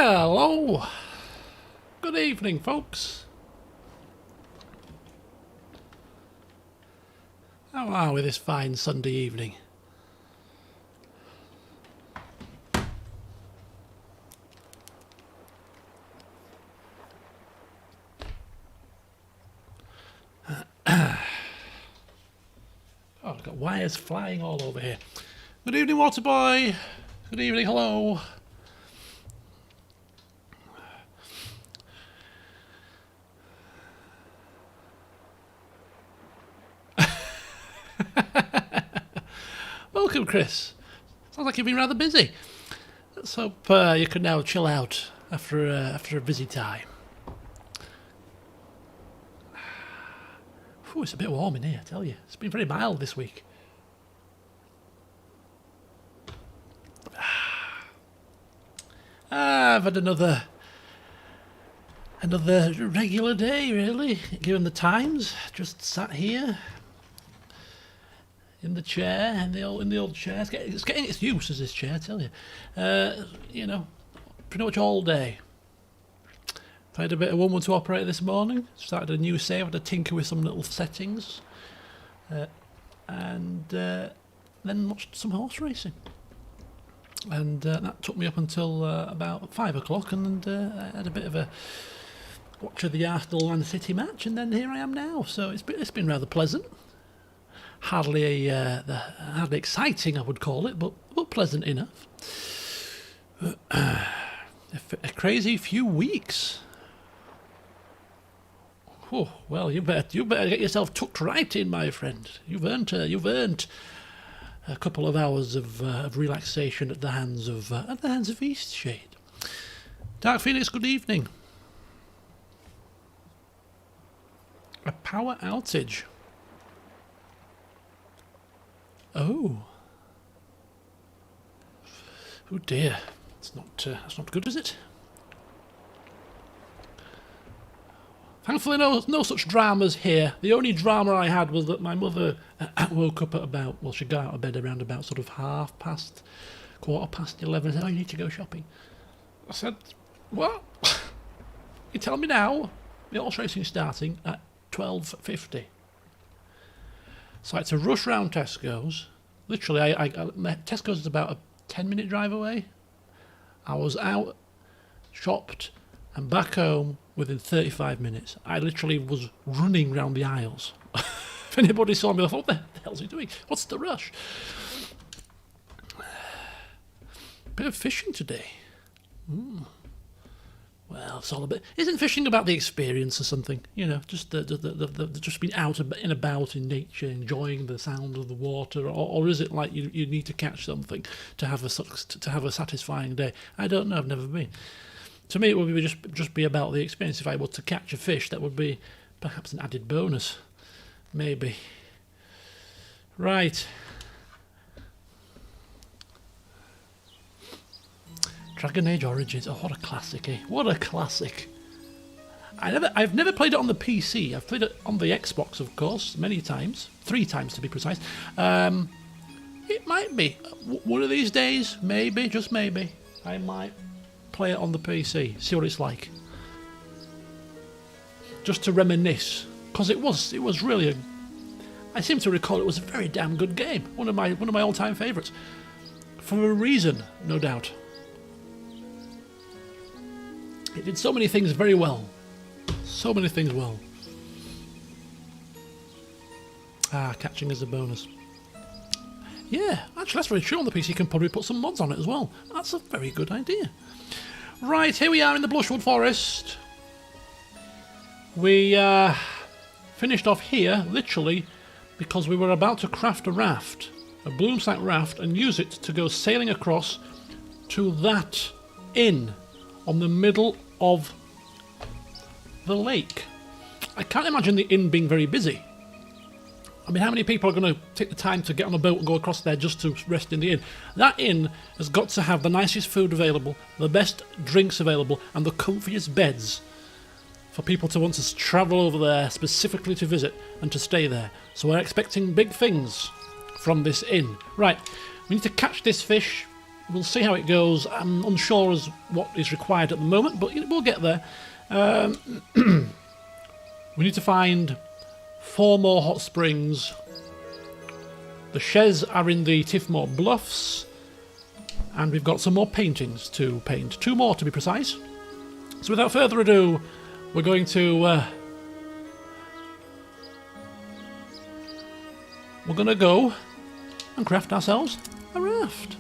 Hello! Good evening, folks. How are we this fine Sunday evening? Oh, I've got wires flying all over here. Good evening, Waterboy. Good evening, hello. Welcome, Chris. Sounds like you've been rather busy. Let's hope you can now chill out after a busy time. Ooh, it's a bit warm in here, I tell you. It's been very mild this week. I've had another regular day, really, given the times. Just sat here in the chair, in the old chair. It's getting its use as this chair, I tell you. You know, pretty much all day. I had a bit of 112 operator this morning. Started a new save, had a tinker with some little settings, and then watched some horse racing. And that took me up until about 5 o'clock, and I had a bit of a watch of the Arsenal and City match, and then here I am now. So it's been rather pleasant. Hardly exciting, I would call it, but pleasant enough. A crazy few weeks. Oh well, you better get yourself tucked right in, my friend. You've earned a couple of hours of relaxation at the hands of Eastshade. Dark Phoenix, good evening. A power outage. Oh dear, that's not good, is it? Thankfully, no such dramas here. The only drama I had was that my mother woke up at about, well, she got out of bed around about sort of 11:15. And said, "Oh, you need to go shopping." I said, "What? You tell me now? The horse racing starting at 12:50." So I had to rush round Tesco's. Literally, Tesco's is about a 10-minute drive away. I was out, shopped, and back home within 35 minutes. I literally was running round the aisles. If anybody saw me, I thought, what the hell's he doing? What's the rush? Bit of fishing today. Well, it's all a bit. Isn't fishing about the experience or something? You know, just the just being out and about in nature, enjoying the sound of the water, or is it like you need to catch something to have a satisfying day? I don't know. I've never been. To me, it would be just be about the experience. If I were to catch a fish, that would be perhaps an added bonus, maybe. Right. Dragon Age Origins. Oh, what a classic, eh? What a classic. I've never played it on the PC. I've played it on the Xbox, of course, many times. 3 times, to be precise. It might be. One of these days, maybe, just maybe, I might play it on the PC, see what it's like. Just to reminisce. Because it was really I seem to recall it was a very damn good game. One of my all-time favourites. For a reason, no doubt. It did so many things very well. So many things well. Catching as a bonus. Yeah, actually that's very true. On the PC you can probably put some mods on it as well. That's a very good idea. Right, here we are in the Blushwood Forest. We finished off here, literally, because we were about to craft a raft. A bloomsack raft, and use it to go sailing across to that inn on the middle of the lake. I can't imagine the inn being very busy. I mean, how many people are going to take the time to get on a boat and go across there just to rest in the inn? That inn has got to have the nicest food available, the best drinks available, and the comfiest beds for people to want to travel over there specifically to visit and to stay there. So we're expecting big things from this inn. Right, we need to catch this fish We'll see how it goes. I'm unsure as what is required at the moment, but we'll get there. We need to find 4 more hot springs. The sheds are in the Tifmore bluffs, and we've got some more paintings to paint. 2 more to be precise. So without further ado, we're going to go and craft ourselves a raft.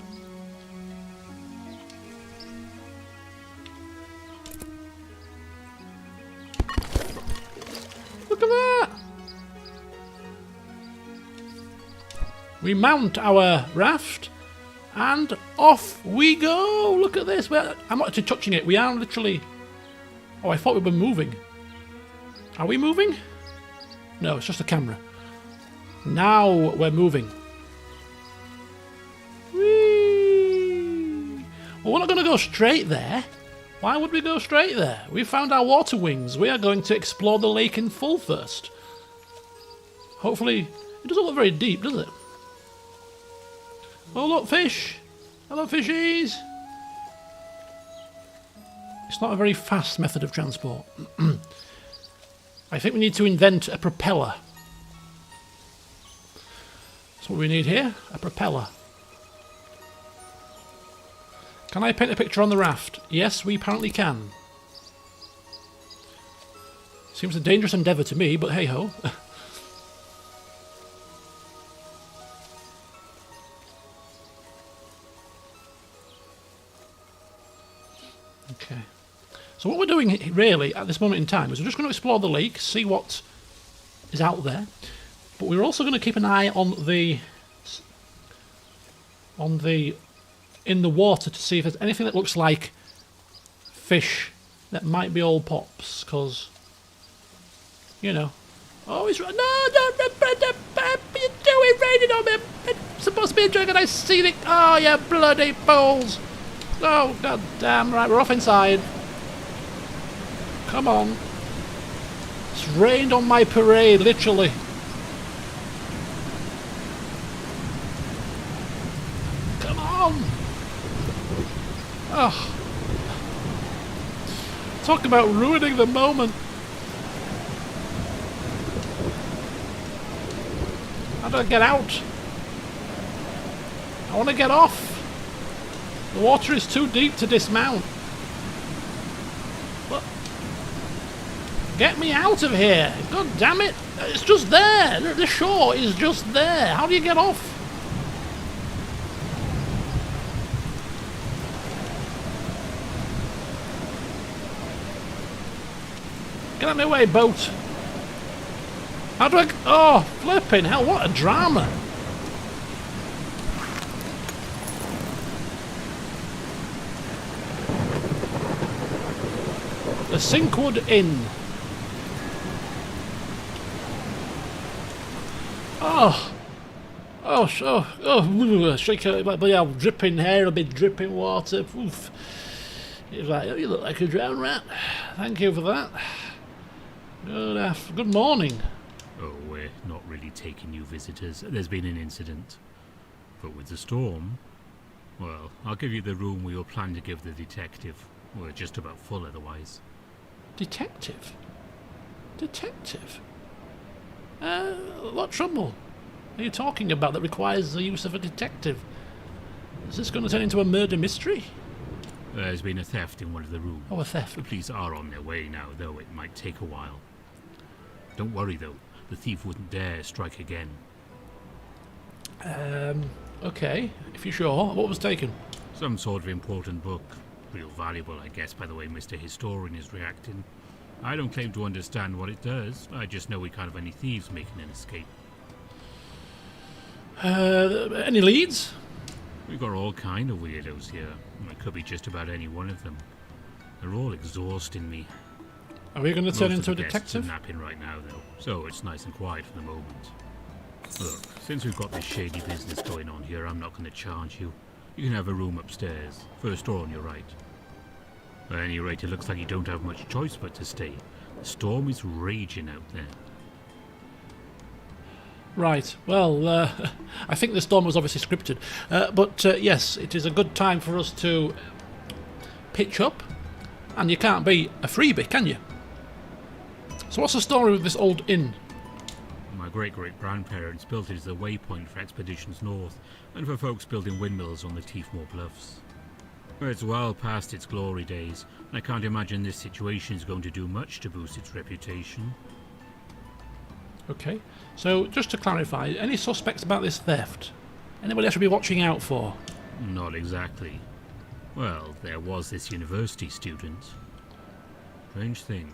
Look at that! We mount our raft and off we go! Look at this! I'm not actually touching it. We are literally... Oh, I thought we were moving. Are we moving? No, it's just a camera. Now we're moving. Whee! Well, we're not going to go straight there. Why would we go straight there? We found our water wings. We are going to explore the lake in full first. Hopefully, it doesn't look very deep, does it? Oh, look, fish. Hello, fishies. It's not a very fast method of transport. I think we need to invent a propeller. That's what we need here, a propeller. Can I paint a picture on the raft? Yes, we apparently can. Seems a dangerous endeavour to me, but hey-ho. Okay. So what we're doing really at this moment in time is we're just going to explore the lake, see what is out there, but we're also going to keep an eye on the in the water to see if there's anything that looks like fish that might be old pops, because you know. Oh, he's right. No, what are you doing? Raining on me. It's supposed to be a dragon. I seen it. Oh, you bloody balls. Oh, god damn. Right, we're off inside. Come on. It's rained on my parade, literally. Come on. Oh. Talk about ruining the moment. How do I get out? I want to get off. The water is too deep to dismount. What? Get me out of here! God damn it! It's just there! The shore is just there! How do you get off? Get out of my way, boat! How do I... Oh, flipping hell, what a drama! The Sinkwood Inn. Shake it, but yeah, dripping hair, a bit dripping water. Oof. It's like, oh, you look like a drowned rat. Thank you for that. Good morning. Oh, we're not really taking new visitors. There's been an incident. But with the storm, well, I'll give you the room we were planning to give the detective. We're just about full otherwise. Detective? Detective? What trouble are you talking about that requires the use of a detective? Is this going to turn into a murder mystery? There's been a theft in one of the rooms. Oh, a theft. The police are on their way now, though it might take a while. Don't worry, though. The thief wouldn't dare strike again. Okay, if you're sure. What was taken? Some sort of important book. Real valuable, I guess, by the way Mr. Historian is reacting. I don't claim to understand what it does. I just know we can't have any thieves making an escape. Any leads? We've got all kind of weirdos here. It could be just about any one of them. They're all exhausting me. Are we going to turn Most into a of the guests are detective? napping right now, though, so it's nice and quiet for the moment. Look, since we've got this shady business going on here, I'm not going to charge you. You can have a room upstairs, first door on your right. At any rate, it looks like you don't have much choice but to stay. The storm is raging out there. Right, well, I think the storm was obviously scripted. But yes, it is a good time for us to pitch up. And you can't be a freebie, can you? So what's the story with this old inn? My great-great-grandparents built it as a waypoint for expeditions north and for folks building windmills on the Tifmore bluffs. It's well past its glory days, and I can't imagine this situation is going to do much to boost its reputation. Okay, so just to clarify, any suspects about this theft? Anybody I should be watching out for? Not exactly. Well, there was this university student. Strange thing.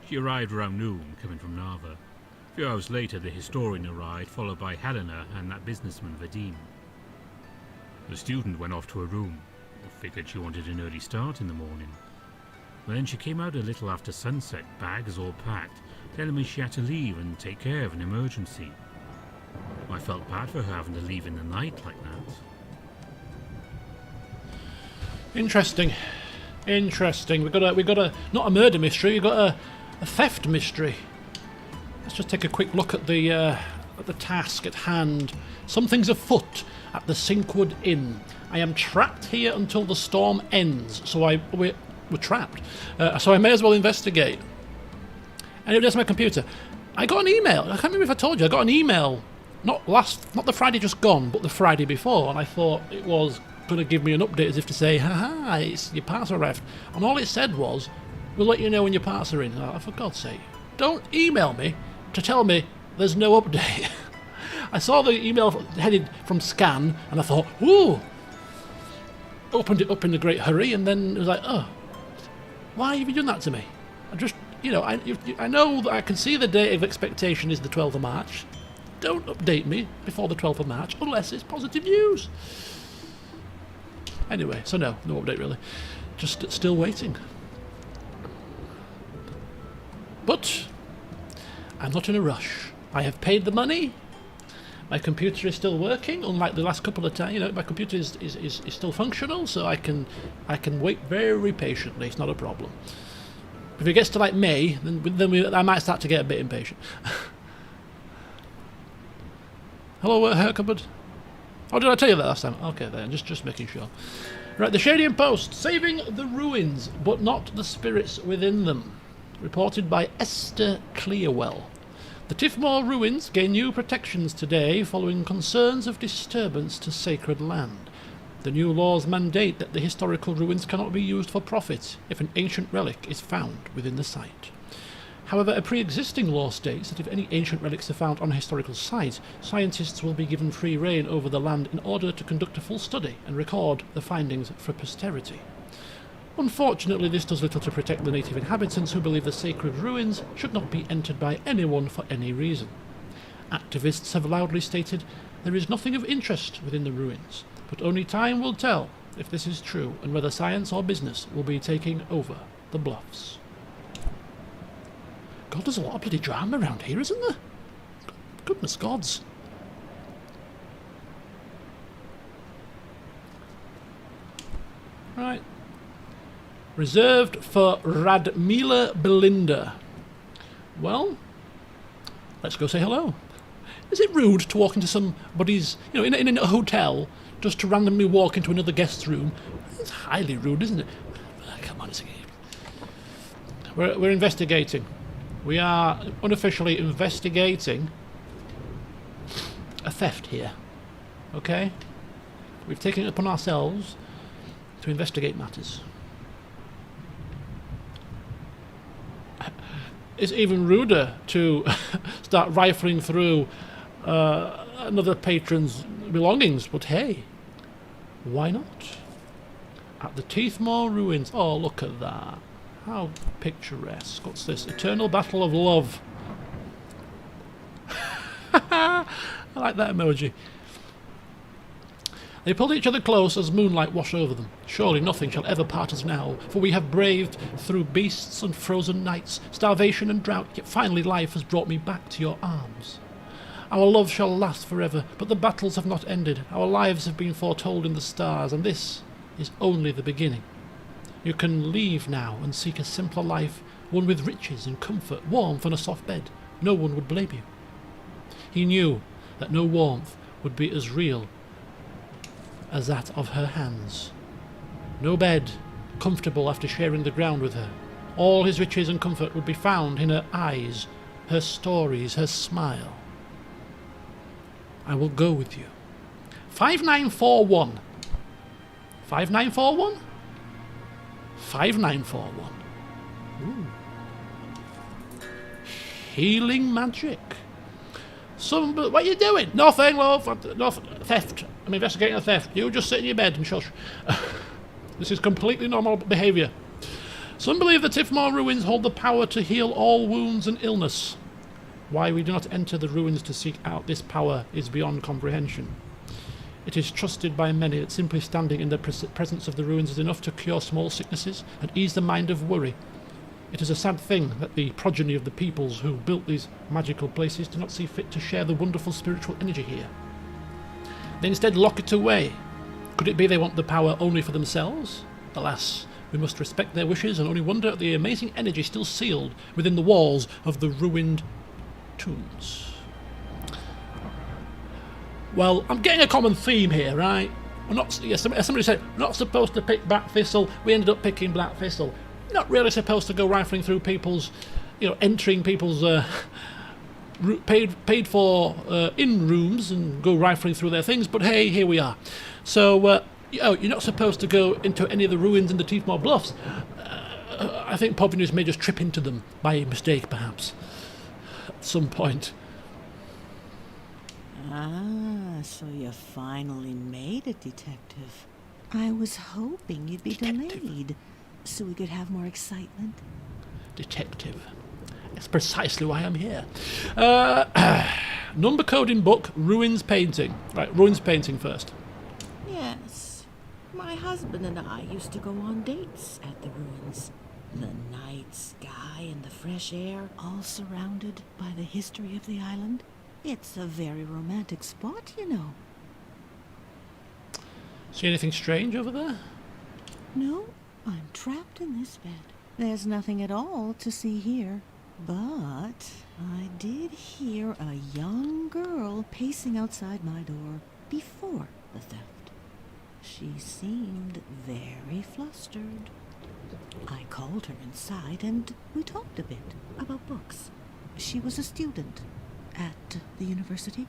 She arrived around noon, coming from Narva. A few hours later, the historian arrived, followed by Helena and that businessman, Vadim. The student went off to her room. Figured she wanted an early start in the morning. But then she came out a little after sunset, bags all packed, telling me she had to leave and take care of an emergency. I felt bad for her having to leave in the night like that. Interesting. Interesting. We've got a not a murder mystery, we've got a theft mystery. Let's just take a quick look at the task at hand. Something's afoot at the Sinkwood Inn. I am trapped here until the storm ends, so we're trapped. So I may as well investigate. And it is my computer. I got an email. I can't remember if I told you. I got an email, not the Friday just gone, but the Friday before, and I thought it was going to give me an update as if to say, haha, it's your parts arrived. And all it said was, we'll let you know when your parts are in. Oh, for God's sake, don't email me to tell me there's no update. I saw the email headed from scan, and I thought, ooh. Opened it up in a great hurry, and then it was like, oh, why have you done that to me? I just, I know that I can see the date of expectation is the 12th of March. Don't update me before the 12th of March unless it's positive news. Anyway, so no update really. Just still waiting. But I'm not in a rush. I have paid the money. My computer is still working, unlike the last couple of times. My computer is still functional, so I can wait very patiently. It's not a problem. If it gets to like May, then I might start to get a bit impatient. Hello, Hercupboard. Oh, did I tell you that last time? Okay, then just making sure. Right, the Shadian Post, saving the ruins, but not the spirits within them. Reported by Esther Clearwell. The Tifmore ruins gain new protections today following concerns of disturbance to sacred land. The new laws mandate that the historical ruins cannot be used for profit if an ancient relic is found within the site. However, a pre-existing law states that if any ancient relics are found on a historical site, scientists will be given free rein over the land in order to conduct a full study and record the findings for posterity. Unfortunately, this does little to protect the native inhabitants who believe the sacred ruins should not be entered by anyone for any reason. Activists have loudly stated there is nothing of interest within the ruins, but only time will tell if this is true and whether science or business will be taking over the bluffs. God, there's a lot of bloody drama around here, isn't there? Goodness gods. Right. Reserved for Radmila Belinda. Well, let's go say hello. Is it rude to walk into somebody's, in a hotel, just to randomly walk into another guest's room? It's highly rude, isn't it? Come on, we're investigating. We are unofficially investigating a theft here. Okay? We've taken it upon ourselves to investigate matters. It's even ruder to start rifling through another patron's belongings, but hey, why not? At the Tifmore ruins. Oh, look at that. How picturesque. What's this? Eternal Battle of Love. I like that emoji. They pulled each other close as moonlight washed over them. Surely nothing shall ever part us now, for we have braved through beasts and frozen nights, starvation and drought, yet finally life has brought me back to your arms. Our love shall last forever, but the battles have not ended. Our lives have been foretold in the stars, and this is only the beginning. You can leave now and seek a simpler life, one with riches and comfort, warmth and a soft bed. No one would blame you. He knew that no warmth would be as real as that of her hands. No bed comfortable after sharing the ground with her. All his riches and comfort would be found in her eyes, her stories, her smile. I will go with you. 5941. 5941? 5941. Ooh. Healing magic. What are you doing? Nothing, love. Theft. I'm investigating a theft. You just sit in your bed and shush. This is completely normal behaviour. Some believe the Tifmore ruins hold the power to heal all wounds and illness. Why we do not enter the ruins to seek out this power is beyond comprehension. It is trusted by many that simply standing in the presence of the ruins is enough to cure small sicknesses and ease the mind of worry. It is a sad thing that the progeny of the peoples who built these magical places do not see fit to share the wonderful spiritual energy here. They instead lock it away. Could it be they want the power only for themselves? Alas, we must respect their wishes and only wonder at the amazing energy still sealed within the walls of the ruined tombs. Well, I'm getting a common theme here, right? We're not, somebody said, we're not supposed to pick black thistle. We ended up picking black thistle. We're not really supposed to go rifling through people's, entering people's paid for in rooms and go rifling through their things. But hey, here we are. So, you're not supposed to go into any of the ruins in the Tifmore bluffs. I think Povinus may just trip into them by mistake, perhaps, at some point. Ah, so you finally made it, Detective. I was hoping you'd be delayed, so we could have more excitement. Detective. That's precisely why I'm here. Number coding book, ruins painting. Right, ruins painting first. Yes. My husband and I used to go on dates at the ruins. The night sky and the fresh air, all surrounded by the history of the island. It's a very romantic spot, you know. See anything strange over there? No, I'm trapped in this bed. There's nothing at all to see here. But I did hear a young girl pacing outside my door before the theft. She seemed very flustered. I called her inside and we talked a bit about books. She was a student at the university.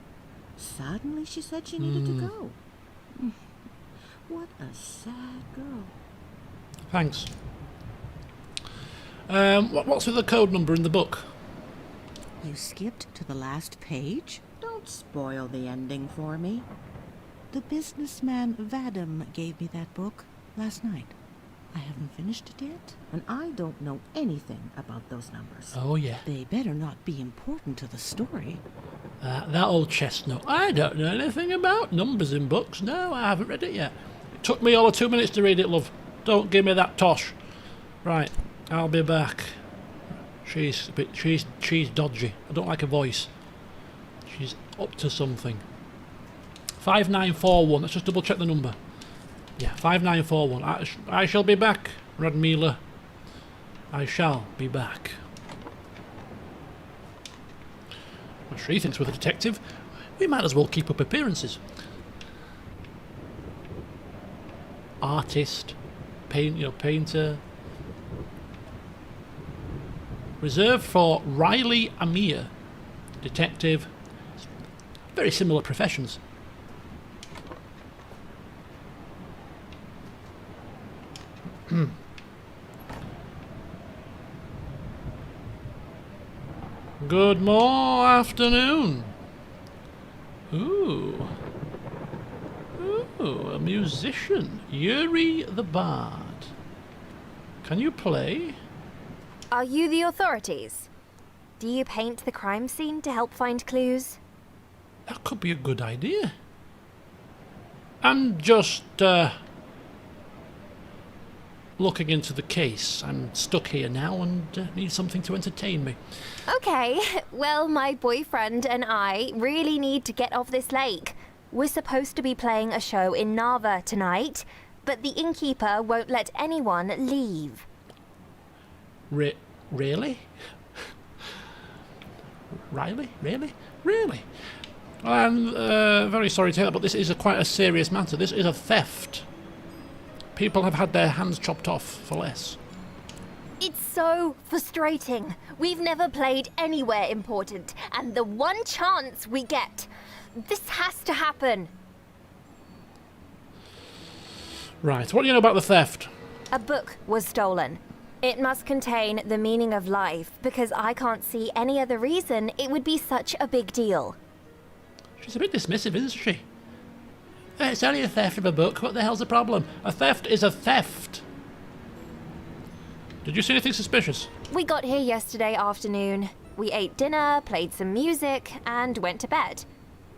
Suddenly she said she needed to go. What a sad girl. Thanks. What's with the code number in the book? You skipped to the last page? Don't spoil the ending for me. The businessman Vadim gave me that book last night. I haven't finished it yet, and I don't know anything about those numbers. Oh, yeah. They better not be important to the story. That old chestnut. I don't know anything about numbers in books. No, I haven't read it yet. It took me all of 2 minutes to read it, love. Don't give me that tosh. Right, I'll be back. She's dodgy. I don't like her voice. She's up to something. 5941. Let's just double check the number. Yeah, 5941. I shall be back, Radmila. I shall be back. Well, she thinks we're the detective. We might as well keep up appearances. Artist, painter. Reserved for Riley Amir, detective. Very similar professions. Good afternoon. Ooh, a musician, Yuri the Bard. Can you play? Are you the authorities? Do you paint the crime scene to help find clues? That could be a good idea. I'm just, looking into the case. I'm stuck here now and need something to entertain me. Okay, well, my boyfriend and I really need to get off this lake. We're supposed to be playing a show in Narva tonight, but the innkeeper won't let anyone leave. Really? Riley? Really? Well, I'm very sorry to hear that, but this is quite a serious matter. This is a theft. People have had their hands chopped off for less. It's so frustrating. We've never played anywhere important, and the one chance we get, this has to happen. Right, what do you know about the theft? A book was stolen. It must contain the meaning of life, because I can't see any other reason it would be such a big deal. She's a bit dismissive, isn't she? It's only a theft of a book. What the hell's the problem? A theft is a theft. Did you see anything suspicious? We got here yesterday afternoon. We ate dinner, played some music, and went to bed.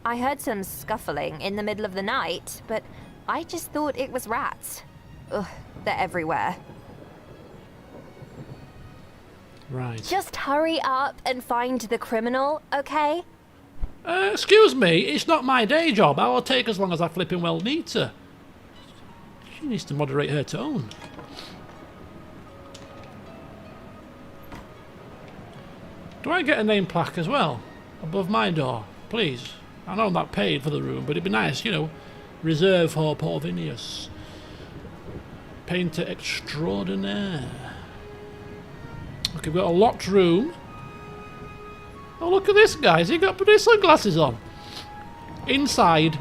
I heard some scuffling in the middle of the night, but I just thought it was rats. Ugh, they're everywhere. Right. Just hurry up and find the criminal, okay? Excuse me, it's not my day job. I will take as long as I flipping well need to. She needs to moderate her tone. Do I get a name plaque as well? Above my door, please. I know I'm not paid for the room, but it'd be nice, you know. Reserve for Porvinius. Painter extraordinaire. Okay, we've got a locked room. Oh, look at this guy. Has he got pretty sunglasses on? Inside,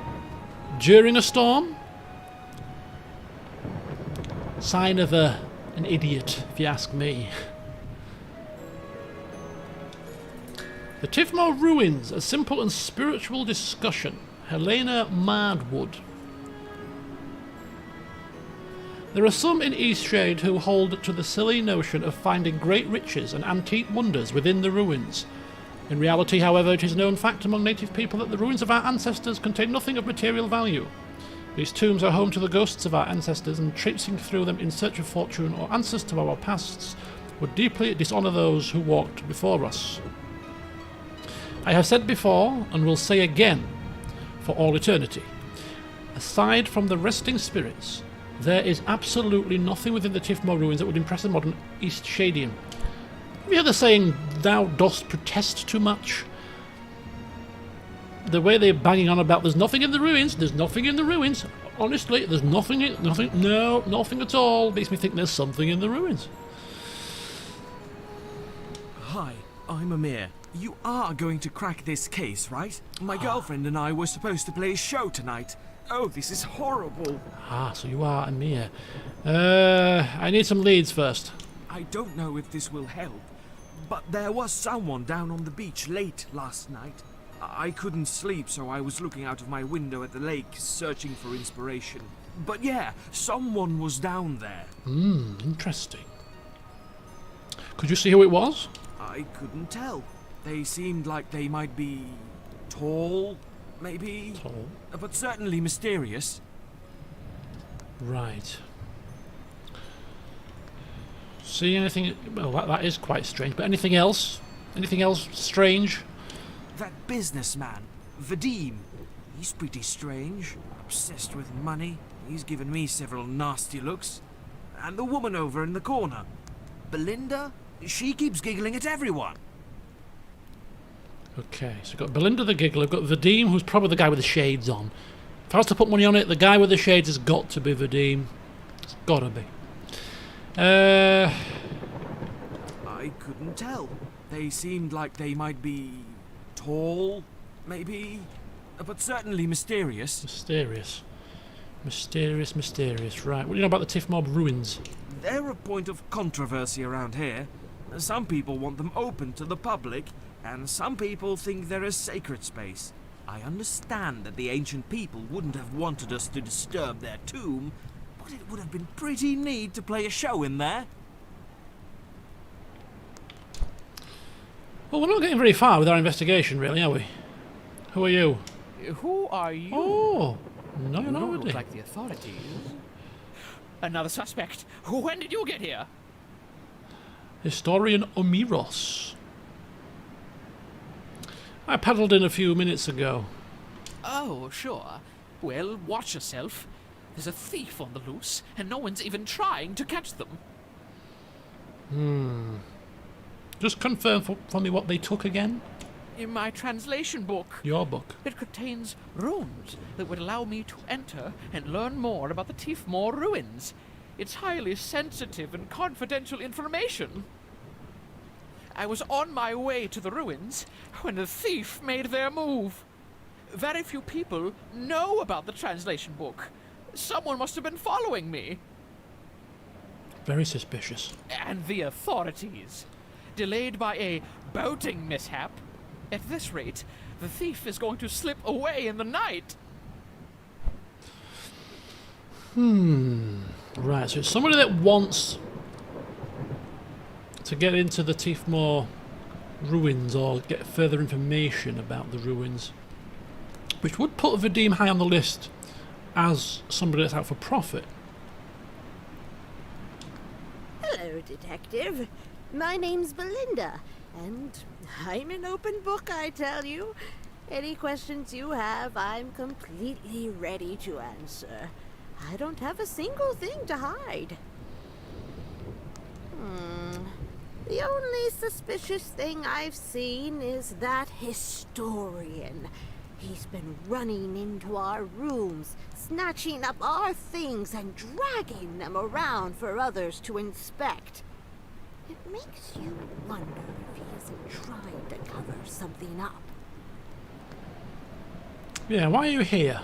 during a storm. Sign of an idiot, if you ask me. The Tifmore Ruins, a simple and spiritual discussion. Helena Mardwood. There are some in Eastshade who hold to the silly notion of finding great riches and antique wonders within the ruins. In reality, however, it is a known fact among native people that the ruins of our ancestors contain nothing of material value. These tombs are home to the ghosts of our ancestors, and traipsing through them in search of fortune or answers to our pasts would deeply dishonour those who walked before us. I have said before, and will say again, for all eternity, aside from the resting spirits, there is absolutely nothing within the Tifmore ruins that would impress a modern Eastshadian. Have you heard the saying, "Thou dost protest too much"? The way they're banging on about there's nothing in the ruins, there's nothing in the ruins. Honestly, there's nothing at all. Makes me think there's something in the ruins. Hi, I'm Amir. You are going to crack this case, right? My girlfriend and I were supposed to play a show tonight. Oh, this is horrible. So you are Amir. I need some leads first. I don't know if this will help, but there was someone down on the beach late last night. I couldn't sleep, so I was looking out of my window at the lake, searching for inspiration. But yeah, someone was down there. Interesting. Could you see who it was? I couldn't tell. They seemed like they might be tall, maybe, Tall. but certainly mysterious. Right. See anything? Well, that is quite strange. But anything else? Anything else strange? That businessman, Vadim, he's pretty strange. Obsessed with money. He's given me several nasty looks. And the woman over in the corner, Belinda, she keeps giggling at everyone. Okay, so we've got Belinda the Giggler, we've got Vadim, who's probably the guy with the shades on. If I was to put money on it, the guy with the shades has got to be Vadim. It's gotta be. I couldn't tell. They seemed like they might be tall, maybe, but certainly mysterious. Mysterious. Right, what do you know about the Tifmore ruins? They're a point of controversy around here. Some people want them open to the public, and some people think they're a sacred space. I understand that the ancient people wouldn't have wanted us to disturb their tomb, but it would have been pretty neat to play a show in there. Well, we're not getting very far with our investigation, really, are we? Who are you? Who are you? Oh, no, You no, don't really. look like the authorities. Another suspect. When did you get here? Historian Omiros. I paddled in a few minutes ago. Oh, sure. Well, watch yourself. There's a thief on the loose, and no one's even trying to catch them. Just confirm for me what they took again. In my translation book. Your book. It contains runes that would allow me to enter and learn more about the Tifmore ruins. It's highly sensitive and confidential information. I was on my way to the ruins when the thief made their move. Very few people know about the translation book. Someone must have been following me. Very suspicious. And the authorities. Delayed by a boating mishap. At this rate, the thief is going to slip away in the night. Right, so it's somebody that wants to get into the Tifmore ruins or get further information about the ruins, which would put Vadim high on the list as somebody that's out for profit. Hello, Detective. My name's Belinda, and I'm an open book, I tell you. Any questions you have, I'm completely ready to answer. I don't have a single thing to hide. The only suspicious thing I've seen is that historian. He's been running into our rooms, snatching up our things and dragging them around for others to inspect. It makes you wonder if he isn't trying to cover something up. Yeah, why are you here?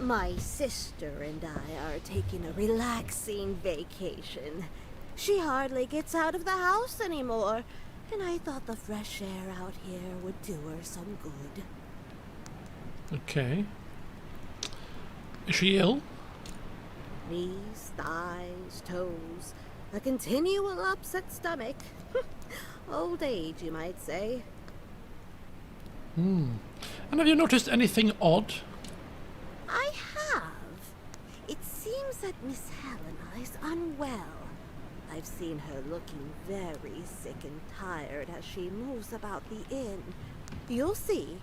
My sister and I are taking a relaxing vacation. She hardly gets out of the house anymore, and I thought the fresh air out here would do her some good. Okay. Is she ill? Knees, thighs, toes, a continual upset stomach. Old age, you might say. And have you noticed anything odd? I have. It seems that Miss Helena is unwell. I've seen her looking very sick and tired as she moves about the inn. You'll see.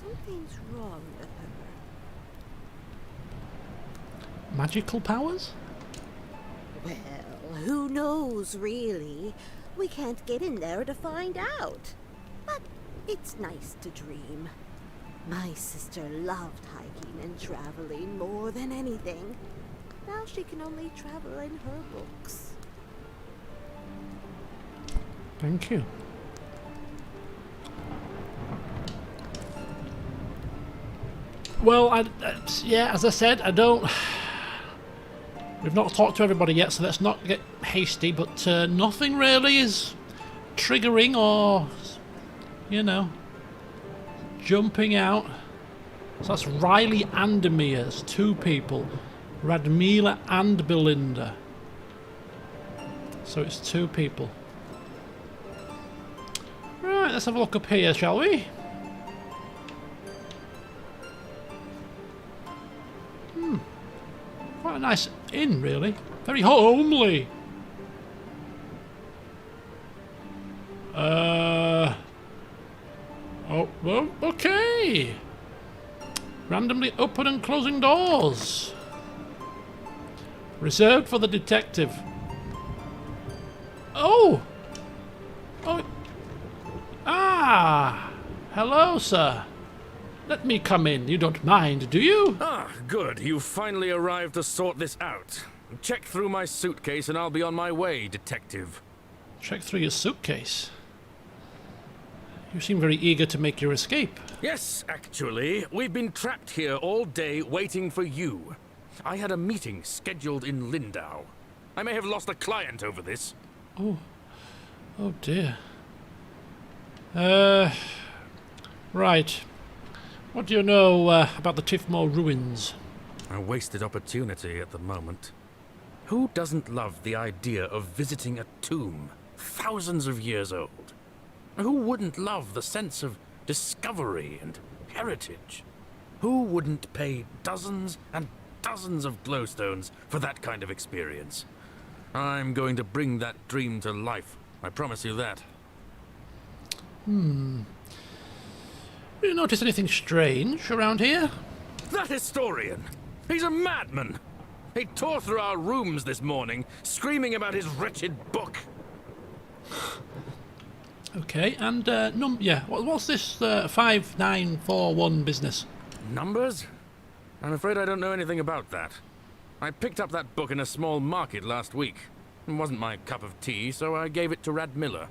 Something's wrong with her. Magical powers? Well, who knows, really? We can't get in there to find out. But it's nice to dream. My sister loved hiking and traveling more than anything. Now she can only travel in her books. Thank you. Well, yeah, as I said, I don't... We've not talked to everybody yet, so let's not get hasty, but nothing really is triggering or, you know, jumping out. So that's Riley and Emirs, two people. Radmila and Belinda. So it's two people. Right, let's have a look up here, shall we? Quite a nice inn, really. Very homely. Oh, well, okay. Randomly open and closing doors. Reserved for the detective. Oh! Oh! Ah! Hello, sir. Let me come in. You don't mind, do you? Ah, good. You finally arrived to sort this out. Check through my suitcase and I'll be on my way, detective. Check through your suitcase. You seem very eager to make your escape. Yes, actually. We've been trapped here all day waiting for you. I had a meeting scheduled in Lindau. I may have lost a client over this. Oh dear. Right. What do you know about the Tifmore ruins? A wasted opportunity at the moment. Who doesn't love the idea of visiting a tomb thousands of years old? Who wouldn't love the sense of discovery and heritage? Who wouldn't pay dozens and dozens of glowstones for that kind of experience? I'm going to bring that dream to life. I promise you that. Did you notice anything strange around here? That historian! He's a madman! He tore through our rooms this morning, screaming about his wretched book. Okay, and what's this 5941 business? Numbers? I'm afraid I don't know anything about that. I picked up that book in a small market last week. It wasn't my cup of tea, so I gave it to Rad Miller.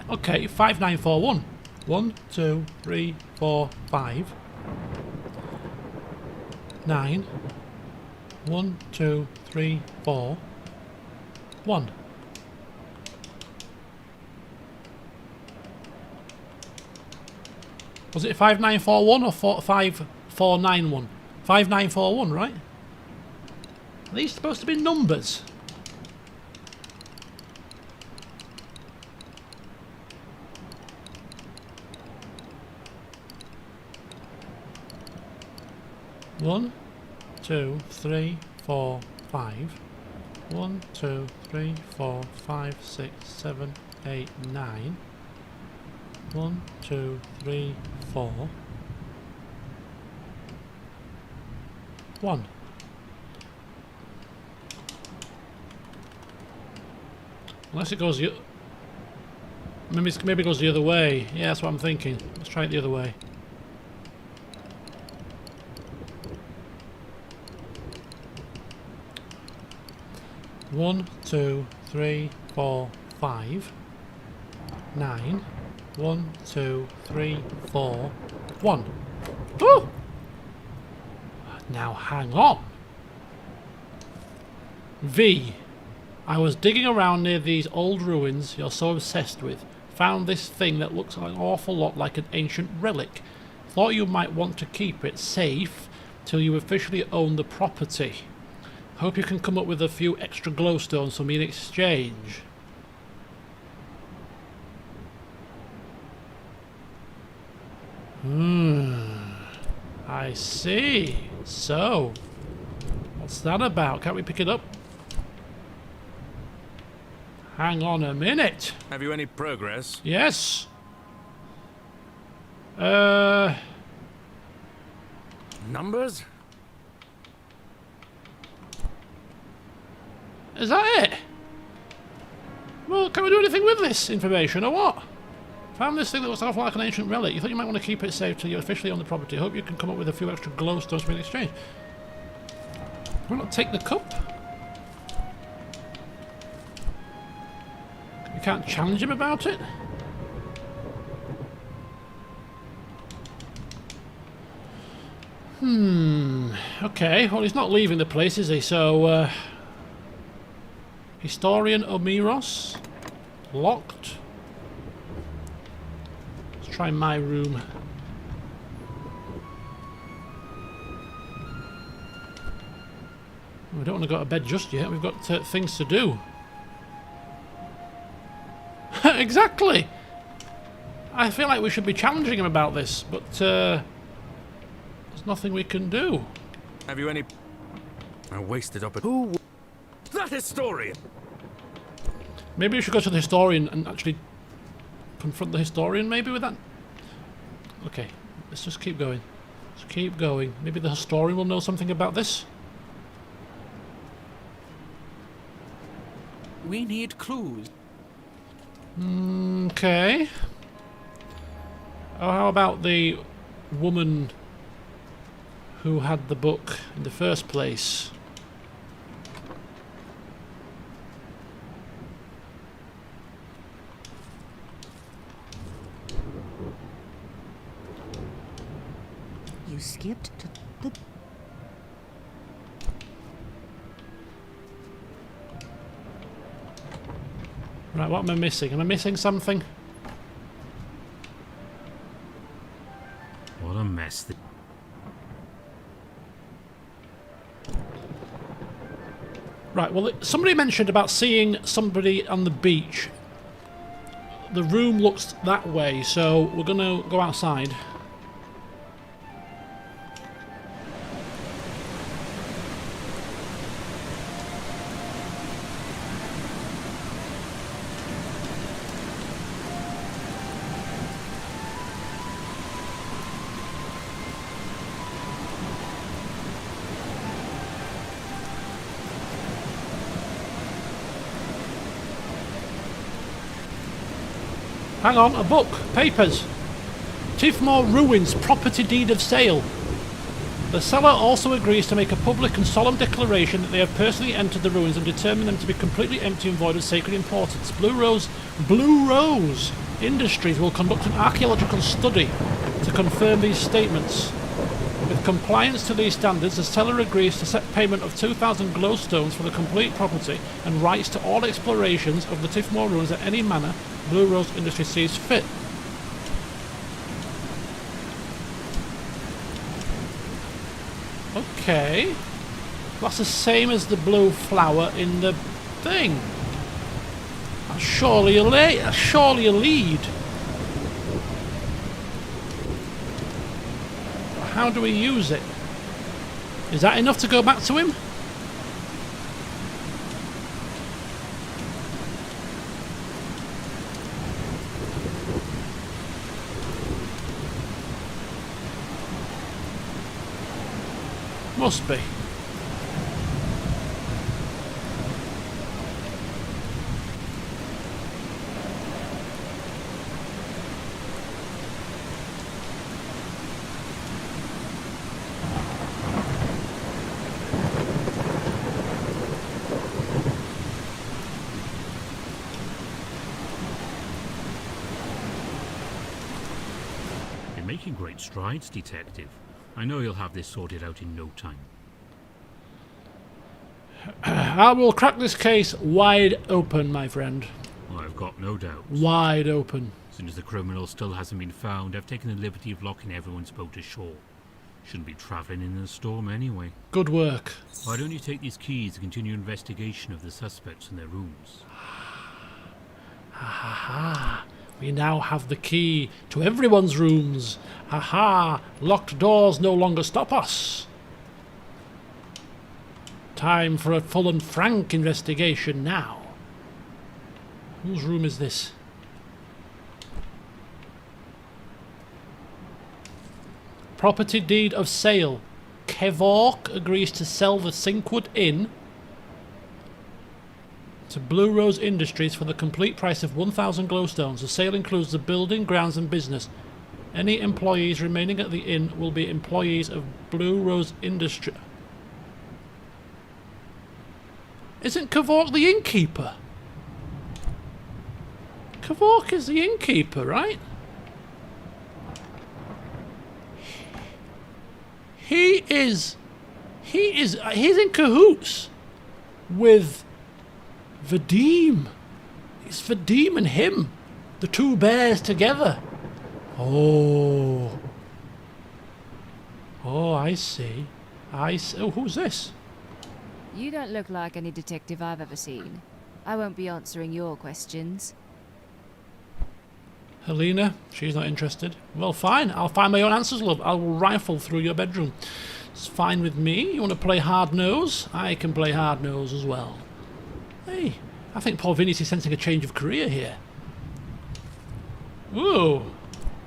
Okay, 5941. 1, 2, 3, 4, 5. 9. 1, 2, 3, 4. 1. Was it 5941 or 5491? 5941, right? Are these supposed to be numbers? One, 2, 3, 4, 5. 1, 2, 3, 4, 5, 6, 7, 8, 9. 1, 2, 3, 4. 1. Unless it goes maybe it goes the other way. Yeah, that's what I'm thinking. Let's try it the other way. One, 2, 3, 4, 5, 9. 1, 2, 3, 4, 1. Oh! Now hang on. V. I was digging around near these old ruins you're so obsessed with. Found this thing that looks an awful lot like an ancient relic. Thought you might want to keep it safe till you officially own the property. Hope you can come up with a few extra glowstones for me in exchange. I see. So, what's that about? Can't we pick it up? Hang on a minute. Have you any progress? Yes. Numbers? Is that it? Well, can we do anything with this information or what? Found this thing that looks awful like an ancient relic. You thought you might want to keep it safe till you officially own the property. Hope you can come up with a few extra glowstones for in exchange. Why not take the cup? You can't challenge him about it? Okay, well he's not leaving the place, is he? So, Historian Omiros. Locked. Let's try my room. We don't want to go to bed just yet. We've got things to do. Exactly! I feel like we should be challenging him about this, but there's nothing we can do. Have you any... I wasted opportunity. Who... That historian! Maybe we should go to the historian and actually confront the historian maybe with that? Okay, let's just keep going. Let's keep going. Maybe the historian will know something about this? We need clues. Okay. Oh, how about the woman who had the book in the first place? You skipped to the... Right, what am I missing? Am I missing something? What a mess. Right, well, somebody mentioned about seeing somebody on the beach. The room looks that way, so we're going to go outside. Hang on, a book. Papers. Tifmore Ruins, property deed of sale. The seller also agrees to make a public and solemn declaration that they have personally entered the ruins and determined them to be completely empty and void of sacred importance. Blue Rose Industries will conduct an archaeological study to confirm these statements. With compliance to these standards, the seller agrees to set payment of 2,000 glowstones for the complete property and rights to all explorations of the Tifmore ruins at any manner Blue Rose Industries sees fit. Okay. That's the same as the blue flower in the thing. That's surely a lead. How do we use it? Is that enough to go back to him? Must be. You're making great strides, Detective. I know you'll have this sorted out in no time. I will crack this case wide open, my friend. Well, I've got no doubt. Wide open. As soon as the criminal still hasn't been found, I've taken the liberty of locking everyone's boat ashore. Shouldn't be travelling in a storm anyway. Good work. Why don't you take these keys to continue investigation of the suspects and their rooms? Ha ha ha. We now have the key to everyone's rooms. Ha ha. Locked doors no longer stop us. Time for a full and frank investigation now. Whose room is this? Property deed of sale. Kevork agrees to sell the Sinkwood Inn to Blue Rose Industries for the complete price of 1,000 glowstones. The sale includes the building, grounds and business. Any employees remaining at the inn will be employees of Blue Rose Industry. Isn't Kevork the innkeeper? Kevork is the innkeeper, right? He's in cahoots with Vadim. It's Vadim and him. The two bears together. Oh, I see. Oh, who's this? You don't look like any detective I've ever seen. I won't be answering your questions. Helena, she's not interested. Well, fine. I'll find my own answers, love. I will rifle through your bedroom. It's fine with me. You want to play hard nose? I can play hard nose as well. Hey, I think poor Vinny's sensing a change of career here. Whoa,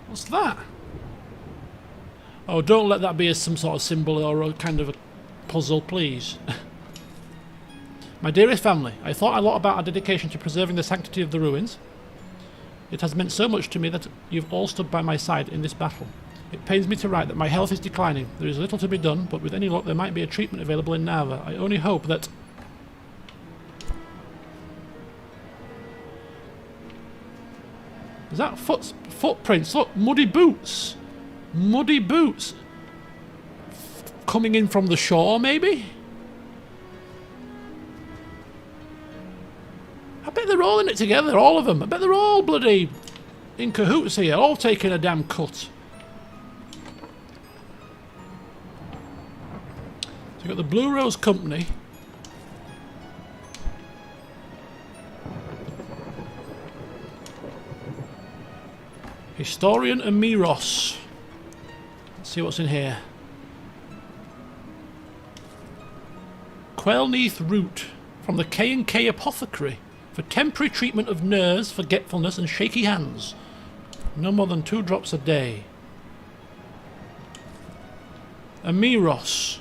what's that? Oh, don't let that be some sort of symbol or a kind of a puzzle, please. My dearest family, I thought a lot about our dedication to preserving the sanctity of the ruins. It has meant so much to me that you've all stood by my side in this battle. It pains me to write that my health is declining. There is little to be done, but with any luck there might be a treatment available in Narva. I only hope that... Is that footprints? Look, muddy boots. Muddy boots. Coming in from the shore, maybe? I bet they're all in it together, all of them. I bet they're all bloody in cahoots here, all taking a damn cut. So you've got the Blue Rose Company. Historian Amiros. Let's see what's in here. Quelneath root from the K&K Apothecary for temporary treatment of nerves, forgetfulness and shaky hands. No more than 2 drops a day. Amiros.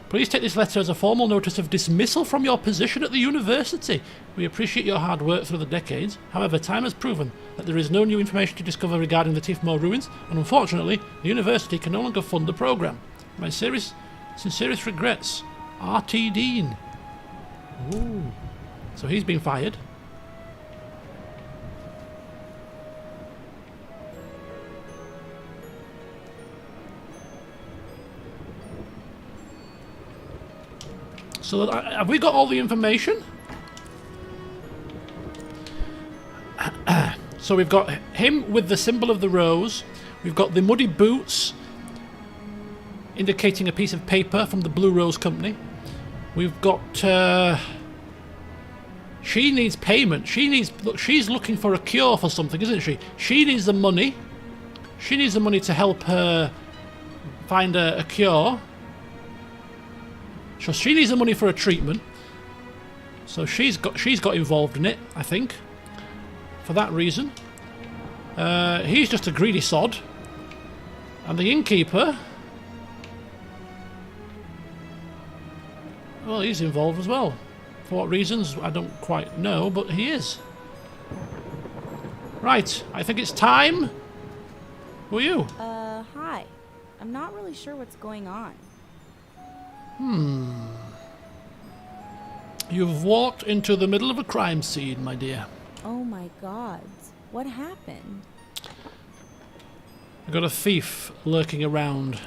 Please take this letter as a formal notice of dismissal from your position at the university. We appreciate your hard work through the decades. However, time has proven that there is no new information to discover regarding the Tifmore ruins, and unfortunately, the university can no longer fund the program. My sincerest regrets, R.T. Dean. Ooh. So he's been fired. So have we got all the information? So we've got him with the symbol of the rose. We've got the muddy boots indicating a piece of paper from the Blue Rose Company. We've got... she needs payment. She's looking for a cure for something, isn't she? She needs the money. She needs the money to help her find a cure. So she needs the money for a treatment. So she's got involved in it, I think. For that reason. He's just a greedy sod. And the innkeeper... well, he's involved as well. For what reasons, I don't quite know, but he is. Right, I think it's time. Who are you? Hi. I'm not really sure what's going on. You've walked into the middle of a crime scene, my dear. Oh my gods. What happened? I've got a thief lurking around.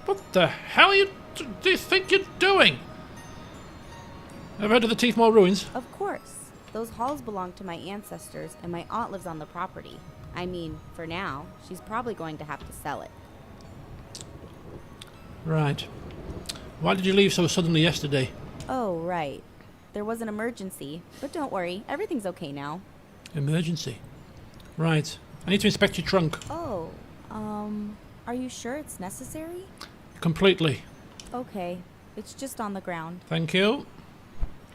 What the hell do you think you're doing? Ever heard of the Tifmore ruins? Of course. Those halls belong to my ancestors, and my aunt lives on the property. I mean, for now, she's probably going to have to sell it. Right. Why did you leave so suddenly yesterday? Oh, right. There was an emergency, but don't worry, everything's okay now. Emergency? Right. I need to inspect your trunk. Oh, are you sure it's necessary? Completely. Okay, it's just on the ground. Thank you.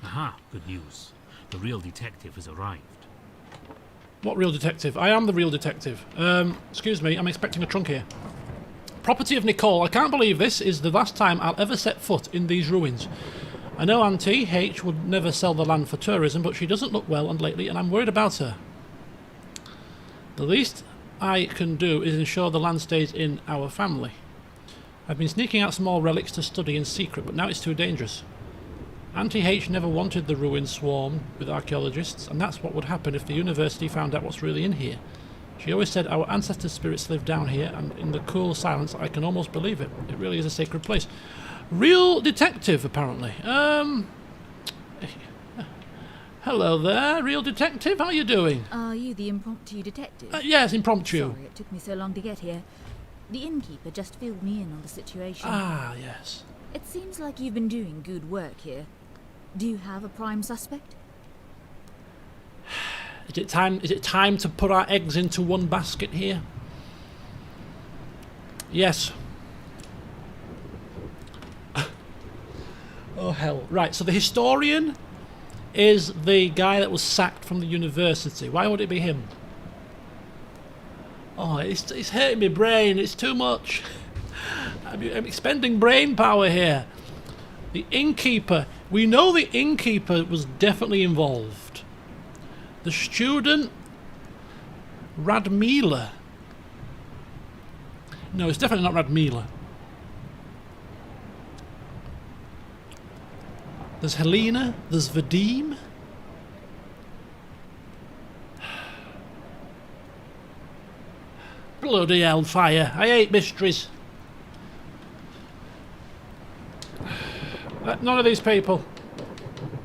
Aha, good news. The real detective has arrived. What real detective? I am the real detective. Excuse me, I'm expecting a trunk here. Property of Nicole. I can't believe this is the last time I'll ever set foot in these ruins. I know Auntie H would never sell the land for tourism, but she doesn't look well and lately, and I'm worried about her. The least I can do is ensure the land stays in our family. I've been sneaking out small relics to study in secret, but now it's too dangerous. Auntie H never wanted the ruins swarmed with archaeologists, and that's what would happen if the university found out what's really in here. She always said our ancestors' spirits live down here, and in the cool silence I can almost believe it. It really is a sacred place. Real detective, apparently. Hello there, real detective. How are you doing? Are you the impromptu detective? Yes, impromptu. Sorry, it took me so long to get here. The innkeeper just filled me in on the situation. Ah, yes. It seems like you've been doing good work here. Do you have a prime suspect? Is it time to put our eggs into one basket here? Yes. Oh hell. Right, so the historian is the guy that was sacked from the university. Why would it be him? Oh, it's hurting my brain. It's too much. I'm expending brain power here. The innkeeper. We know the innkeeper was definitely involved. The student, Radmila. No, it's definitely not Radmila. There's Helena. There's Vadim. Bloody hellfire. I hate mysteries. None of these people.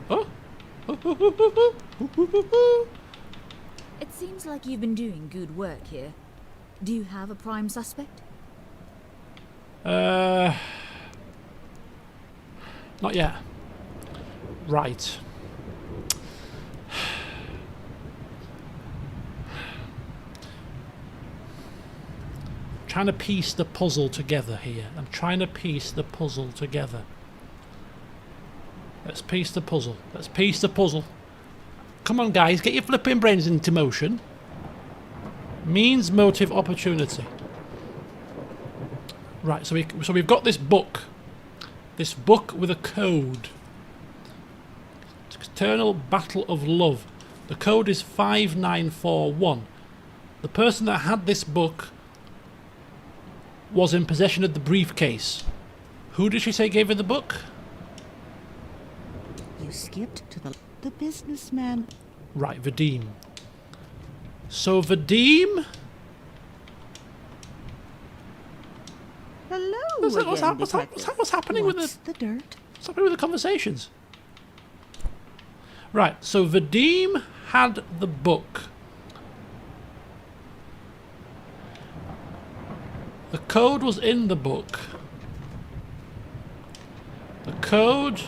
Oh. It seems like you've been doing good work here. Do you have a prime suspect? Not yet. Right. Trying to piece the puzzle together here. I'm trying to piece the puzzle together. Let's piece the puzzle. Let's piece the puzzle. Come on, guys, get your flipping brains into motion. Means, motive, opportunity. Right, so we've got this book this book with a code. Eternal Battle of Love. The code is 5941. The person that had this book was in possession of the briefcase. Who did she say gave her the book? You skipped to the businessman. Right, Vadim. So Vadim... Hello What's happening with the dirt? What's happening with the conversations? Right, so Vadim had the book. The code was in the book. The code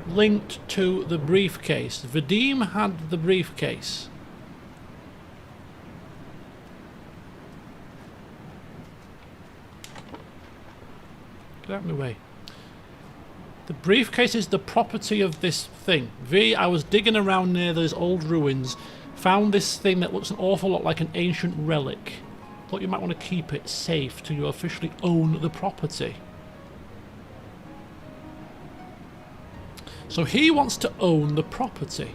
linked to the briefcase. Vadim had the briefcase. Get out of my way. The briefcase is the property of this thing. I was digging around near those old ruins, found this thing that looks an awful lot like an ancient relic. Thought you might want to keep it safe till you officially own the property. So he wants to own the property.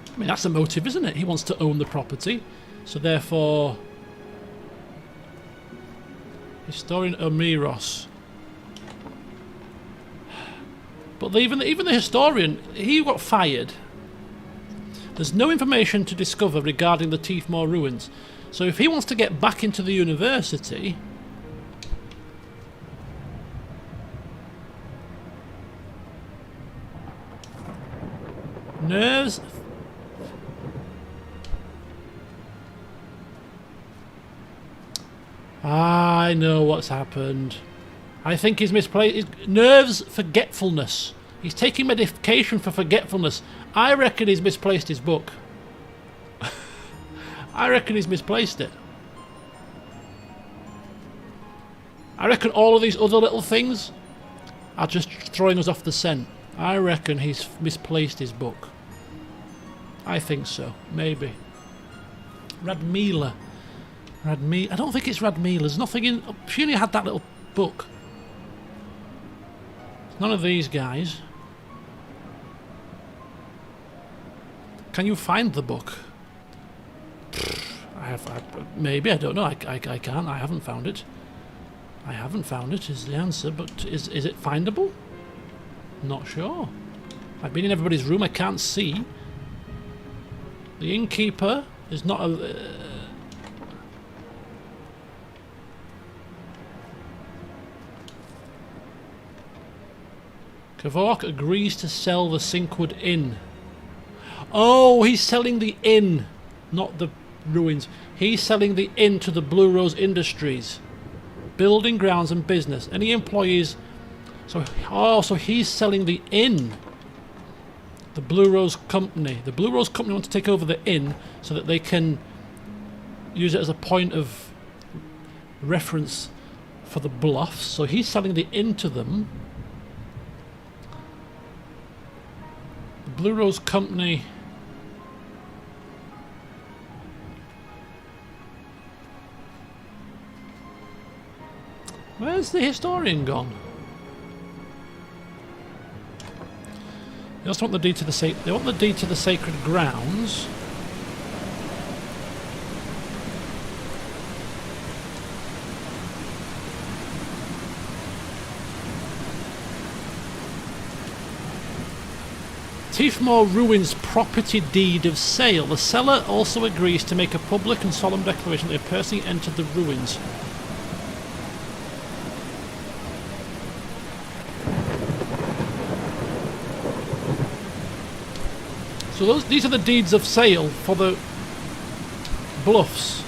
I mean, that's a motive, isn't it? He wants to own the property. So therefore... Historian Omiros. But even the historian, he got fired. There's no information to discover regarding the Tifmore ruins. So if he wants to get back into the university... Nerves... I know what's happened. I think he's misplaced. Nerves forgetfulness. He's taking medication for forgetfulness. I reckon he's misplaced his book. I reckon he's misplaced it. I reckon all of these other little things are just throwing us off the scent. I reckon he's misplaced his book. I think so. Maybe. Radmila. I don't think it's Radmila. There's nothing in... She only had that little book. None of these guys. Can you find the book? Maybe, I don't know. I can't. I haven't found it. I haven't found it is the answer, but is it findable? Not sure. I've been in everybody's room. I can't see. The innkeeper is not a... Kavork agrees to sell the Sinkwood Inn. Oh, he's selling the inn, not the ruins. He's selling the inn to the Blue Rose Industries. Building, grounds and business. Any employees... So he's selling the inn. The Blue Rose Company. The Blue Rose Company want to take over the inn so that they can use it as a point of reference for the bluffs. So he's selling the inn to them. Blue Rose Company. Where's the historian gone? They also want the deed to the they want the deed to the sacred grounds. Tifmore Ruins property deed of sale. The seller also agrees to make a public and solemn declaration that they personally entered the ruins. So these are the deeds of sale for the bluffs.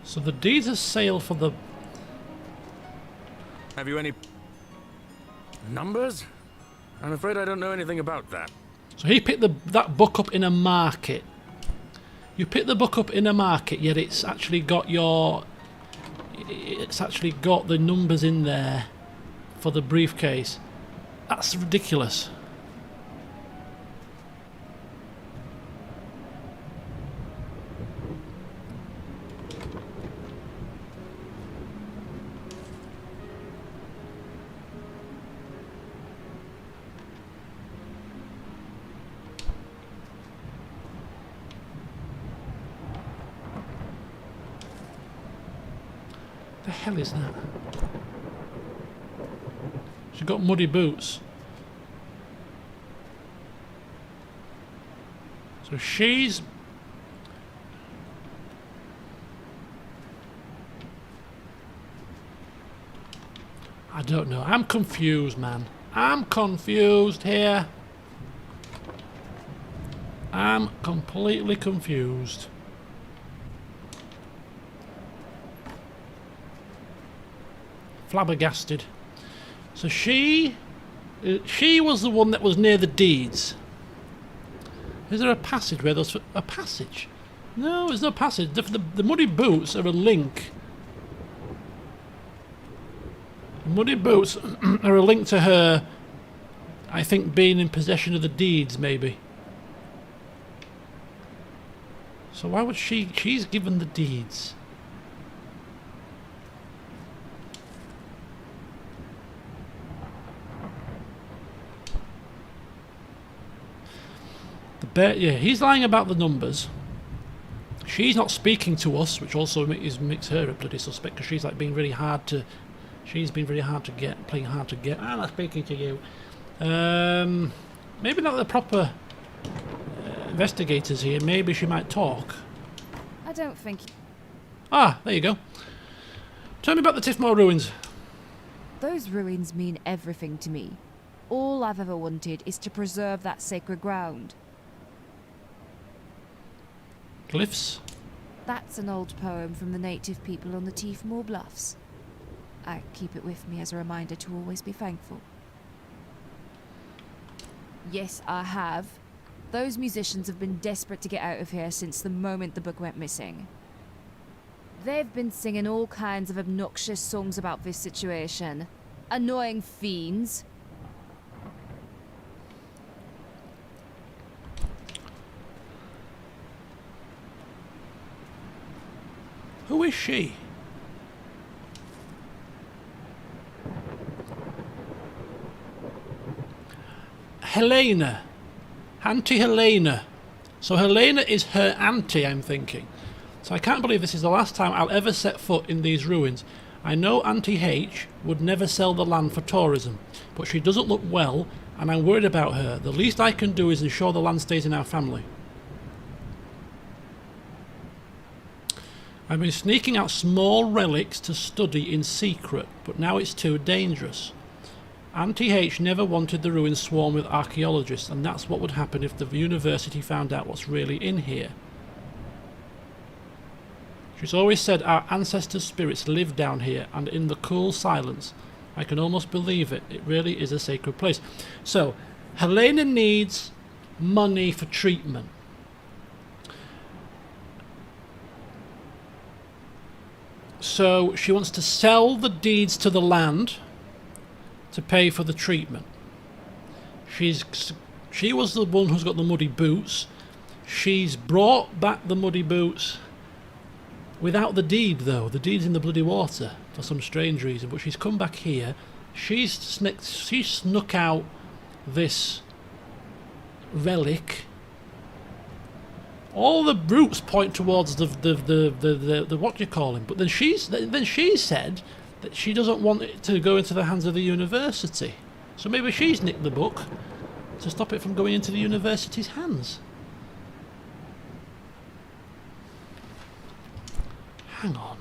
So the deeds of sale for the... Have you any numbers? I'm afraid I don't know anything about that. So he picked that book up in a market. You picked the book up in a market, yet it's actually got your... It's actually got the numbers in there for the briefcase. That's ridiculous. The hell is that? She's got muddy boots. So she's... I don't know. I'm confused, man. I'm confused here. I'm completely confused. Flabbergasted. So she was the one that was near the deeds. Is there a passage where there's a passage? No, there's no passage. The muddy boots are a link. The muddy boots are a link to her, I think, being in possession of the deeds, maybe. So why would she's given the deeds? Yeah, he's lying about the numbers. She's not speaking to us, which also makes her a bloody suspect, because she's like being really hard to... She's been very hard to get, playing hard to get. I'm not speaking to you. Maybe not the proper investigators here. Maybe she might talk. I don't think... Ah, there you go. Tell me about the Tifmore ruins. Those ruins mean everything to me. All I've ever wanted is to preserve that sacred ground. Glyphs? That's an old poem from the native people on the Tifmore bluffs. I keep it with me as a reminder to always be thankful. Yes, I have. Those musicians have been desperate to get out of here since the moment the book went missing. They've been singing all kinds of obnoxious songs about this situation. Annoying fiends. Who is she? Helena. Auntie Helena. So Helena is her auntie, I'm thinking. So I can't believe this is the last time I'll ever set foot in these ruins. I know Auntie H would never sell the land for tourism, but she doesn't look well, and I'm worried about her. The least I can do is ensure the land stays in our family. I've been sneaking out small relics to study in secret, but now it's too dangerous. Auntie H never wanted the ruins swarm with archaeologists, and that's what would happen if the university found out what's really in here. She's always said our ancestors' spirits live down here, and in the cool silence, I can almost believe it. It really is a sacred place. So, Helena needs money for treatment. So she wants to sell the deeds to the land to pay for the treatment. She was the one who's got the muddy boots. She's brought back the muddy boots without the deed, though. The deed's in the bloody water for some strange reason. But she's come back here. She snuck out this relic. All the routes point towards the what do you call him? But then she said that she doesn't want it to go into the hands of the university. So maybe she's nicked the book to stop it from going into the university's hands. Hang on.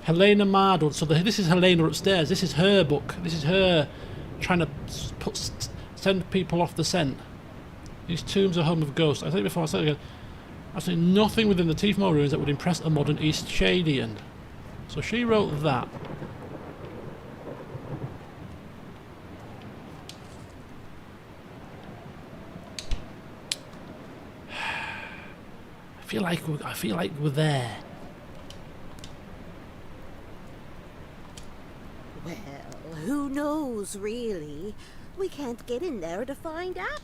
Helena Mardwood. So this is Helena upstairs. This is her book. This is her trying to send people off the scent. These tombs are home of ghosts. I said it before, I said it again. I've seen nothing within the Tifmore ruins that would impress a modern Eastshadian. So she wrote that. I feel like we're there. Well, who knows, really? We can't get in there to find out.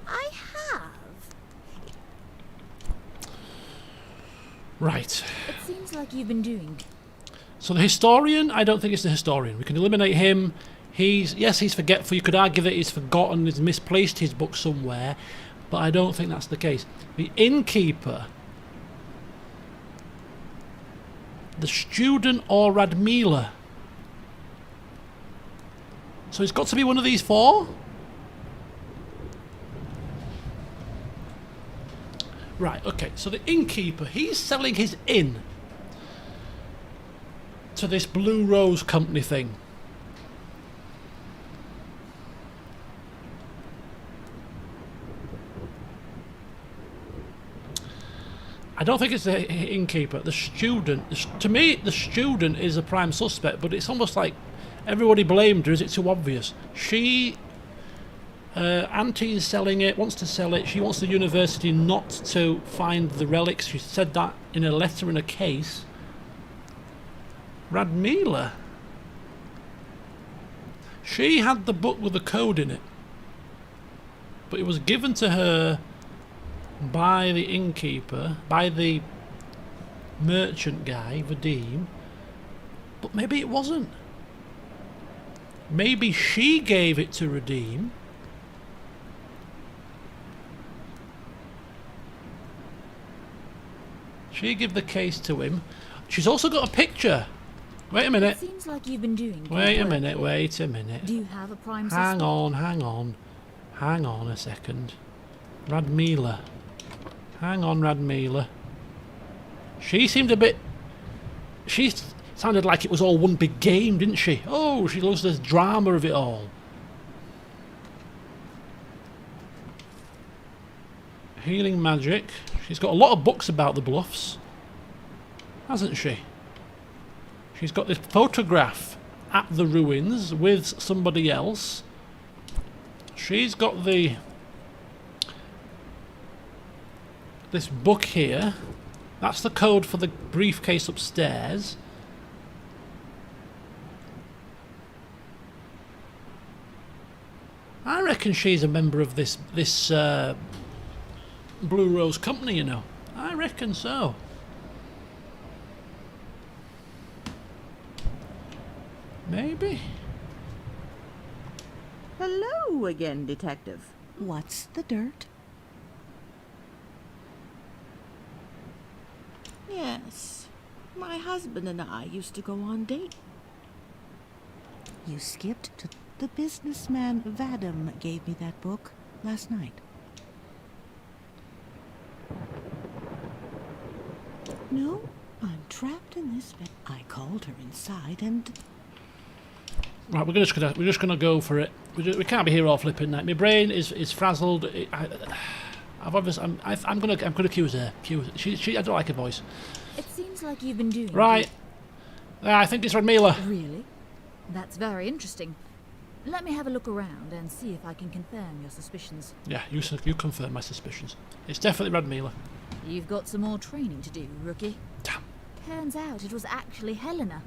I have. Right. It seems like you've been doing. So the historian, I don't think it's the historian. We can eliminate him. He's forgetful. You could argue that he's forgotten, he's misplaced his book somewhere, but I don't think that's the case. The innkeeper, the student, or Radmila. So it's got to be one of these four? Right, okay, so the innkeeper, he's selling his inn to this Blue Rose company thing. I don't think it's the innkeeper. The student, to me, the student is a prime suspect, but it's almost like everybody blamed her. Is it too obvious? She, Auntie is selling it, wants to sell it. She wants the university not to find the relics. She said that in a letter in a case. Radmila. She had the book with the code in it, but it was given to her by the innkeeper, by the merchant guy, Vadim, but maybe it wasn't. Maybe she gave it to Redeem. She gave the case to him. She's also got a picture. Wait a minute. It seems like you've been doing. Wait a minute, wait a minute. Do you have a prime Hang suspect? on, hang on. Hang on a second. Radmila. Hang on, Radmila. She seemed a bit... She sounded like it was all one big game, didn't she? Oh, she loves the drama of it all. Healing magic. She's got a lot of books about the bluffs, hasn't she? She's got this photograph at the ruins with somebody else. She's got this book here. That's the code for the briefcase upstairs. I reckon she's a member of this Blue Rose company, you know. I reckon so. Maybe. Hello again, Detective. What's the dirt? Yes, my husband and I used to go on dates. You skipped to the businessman Vadim gave me that book last night. No, I'm trapped in this bed. I called her inside and... Right, we're just gonna go for it. We can't be here all flipping night. My brain is frazzled. I'm gonna accuse her. I don't like her voice. It seems like you've been doing. Right. I think it's Radmila. Really? That's very interesting. Let me have a look around and see if I can confirm your suspicions. Yeah, you confirm my suspicions. It's definitely Radmila. You've got some more training to do, rookie. Damn. Turns out it was actually Helena.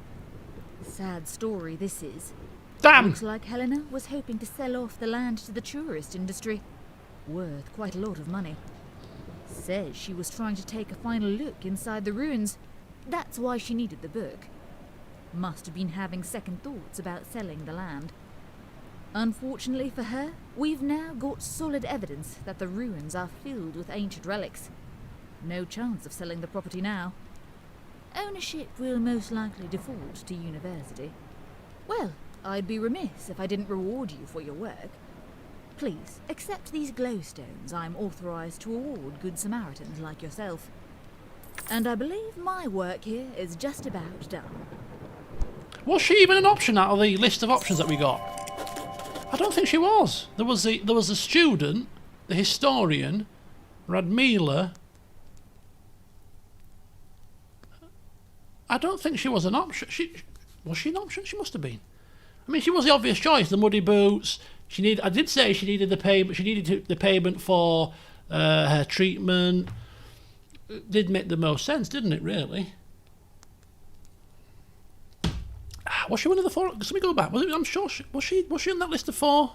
Sad story this is. Damn! Looks like Helena was hoping to sell off the land to the tourist industry. Worth quite a lot of money. Says she was trying to take a final look inside the ruins. That's why she needed the book. Must have been having second thoughts about selling the land. Unfortunately for her, we've now got solid evidence that the ruins are filled with ancient relics. No chance of selling the property now. Ownership will most likely default to university. Well, I'd be remiss if I didn't reward you for your work. Please, accept these glowstones I'm authorized to award good Samaritans like yourself. And I believe my work here is just about done. Was she even an option out of the list of options that we got? I don't think she was. There was the student, the historian, Radmila. I don't think she was an option. Was she an option? She must have been. I mean, she was the obvious choice. The muddy boots. I did say she needed the payment. She needed the payment for her treatment. It did make the most sense, didn't it? Really. Was she one of the 4? Let me go back. I'm sure was she on that list of 4?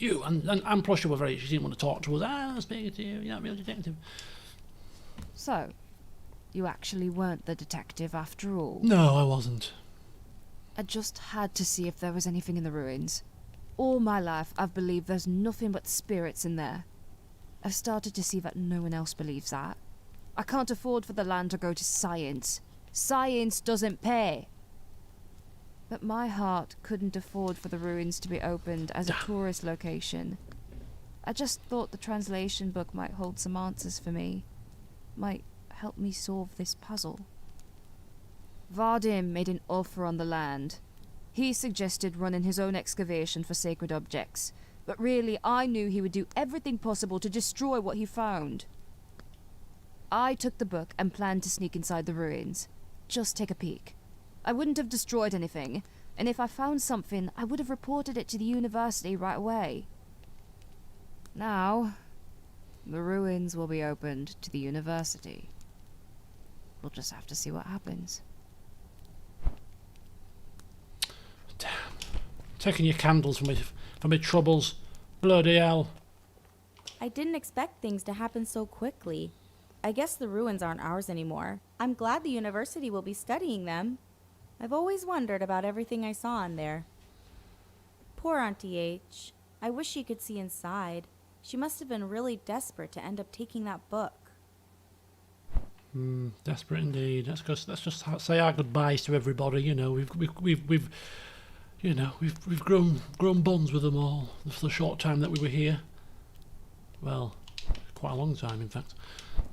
You, and I'm plus she didn't want to talk to us. I'm speaking to you. You're not a real detective. So, you actually weren't the detective after all? No, I wasn't. I just had to see if there was anything in the ruins. All my life, I've believed there's nothing but spirits in there. I've started to see that no one else believes that. I can't afford for the land to go to science. Science doesn't pay. But my heart couldn't afford for the ruins to be opened as a tourist location. I just thought the translation book might hold some answers for me. Might help me solve this puzzle. Vardim made an offer on the land. He suggested running his own excavation for sacred objects, but really I knew he would do everything possible to destroy what he found. I took the book and planned to sneak inside the ruins. Just take a peek. I wouldn't have destroyed anything, and if I found something, I would have reported it to the university right away. Now, the ruins will be opened to the university. We'll just have to see what happens. Damn. Taking your candles for my troubles. Bloody hell. I didn't expect things to happen so quickly. I guess the ruins aren't ours anymore. I'm glad the university will be studying them. I've always wondered about everything I saw in there. Poor Auntie H. I wish she could see inside. She must have been really desperate to end up taking that book. Desperate indeed. Let's just say our goodbyes to everybody. You know, we've grown bonds with them all for the short time that we were here. Well, quite a long time, in fact.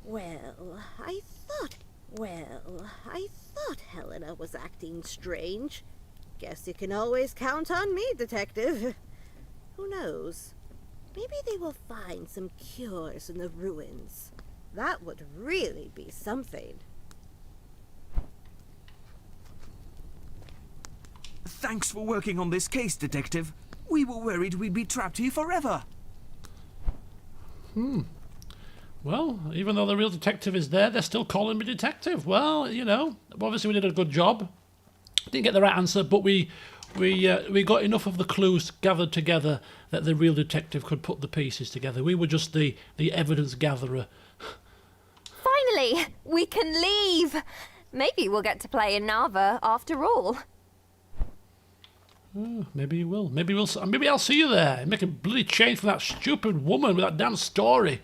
Well, I thought Helena was acting strange. Guess you can always count on me, Detective. Who knows? Maybe they will find some cures in the ruins. That would really be something. Thanks for working on this case, Detective. We were worried we'd be trapped here forever. Well, even though the real detective is there, they're still calling me detective. Well, you know, obviously we did a good job. Didn't get the right answer, but we got enough of the clues gathered together that the real detective could put the pieces together. We were just the evidence gatherer. Finally, we can leave. Maybe we'll get to play in Narva after all. Oh, maybe you will. Maybe I'll see you there. Make a bloody change for that stupid woman with that damn story.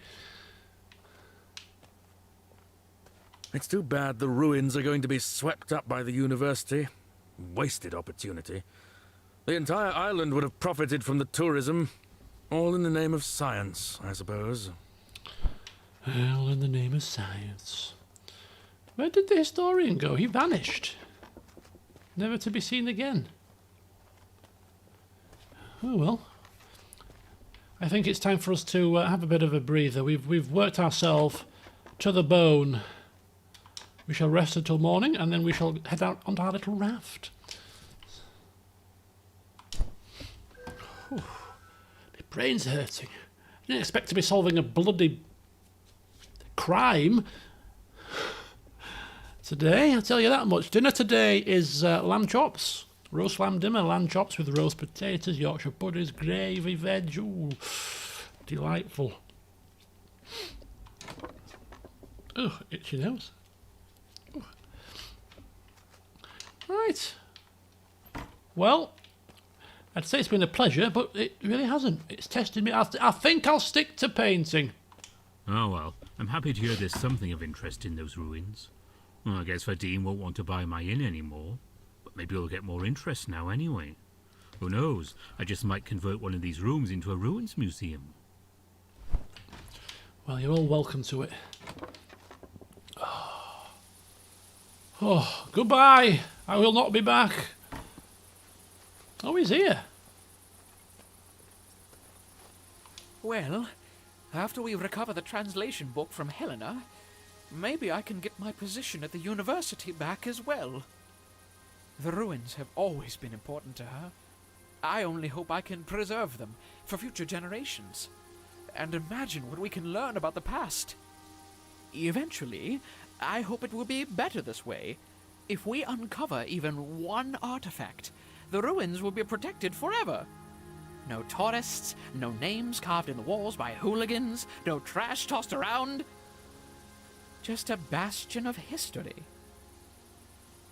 It's too bad the ruins are going to be swept up by the university. Wasted opportunity. The entire island would have profited from the tourism. All in the name of science, I suppose. All in the name of science. Where did the historian go? He vanished. Never to be seen again. Oh well. I think it's time for us to have a bit of a breather. We've worked ourselves to the bone. We shall rest until morning, and then we shall head out onto our little raft. Whew. My brain's hurting. I didn't expect to be solving a bloody crime today, I'll tell you that much. Dinner today is lamb chops. Roast lamb dinner, lamb chops with roast potatoes, Yorkshire puddings, gravy, veg. Ooh, delightful. Oh, itchy nose. Ooh. Right. Well, I'd say it's been a pleasure, but it really hasn't. It's tested me. I think I'll stick to painting. Oh well, I'm happy to hear there's something of interest in those ruins. Well, I guess Vadim won't want to buy my inn anymore. But maybe we'll get more interest now anyway. Who knows? I just might convert one of these rooms into a ruins museum. Well, you're all welcome to it. Oh, goodbye. I will not be back. Oh, he's here. Well, after we recover the translation book from Helena, maybe I can get my position at the university back as well. The ruins have always been important to her. I only hope I can preserve them for future generations. And imagine what we can learn about the past. Eventually, I hope it will be better this way. If we uncover even one artifact, the ruins will be protected forever. No tourists, no names carved in the walls by hooligans, no trash tossed around. Just a bastion of history.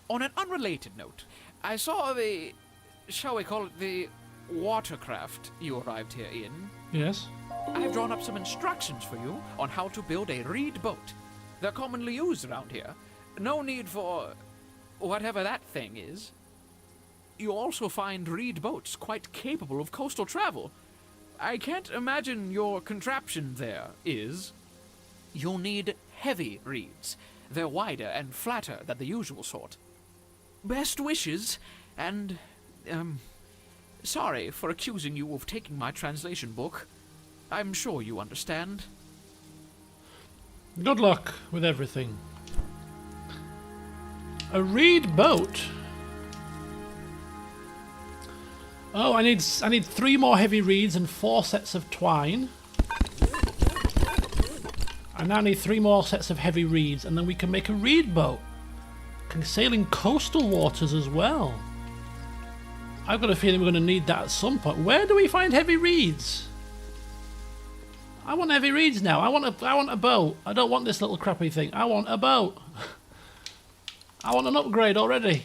On an unrelated note, I saw the, shall we call it the watercraft you arrived here in. Yes? I've drawn up some instructions for you on how to build a reed boat. They're commonly used around here. No need for whatever that thing is. You also find reed boats quite capable of coastal travel. I can't imagine your contraption there is. You'll need heavy reeds. They're wider and flatter than the usual sort. Best wishes, and, sorry for accusing you of taking my translation book. I'm sure you understand. Good luck with everything. A reed boat? Oh, I need 3 more heavy reeds and 4 sets of twine. I now need 3 more sets of heavy reeds, and then we can make a reed boat. Can sail in coastal waters as well. I've got a feeling we're going to need that at some point. Where do we find heavy reeds? I want heavy reeds now. I want a boat. I don't want this little crappy thing. I want a boat. I want an upgrade already.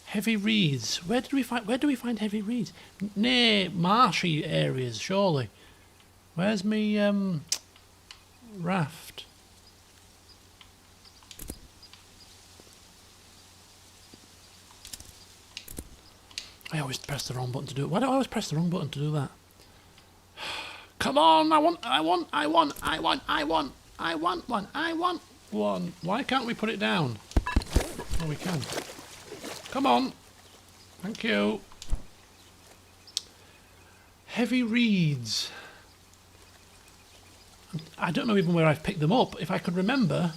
Heavy reeds. Where do we find heavy reeds? Near marshy areas, surely. Where's me raft? I always press the wrong button to do it. Why do I always press the wrong button to do that? Come on, I want one. Why can't we put it down? Oh, we can. Come on. Thank you. Heavy reeds. I don't know even where I've picked them up. If I could remember,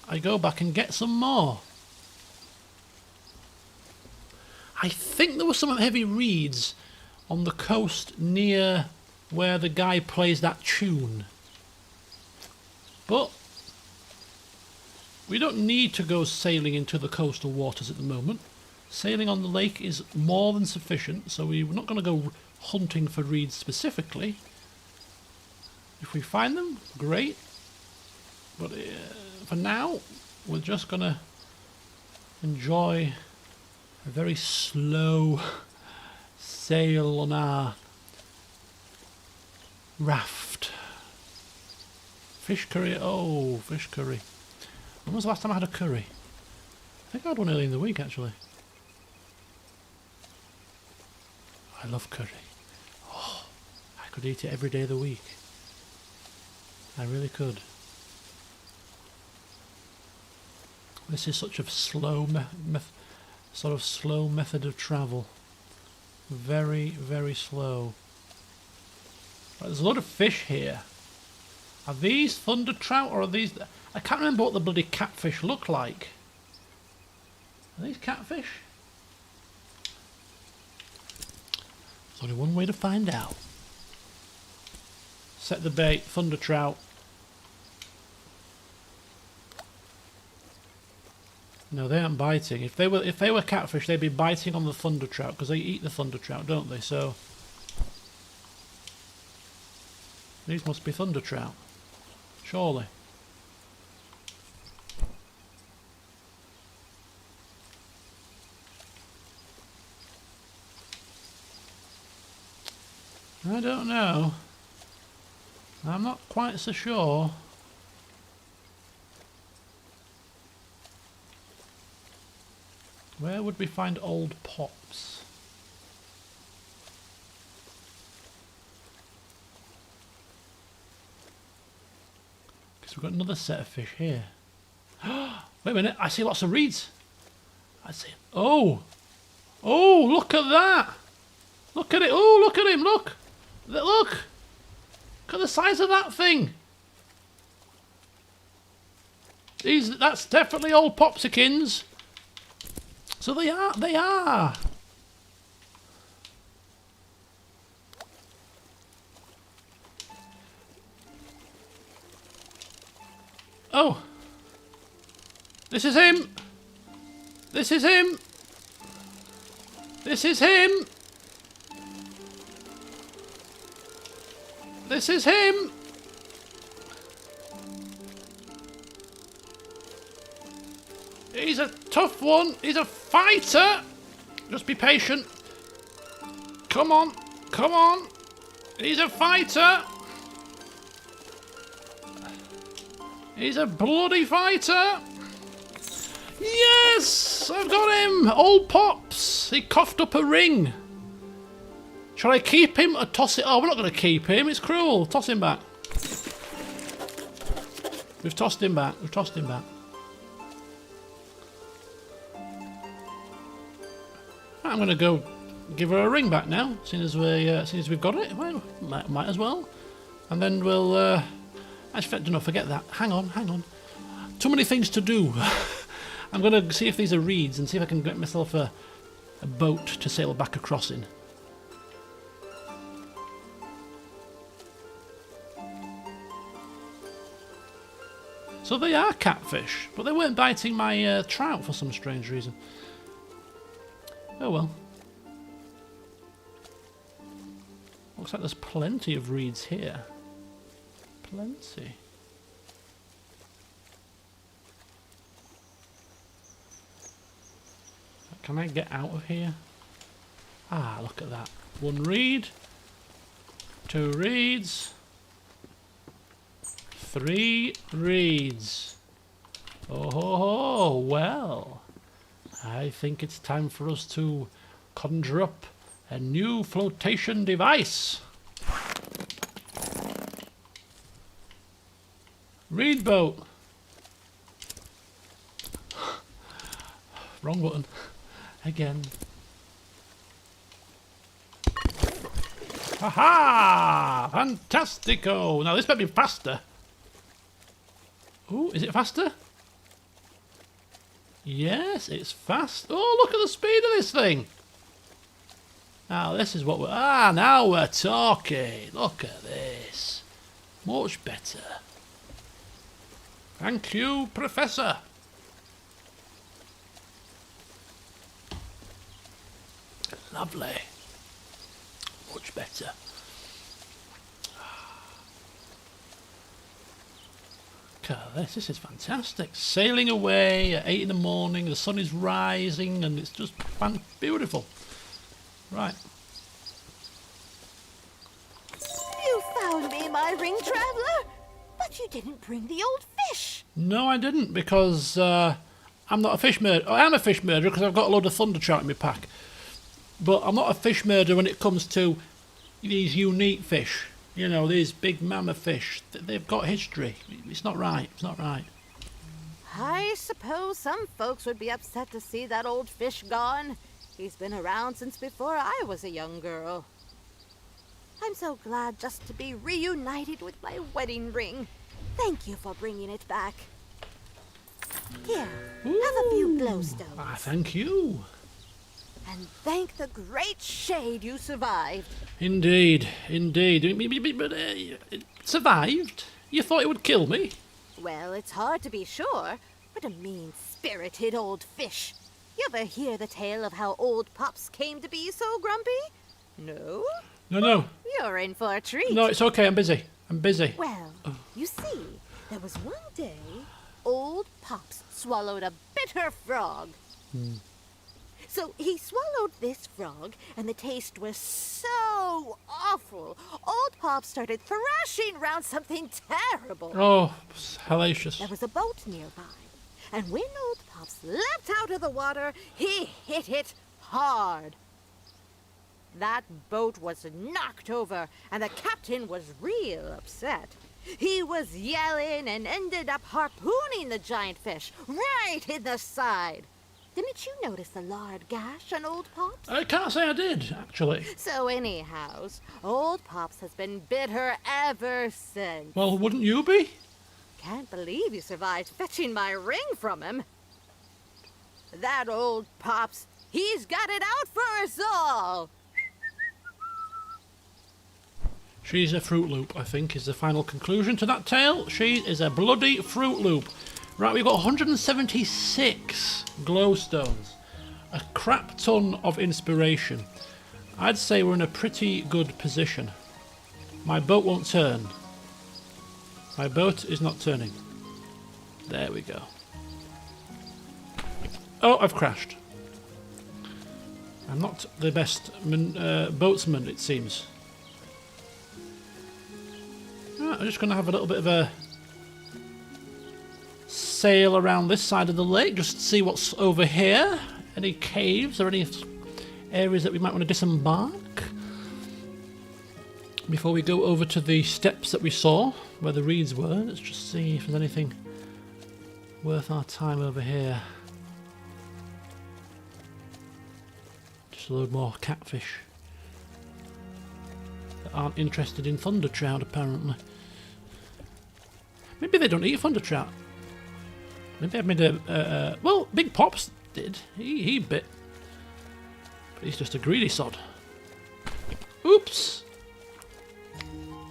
I go back and get some more. I think there were some heavy reeds on the coast near where the guy plays that tune. But we don't need to go sailing into the coastal waters at the moment. Sailing on the lake is more than sufficient, so we're not going to go hunting for reeds specifically. If we find them, great. But for now, we're just going to enjoy a very slow sail on our raft. Fish curry. Oh, fish curry. When was the last time I had a curry? I think I had one earlier in the week, actually. I love curry. Oh, I could eat it every day of the week. I really could. This is such a slow slow method of travel. Very, very slow. Right, there's a lot of fish here. Are these thunder trout or are these... I can't remember what the bloody catfish look like. Are these catfish? There's only one way to find out. Set the bait, thunder trout. No, they aren't biting. If they were catfish, they'd be biting on the thunder trout because they eat the thunder trout, don't they? So these must be thunder trout, surely. I don't know. I'm not quite so sure. Where would we find old pops? Because we've got another set of fish here. Wait a minute, I see lots of reeds. I see. Oh! Oh, look at that! Look at it! Oh, look at him! Look! Look! Look at the size of that thing! That's definitely old Popsikins. So they are. Oh. This is him. This is him. This is him. This is him. He's a tough one. He's a fighter. Just be patient. Come on. Come on. He's a fighter. He's a bloody fighter. Yes! I've got him. Old Pops. He coughed up a ring. Shall I keep him or toss it? Oh, we're not going to keep him. It's cruel. Toss him back. We've tossed him back. We've tossed him back. I'm going to go give her a ring back now, seeing as we've got it. Well, might as well. And then we'll... Actually, no, forget that. Hang on. Too many things to do. I'm going to see if these are reeds and see if I can get myself a boat to sail back across in. So they are catfish, but they weren't biting my trout for some strange reason. Oh well. Looks like there's plenty of reeds here. Plenty. Can I get out of here? Ah, look at that. 1 reed. 2 reeds. 3 reeds. Oh, well. I think it's time for us to conjure up a new flotation device. Reed boat. Wrong button. Again. Aha! Fantastico! Now this might be faster. Oh, is it faster? Yes, it's fast. Oh, look at the speed of this thing. Now this is what we're... Ah, now we're talking. Look at this. Much better. Thank you, Professor. Lovely. Much better. Look at this. This is fantastic. Sailing away at 8 in the morning. The sun is rising and it's just beautiful. Right. You found me, my ring traveler. But you didn't bring the old fish. No, I didn't, because I'm not a fish murderer. I am a fish murderer because I've got a load of thunder trout in my pack. But I'm not a fish murderer when it comes to these unique fish. You know, these big mammoth fish. They've got history. It's not right. It's not right. I suppose some folks would be upset to see that old fish gone. He's been around since before I was a young girl. I'm so glad just to be reunited with my wedding ring. Thank you for bringing it back. Here, have a few glowstones. Ah, thank you. And thank the great shade you survived. Indeed, indeed. But it survived? You thought it would kill me? Well, it's hard to be sure. What a mean-spirited old fish. You ever hear the tale of how old Pops came to be so grumpy? No? No. You're in for a treat. No, it's okay. I'm busy. Well, you see, there was one day old Pops swallowed a bitter frog. So he swallowed this frog, and the taste was so awful. Old Pops started thrashing around something terrible. Oh, hellacious. There was a boat nearby, and when old Pops leapt out of the water, he hit it hard. That boat was knocked over, and the captain was real upset. He was yelling and ended up harpooning the giant fish right in the side. Didn't you notice the lard gash on old Pops? I can't say I did, actually. So anyhows, old Pops has been bitter ever since. Well, wouldn't you be? can't believe you survived fetching my ring from him. That old Pops, he's got it out for us all. She's a Fruit Loop, I think, is the final conclusion to that tale. She is a bloody Fruit Loop. Right, we've got 176 glowstones. A crap ton of inspiration. I'd say we're in a pretty good position. My boat won't turn. My boat is not turning. There we go. Oh, I've crashed. I'm not the best boatsman, it seems. I'm just going to have a little bit of a sail around this side of the lake, just to see what's over here. Any caves or any areas that we might want to disembark before we go over to the steps that we saw where the reeds were. Let's just see if there's anything worth our time over here. Just a load more catfish that aren't interested in thunder trout, apparently. Maybe they don't eat thunder trout. Maybe I've made a well, Big Pops did. He bit. But he's just a greedy sod. Oops.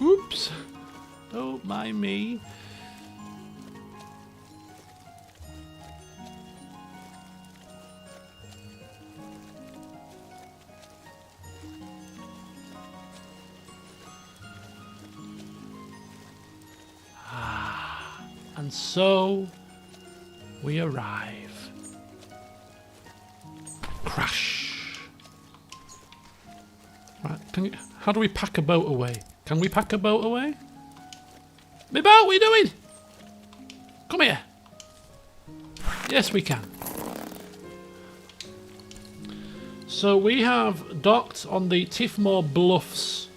Oops. Don't mind me. And so we arrive. Crash. Right, how do we pack a boat away? Can we pack a boat away? Me boat, what are you doing? Come here. Yes, we can. So we have docked on the Tifmore Bluffs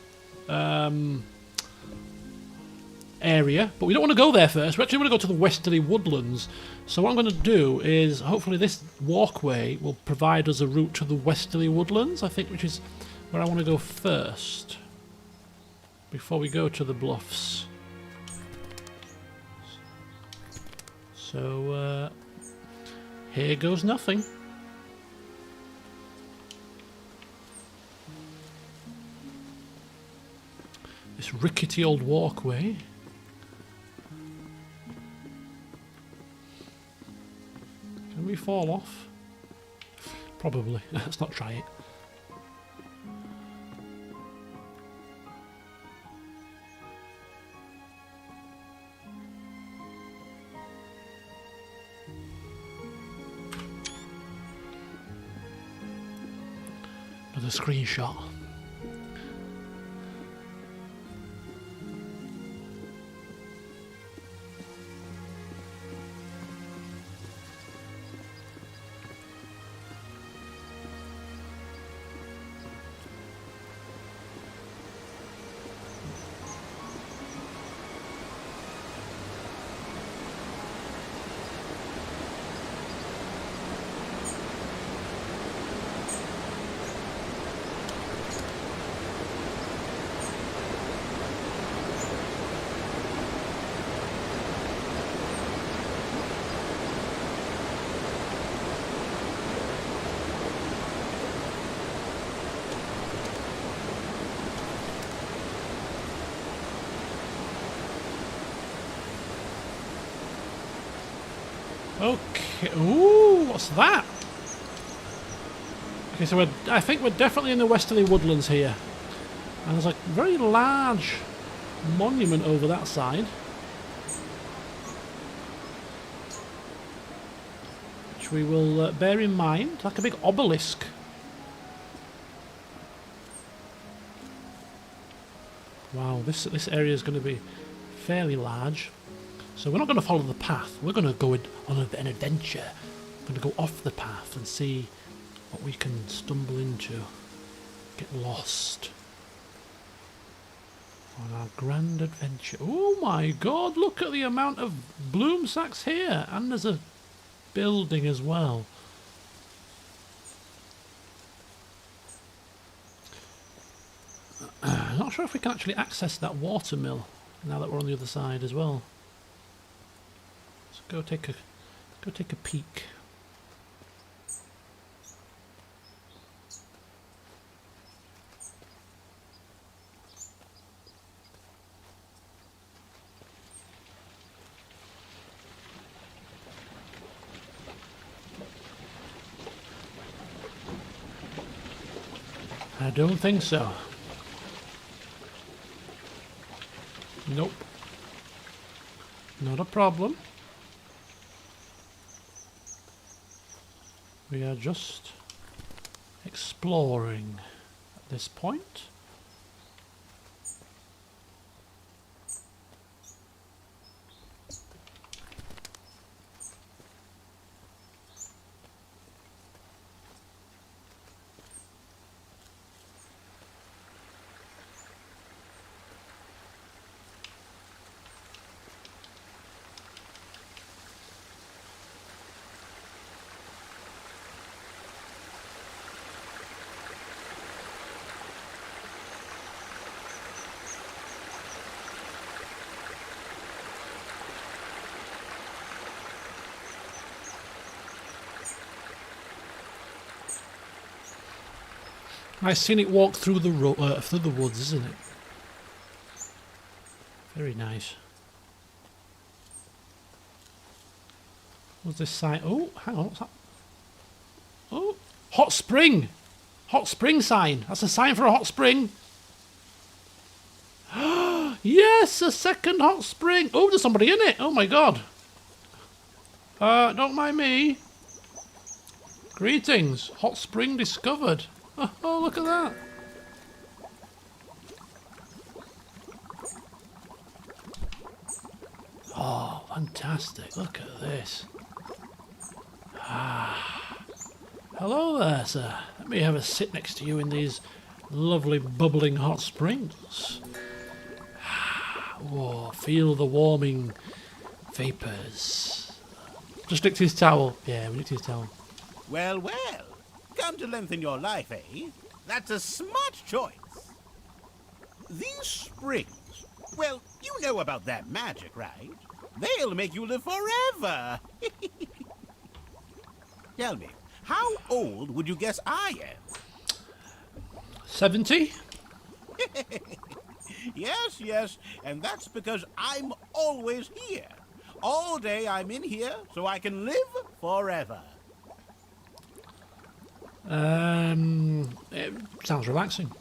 area, but we don't want to go there first. We actually want to go to the Westerly woodlands. So what I'm going to do is, hopefully this walkway will provide us a route to the Westerly woodlands, I think, which is where I want to go first before we go to the bluffs. So here goes nothing. This rickety old walkway. Can we fall off? Probably. Let's not try it. Another screenshot. Okay. Ooh, what's that? Okay, so I think we're definitely in the Westerly woodlands here. And there's like a very large monument over that side. Which we will bear in mind. Like a big obelisk. Wow, this area is going to be fairly large. So we're not going to follow the path. We're going to go on an adventure. We're going to go off the path and see what we can stumble into. Get lost. On our grand adventure. Oh my god, look at the amount of bloom sacks here. And there's a building as well. I'm not sure if we can actually access that water mill now that we're on the other side as well. Go take a peek. I don't think so. Nope. Not a problem. We are just exploring at this point. Nice seeing it walk through the woods, isn't it? Very nice. What's this sign? Oh, hang on, what's that? Oh, hot spring! Hot spring sign. That's a sign for a hot spring. Yes, a second hot spring. Oh, there's somebody in it. Oh my god. Don't mind me. Greetings. Hot spring discovered. Oh, look at that. Oh, fantastic. Look at this. Ah. Hello there, sir. Let me have a sit next to you in these lovely bubbling hot springs. Whoa, feel the warming vapours. Just nicked his towel. Yeah, we nicked his towel. Well, well. Come to lengthen your life, eh? That's a smart choice. These springs, well, you know about their magic, right? They'll make you live forever. Tell me, how old would you guess I am? 70? Yes, and that's because I'm always here. All day I'm in here so I can live forever. It sounds relaxing.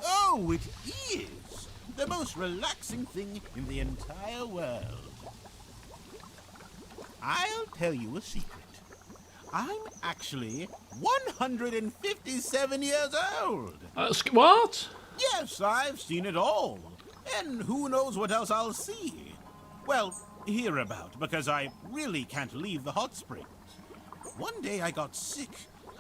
Oh, it is. The most relaxing thing in the entire world. I'll tell you a secret. I'm actually 157 years old. What? Yes, I've seen it all. And who knows what else I'll see. Well, hereabout, because I really can't leave the hot springs. One day I got sick.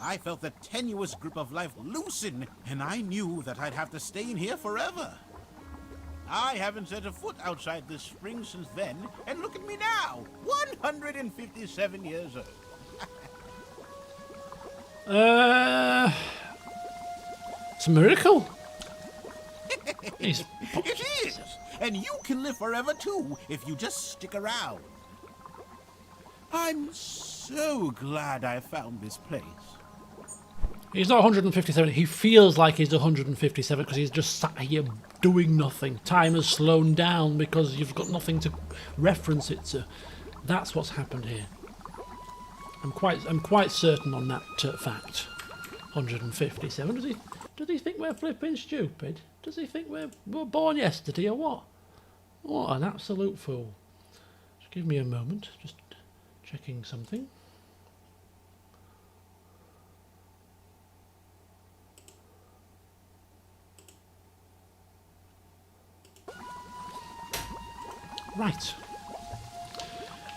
I felt the tenuous grip of life loosen, and I knew that I'd have to stay in here forever. I haven't set a foot outside this spring since then, and look at me now, 157 years old. It's a miracle. It is, and you can live forever too, if you just stick around. I'm so glad I found this place. He's not 157. He feels like he's 157 because he's just sat here doing nothing. Time has slowed down because you've got nothing to reference it to. That's what's happened here. I'm quite certain on that fact. 157. Does he think we're flipping stupid? Does he think we're born yesterday or what? What an absolute fool. Just give me a moment. Just checking something. Right.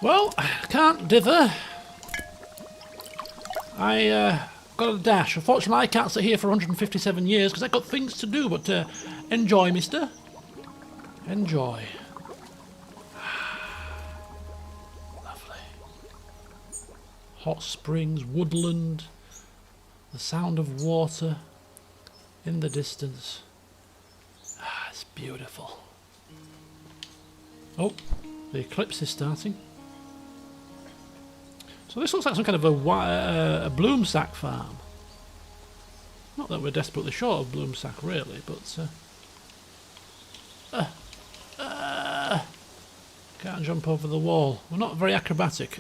Well, can't dither. I got a dash. Unfortunately, I can't sit here for 157 years because I've got things to do, but enjoy, mister. Enjoy. Lovely. Hot springs, woodland, the sound of water in the distance. It's beautiful. Oh, the eclipse is starting. So this looks like some kind of a bloom sack farm. Not that we're desperately short of bloom sack, really, but can't jump over the wall. We're not very acrobatic.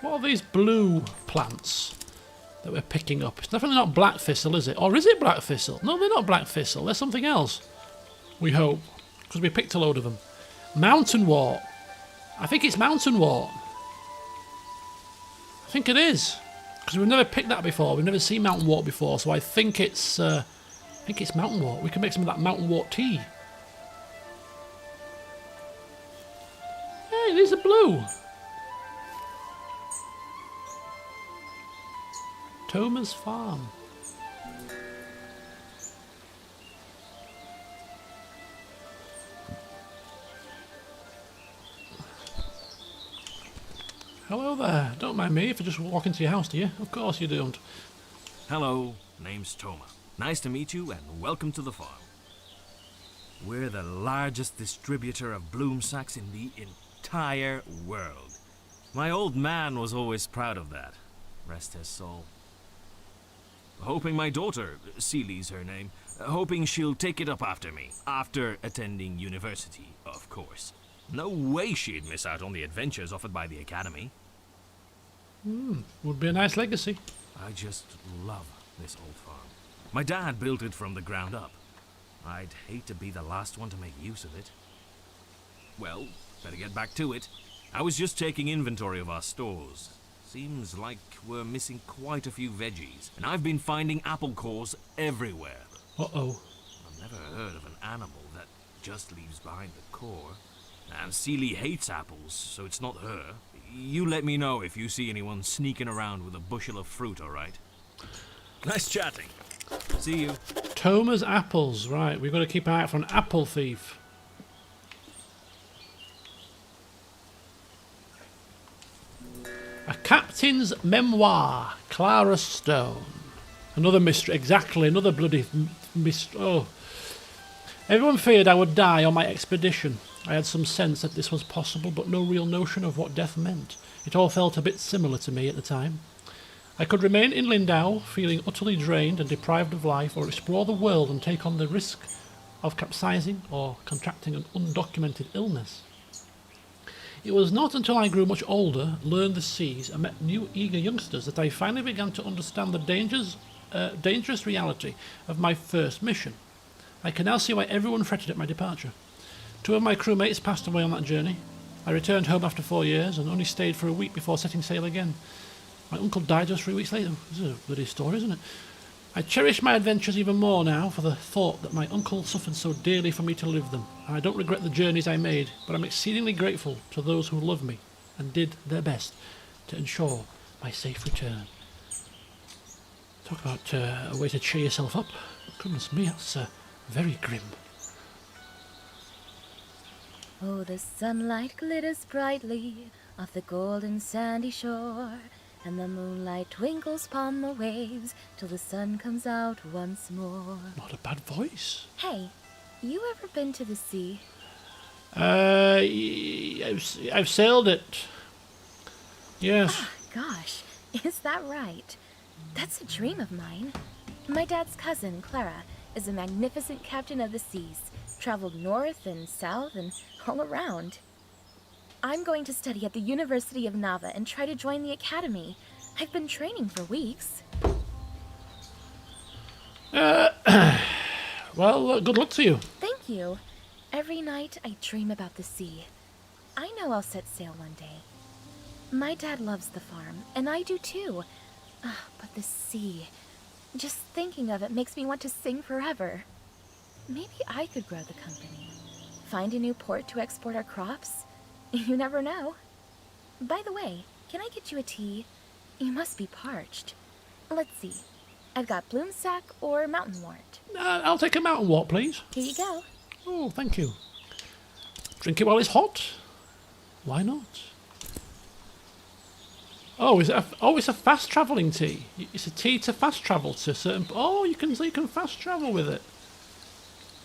What are these blue plants that we're picking up? It's definitely not black thistle, is it? Or is it black thistle? No, they're not black thistle. They're something else. We hope. Because we picked a load of them. Mountain wort. I think it's mountain wort. I think it is. Because we've never picked that before. We've never seen mountain wort before. So I think it's mountain wort. We can make some of that mountain wort tea. Hey, these are blue. Thomas Farm. Hello there. Don't mind me if I just walk into your house, do you? Of course you don't. Hello, name's Toma. Nice to meet you and welcome to the farm. We're the largest distributor of bloom sacks in the entire world. My old man was always proud of that. Rest his soul. Hoping my daughter, Ceilie's her name, hoping she'll take it up after me. After attending university, of course. No way she'd miss out on the adventures offered by the academy. Would be a nice legacy. I just love this old farm. My dad built it from the ground up. I'd hate to be the last one to make use of it. Well, better get back to it. I was just taking inventory of our stores. Seems like we're missing quite a few veggies, and I've been finding apple cores everywhere. Uh-oh. I've never heard of an animal that just leaves behind the core. And Celie hates apples, so it's not her. You let me know if you see anyone sneaking around with a bushel of fruit, all right? Nice chatting. See you. Toma's apples. Right, we've got to keep an eye out for an apple thief. A Captain's Memoir, Clara Stone. Another mystery, exactly, another bloody mystery. Oh. Everyone feared I would die on my expedition. I had some sense that this was possible, but no real notion of what death meant. It all felt a bit similar to me at the time. I could remain in Lindau, feeling utterly drained and deprived of life, or explore the world and take on the risk of capsizing or contracting an undocumented illness. It was not until I grew much older, learned the seas, and met new eager youngsters that I finally began to understand the dangerous reality of my first mission. I can now see why everyone fretted at my departure. 2 of my crewmates passed away on that journey. I returned home after 4 years and only stayed for a week before setting sail again. My uncle died just 3 weeks later. This is a bloody story, isn't it? I cherish my adventures even more now for the thought that my uncle suffered so dearly for me to live them. And I don't regret the journeys I made, but I'm exceedingly grateful to those who loved me and did their best to ensure my safe return. Talk about a way to cheer yourself up. Goodness me, that's very grim. Oh, the sunlight glitters brightly off the golden sandy shore, and the moonlight twinkles upon the waves till the sun comes out once more. Not a bad voice. Hey, you ever been to the sea? I've sailed it. Yes. Ah, gosh, is that right? That's a dream of mine. My dad's cousin, Clara, is a magnificent captain of the seas. Traveled north and south and all around. I'm going to study at the University of Nava and try to join the academy. I've been training for weeks. Well, good luck to you. Thank you. Every night I dream about the sea. I know I'll set sail one day. My dad loves the farm, and I do too. But the sea, just thinking of it makes me want to sing forever. Maybe I could grow the company. Find a new port to export our crops. You never know. By the way, can I get you a tea? You must be parched. Let's see. I've got bloomsack or mountain wort. I'll take a mountain wort, please. Here you go. Oh, thank you. Drink it while it's hot. Why not? Oh, it's a fast travelling tea. It's a tea to fast travel to certain. Oh, you can fast travel with it.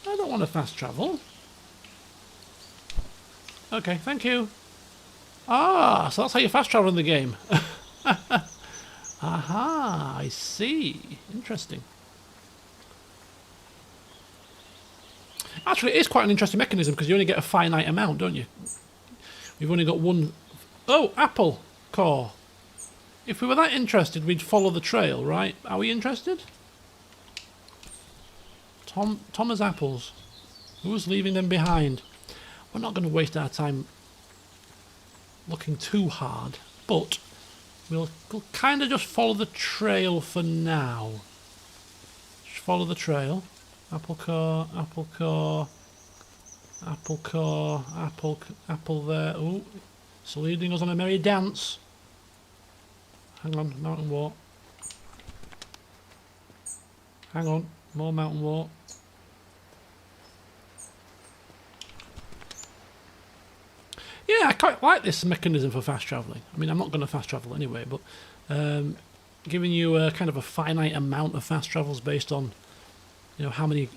I don't want to fast travel. Okay, thank you. Ah, so that's how you fast travel in the game. Aha, I see. Interesting. Actually, it is quite an interesting mechanism because you only get a finite amount, don't you? We've only got one. Oh, apple core. If we were that interested, we'd follow the trail, right? Are we interested? Thomas apples. Who's leaving them behind? We're not going to waste our time looking too hard, but we'll kind of just follow the trail for now. Just follow the trail. Apple core, apple core, apple core, apple there. Oh, it's leading us on a merry dance. Hang on, mountain walk. Hang on, more mountain walk. Yeah, I quite like this mechanism for fast travelling. I mean, I'm not going to fast travel anyway, but giving you a kind of a finite amount of fast travels based on, you know, how many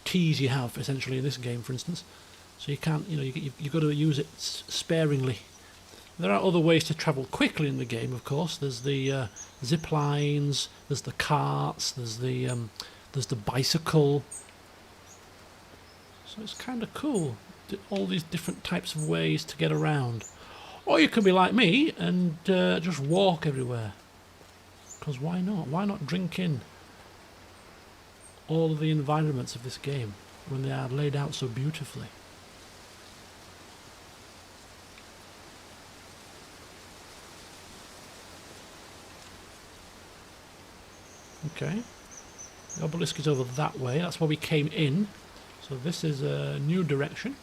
teas you have essentially in this game, for instance. So you can't, you know, you've got to use it sparingly. There are other ways to travel quickly in the game, of course. There's the zip lines, there's the carts, there's the bicycle. So it's kind of cool. All these different types of ways to get around. Or you could be like me and just walk everywhere. Because why not? Why not drink in all of the environments of this game when they are laid out so beautifully? Okay. The obelisk is over that way. That's where we came in. So this is a new direction.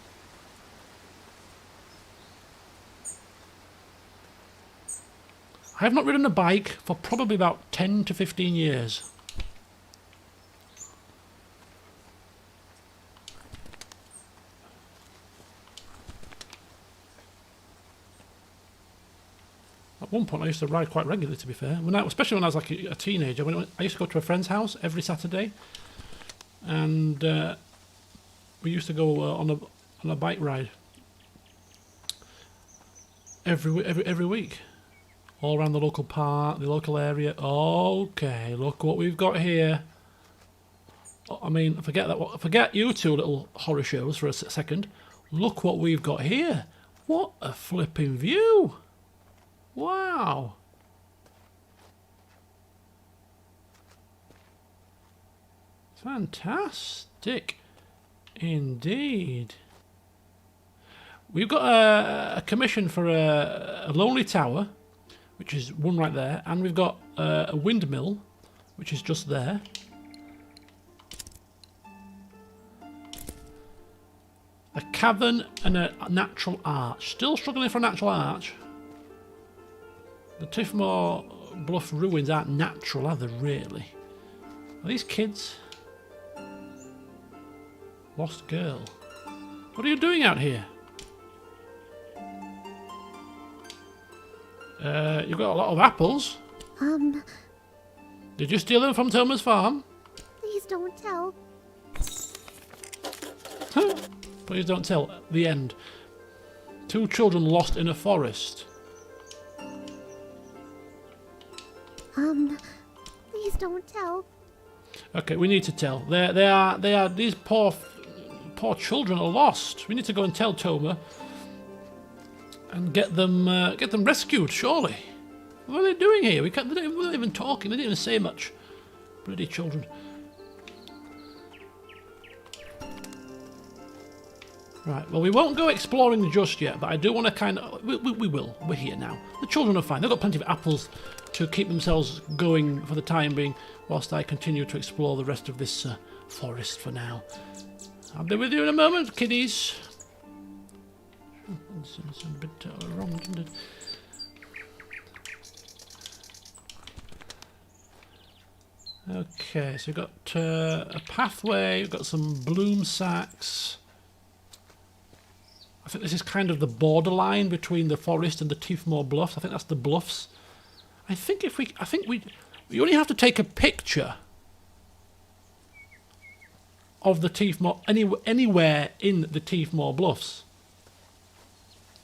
I have not ridden a bike for probably about 10 to 15 years. At one point I used to ride quite regularly, to be fair. Especially when I was like a teenager. I used to go to a friend's house every Saturday. And we used to go on a bike ride every week. All around the local park, the local area. Okay, look what we've got here. I mean, forget you two little horror shows for a second. Look what we've got here. What a flipping view. Wow. Fantastic. Indeed. We've got a commission for a lonely tower, which is one right there, and we've got a windmill, which is just there. A cavern and a natural arch. Still struggling for a natural arch. The Tifmore bluff ruins aren't natural, are they really? Are these kids? Lost girl. What are you doing out here? You've got a lot of apples. Did you steal them from Toma's farm? Please don't tell. Please don't tell. The end. 2 children lost in a forest. Please don't tell. Okay, we need to tell. They are. These poor children are lost. We need to go and tell Toma and get them rescued. Surely. What are they doing here? They're not even talking. They didn't even say much. Bloody children. Right, well, we won't go exploring just yet, but I do want to kind of... We will. We're here now. The children are fine. They've got plenty of apples to keep themselves going for the time being, whilst I continue to explore the rest of this forest for now. I'll be with you in a moment, kiddies. It's a bit wrong, isn't it? Okay, so we've got a pathway, we've got some bloom sacks. I think this is kind of the borderline between the forest and the Tifmore bluffs. I think that's the bluffs. I think we only have to take a picture of the Tifmore anywhere in the Tifmore bluffs.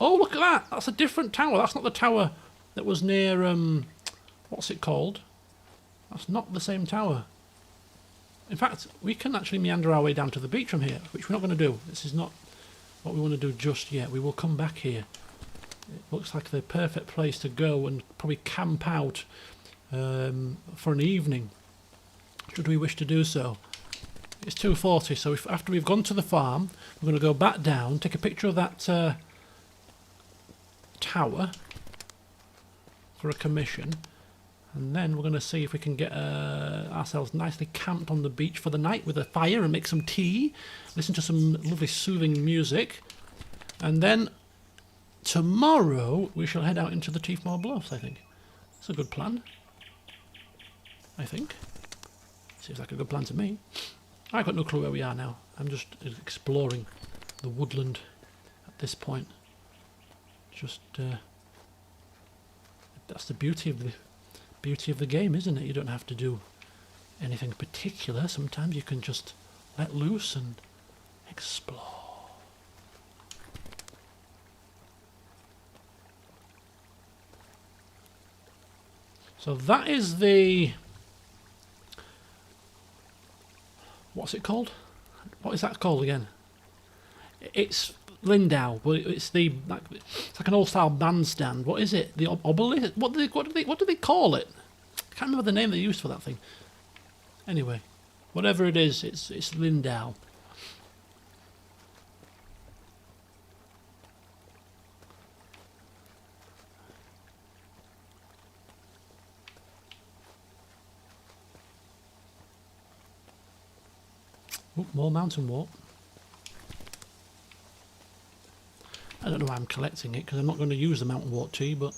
Oh, look at that! That's a different tower. That's not the tower that was near what's it called? That's not the same tower. In fact, we can actually meander our way down to the beach from here, which we're not going to do. This is not what we want to do just yet. We will come back here. It looks like the perfect place to go and probably camp out for an evening, should we wish to do so. It's 2:40, so after we've gone to the farm, we're going to go back down, take a picture of that tower for a commission, and then we're going to see if we can get ourselves nicely camped on the beach for the night with a fire and make some tea, listen to some lovely soothing music, and then tomorrow we shall head out into the Tifmore Bluffs, I think. That's a good plan. I think. Seems like a good plan to me. I've got no clue where we are now. I'm just exploring the woodland at this point. Just that's the beauty of the game, isn't it? You don't have to do anything particular. Sometimes you can just let loose and explore. So that is the... What's it called? What is that called again? It's Lindau, but it's like an old-style bandstand. What is it? The obelisk? What do they call it? I can't remember the name they used for that thing. Anyway, whatever it is, it's Lindau. Oh, more mountain walk. I don't know why I'm collecting it, because I'm not going to use the mountain walk tea, but,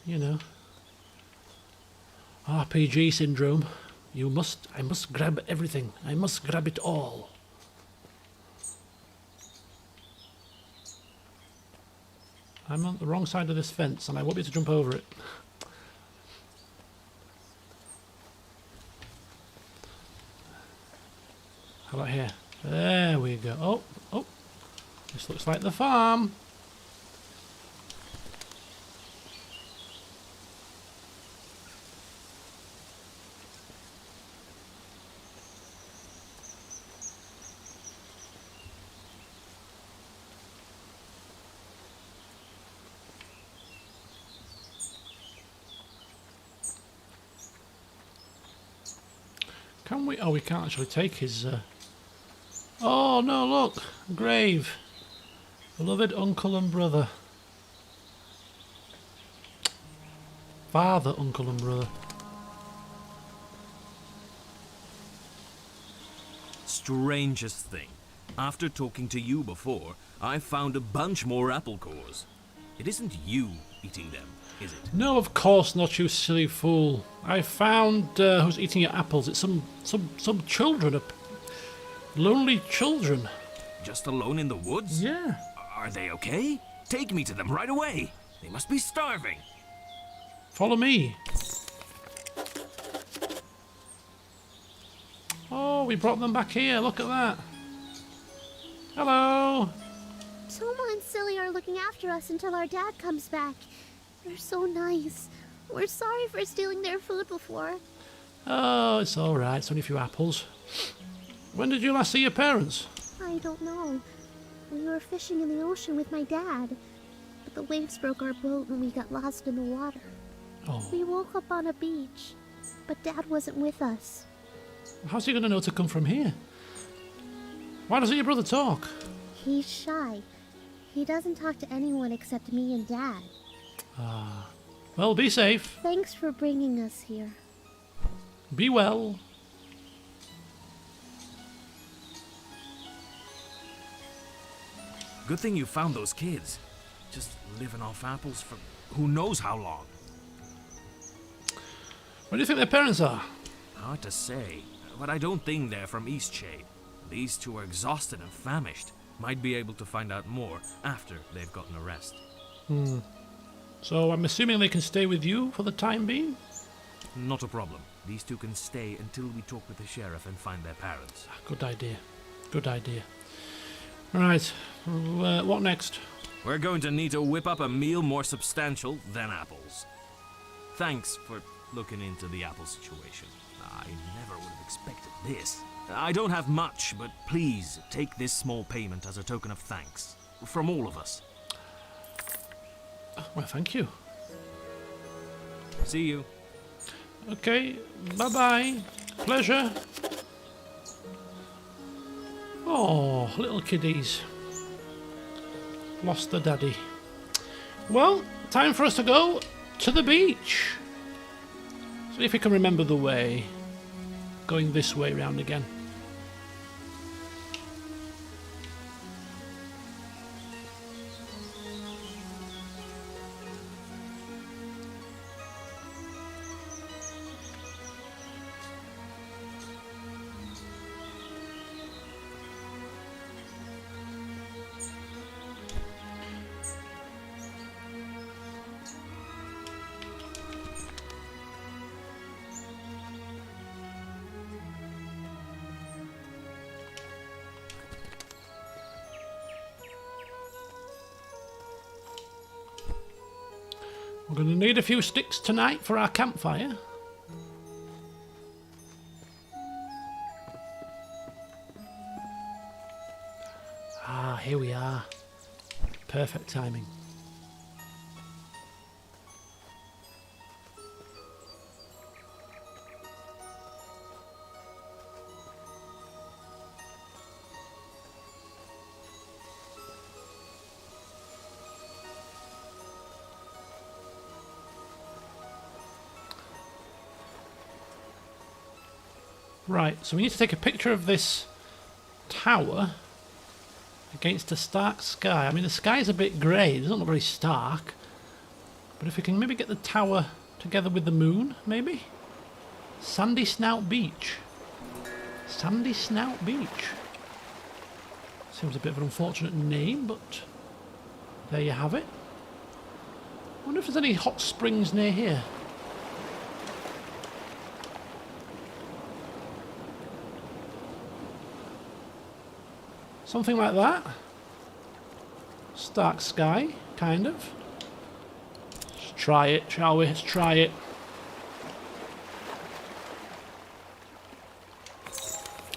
you know. RPG syndrome. I must grab everything. I must grab it all. I'm on the wrong side of this fence, and I won't be able to jump over it. How about here? There we go. Oh. This looks like the farm. Can we? Oh, we can't actually take his... Oh, no, look. Grave. Beloved uncle and brother. Father, uncle and brother. Strangest thing. After talking to you before, I found a bunch more apple cores. It isn't you eating them, is it? No, of course not, you silly fool. I found who's eating your apples. It's some children. Lonely children. Just alone in the woods? Yeah. Are they okay? Take me to them right away. They must be starving. Follow me. Oh, we brought them back here. Look at that. Hello. Toma and Silly are looking after us until our dad comes back. They're so nice. We're sorry for stealing their food before. Oh, it's all right. It's only a few apples. When did you last see your parents? I don't know. We were fishing in the ocean with my dad, but the waves broke our boat and we got lost in the water. Oh. We woke up on a beach, but Dad wasn't with us. How's he going to know to come from here? Why doesn't your brother talk? He's shy. He doesn't talk to anyone except me and Dad. Ah. Well, be safe. Thanks for bringing us here. Be well. Good thing you found those kids. Just living off apples for who knows how long. Where do you think their parents are? Hard to say, but I don't think they're from Eastshade. These two are exhausted and famished. Might be able to find out more after they've gotten a rest. So I'm assuming they can stay with you for the time being? Not a problem. These two can stay until we talk with the sheriff and find their parents. Good idea. Good idea. Right. What next? We're going to need to whip up a meal more substantial than apples. Thanks for looking into the apple situation. I never would have expected this. I don't have much, but please take this small payment as a token of thanks. From all of us. Well, thank you. See you. Okay, bye-bye. Pleasure. Oh, little kiddies. Lost their daddy. Well, time for us to go to the beach. See if we can remember the way. Going this way round again. We're going to need a few sticks tonight for our campfire. Ah, here we are. Perfect timing. Right, so we need to take a picture of this tower against a stark sky. I mean, the sky's a bit grey, it doesn't look very stark. But if we can maybe get the tower together with the moon, maybe? Sandy Snout Beach. Sandy Snout Beach. Seems a bit of an unfortunate name, but there you have it. I wonder if there's any hot springs near here. Something like that. Stark sky, kind of. Let's try it, shall we? Let's try it.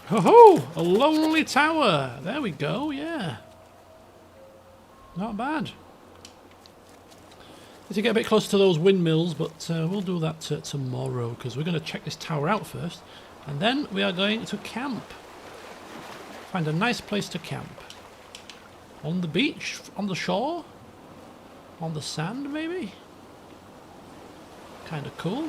Ho-ho! A lonely tower! There we go, yeah. Not bad. Need to get a bit closer to those windmills, but we'll do that tomorrow, because we're going to check this tower out first. And then we are going to camp. Find a nice place to camp. On the beach? On the shore? On the sand, maybe? Kind of cool.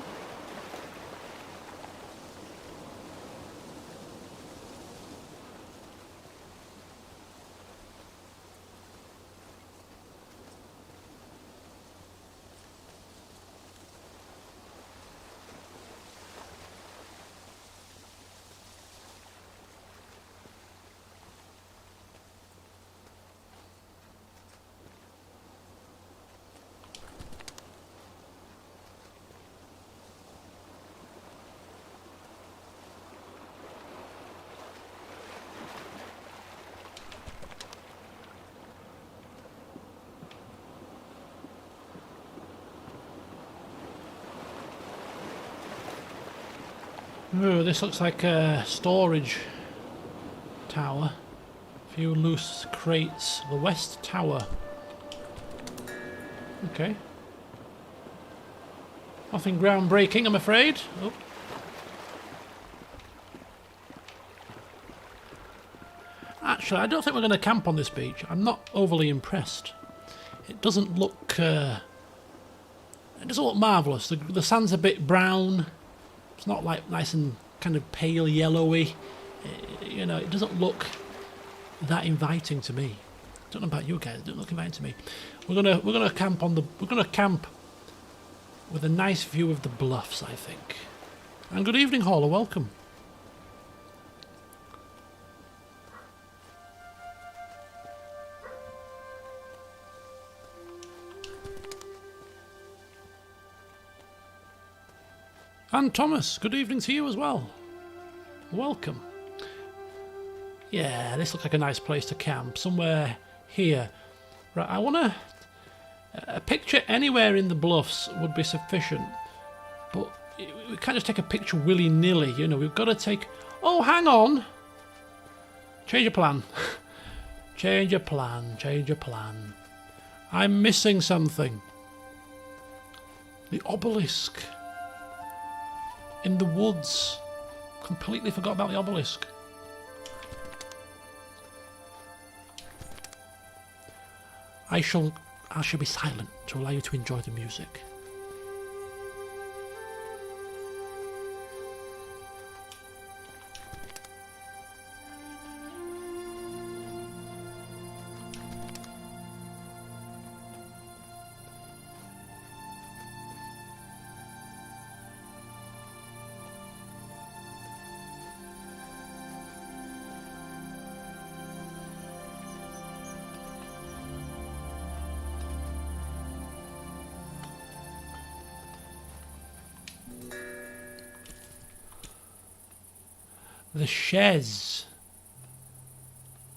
Oh, this looks like a storage tower. A few loose crates. The West Tower. Okay. Nothing groundbreaking, I'm afraid. Oh. Actually, I don't think we're going to camp on this beach. I'm not overly impressed. It doesn't look... it doesn't look marvellous. The sand's a bit brown. It's not like nice and kind of pale yellowy. You know, it doesn't look that inviting to me. I don't know about you guys. It doesn't look inviting to me. We're gonna camp on the. We're gonna camp with a nice view of the bluffs, I think. And good evening, Hauler. Welcome. And Thomas, good evening to you as well. Welcome. Yeah, this looks like a nice place to camp. Somewhere here. Right, I want to... A picture anywhere in the bluffs would be sufficient. But we can't just take a picture willy-nilly, you know. We've got to take... Oh, hang on! Change your plan. Change your plan. Change your plan. I'm missing something. The obelisk. In the woods. Completely forgot about the obelisk. I shall be silent to allow you to enjoy the music. The Shez.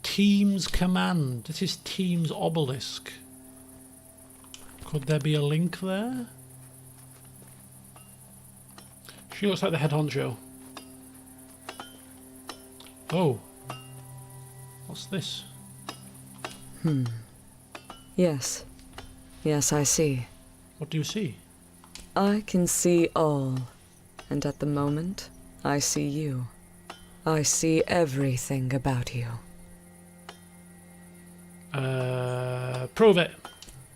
Team's command. This is Team's obelisk. Could there be a link there? She looks like the head honcho. Oh. What's this? Yes. Yes, I see. What do you see? I can see all. And at the moment, I see you. I see everything about you. Prove it.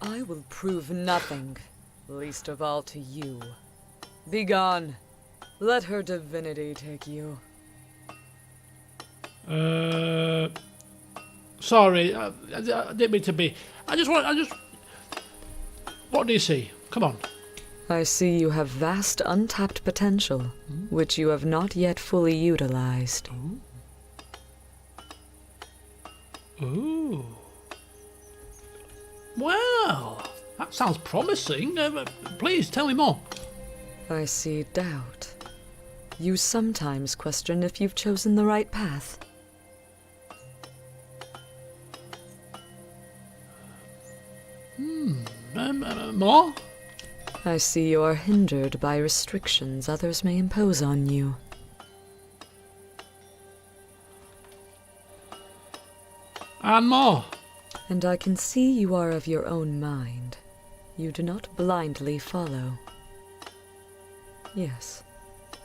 I will prove nothing, least of all to you. Begone. Let her divinity take you. Sorry, I didn't mean to be. What do you see? Come on. I see you have vast untapped potential, which you have not yet fully utilized. Ooh. Well, that sounds promising. Please, tell me more. I see doubt. You sometimes question if you've chosen the right path. More? I see you are hindered by restrictions others may impose on you. And more. And I can see you are of your own mind. You do not blindly follow. Yes,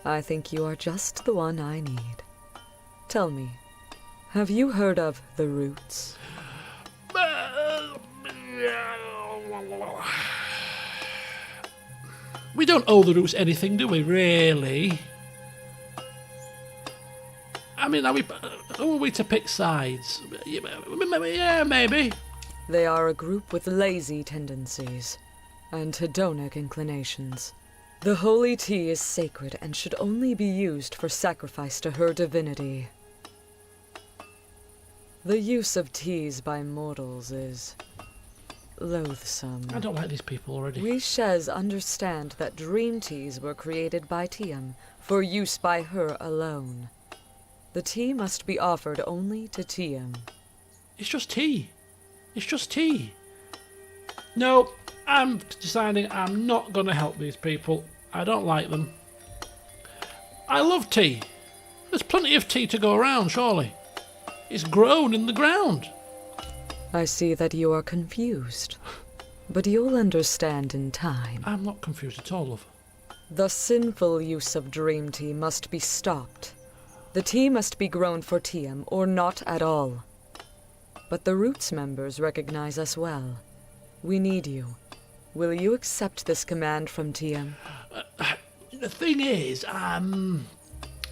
I think you are just the one I need. Tell me, have you heard of the roots? We don't owe the roots anything, do we, really? I mean, who are we to pick sides? Yeah, maybe. They are a group with lazy tendencies and hedonic inclinations. The holy tea is sacred and should only be used for sacrifice to her divinity. The use of teas by mortals is loathsome. I don't like these people already. We Shez understand that dream teas were created by Tiam for use by her alone. The tea must be offered only to Tiam. It's just tea. It's just tea. No, I'm deciding I'm not going to help these people. I don't like them. I love tea. There's plenty of tea to go around, surely. It's grown in the ground. I see that you are confused, but you'll understand in time. I'm not confused at all, love. The sinful use of dream tea must be stopped. The tea must be grown for Tiam, or not at all. But the Roots members recognize us well. We need you. Will you accept this command from Tiam? The thing is,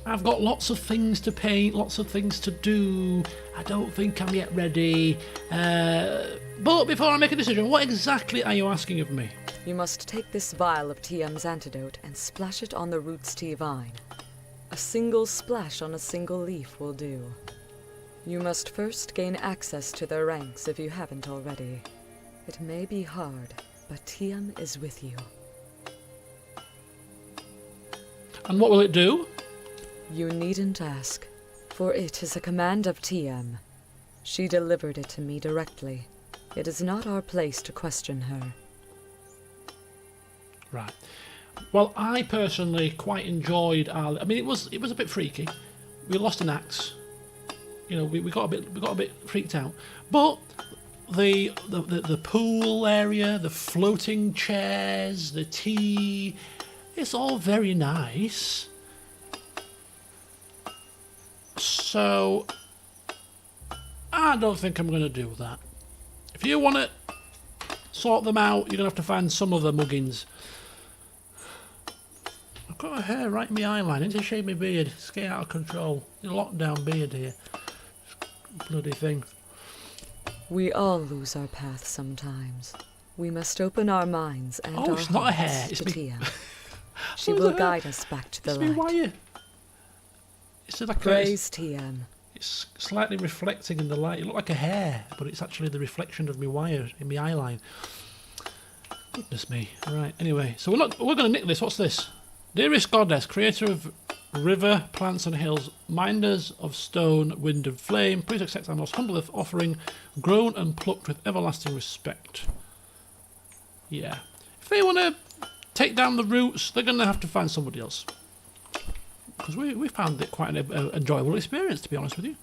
I've got lots of things to paint, lots of things to do. I don't think I'm yet ready. But before I make a decision, what exactly are you asking of me? You must take this vial of Tiam's antidote and splash it on the Roots tea vine. A single splash on a single leaf will do. You must first gain access to their ranks if you haven't already. It may be hard, but Tiam is with you. And what will it do? You needn't ask, for it is a command of TM. She delivered it to me directly. It is not our place to question her. Right. Well, I personally quite enjoyed our... I mean, it was a bit freaky. We lost an axe. You know, we got a bit freaked out. But the pool area, the floating chairs, the tea, it's all very nice. So I don't think I'm going to do that. If you want to sort them out, you're going to have to find some other muggins. I've got a hair right in my eyeline. I need to shave my beard. It's getting out of control. A lockdown beard here. Bloody thing. We all lose our path sometimes. We must open our minds and our it's not a hair. hearts It's to me. Tia. She will guide us back to the It's light. me wire. It's like Praise TM. It's slightly reflecting in the light. It looked like a hair, but it's actually the reflection of my wire in my eyeline. Goodness me. Right. Anyway, so we're going to nick this. What's this? Dearest goddess, creator of river, plants and hills, minders of stone, wind and flame, please accept our most humble offering, grown and plucked with everlasting respect. Yeah. If they want to take down the roots, they're going to have to find somebody else. Because we found it quite an enjoyable experience, to be honest with you.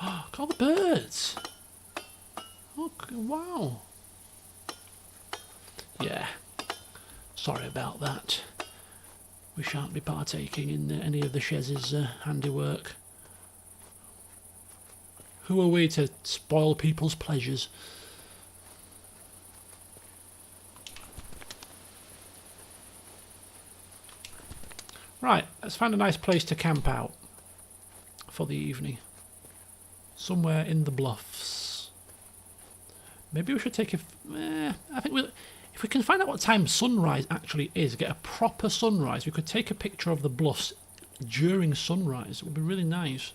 Oh, look at all the birds. Oh, wow. Yeah. Sorry about that. We shan't be partaking in any of the Chez's handiwork. Who are we to spoil people's pleasures? Right, let's find a nice place to camp out for the evening. Somewhere in the bluffs. Maybe we should take I think if we can find out what time sunrise actually is, get a proper sunrise, we could take a picture of the bluffs during sunrise. It would be really nice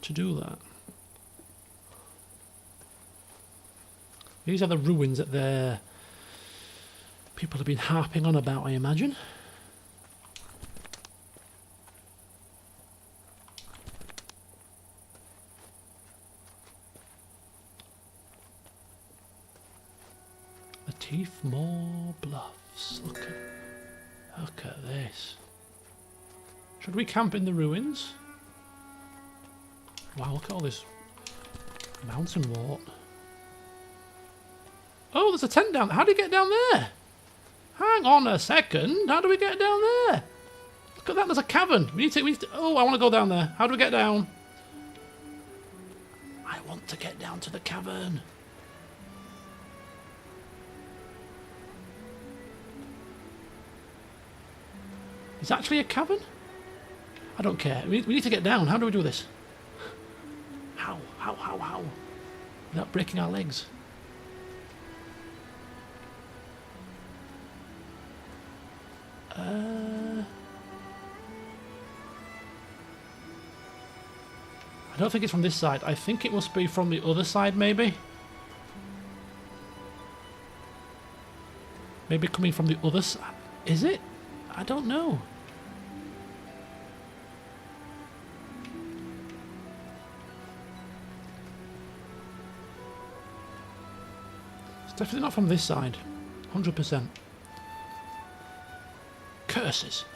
to do that. These are the ruins that people have been harping on about, I imagine. Tifmore bluffs. Look at this. Should we camp in the ruins? Wow, look at all this mountain wart. Oh, there's a tent down. How do we get down there? Hang on a second. How do we get down there? Look at that. There's a cavern. We need to. Oh, I want to go down there. How do we get down? I want to get down to the cavern. It's actually a cavern? I don't care. We need to get down. How do we do this? How? Without breaking our legs. I don't think it's from this side. I think it must be from the other side, maybe. Maybe coming from the other side. Is it? I don't know. It's definitely not from this side. 100%. Curses.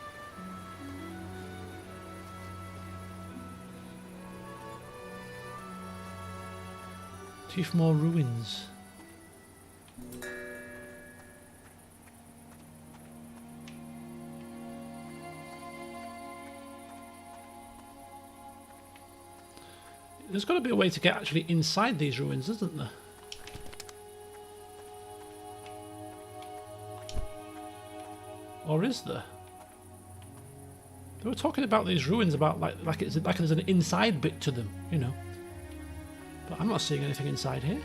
Tifmore ruins. There's got to be a way to get actually inside these ruins, isn't there? Or is there? They were talking about these ruins about like there's an inside bit to them, you know. But I'm not seeing anything inside here.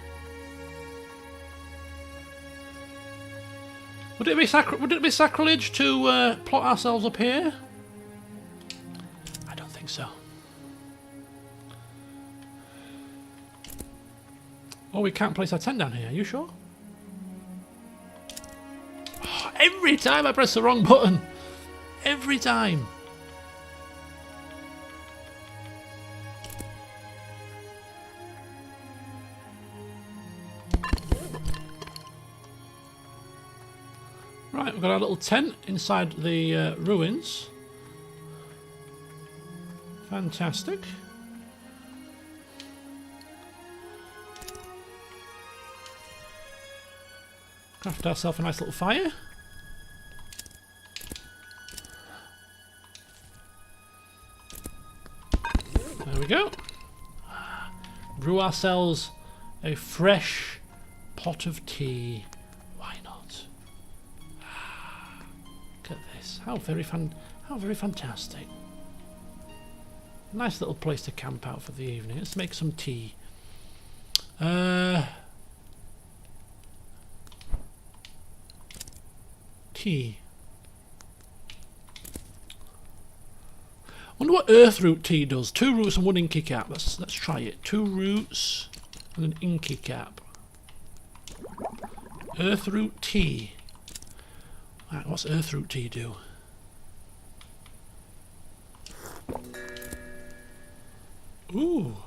Would it be sacrilege to plot ourselves up here? I don't think so. Oh, we can't place our tent down here. Are you sure? Oh, every time I press the wrong button. Every time. Right, we've got our little tent inside the ruins. Fantastic. Craft ourselves a nice little fire. There we go. Brew ourselves a fresh pot of tea. Why not? Look at this. How very fantastic. Nice little place to camp out for the evening. Let's make some tea. Tea. Wonder what earthroot tea does. 2 roots and 1 inky cap. Let's try it. 2 roots and an inky cap. Earthroot tea. Right, what's earthroot tea do? Ooh.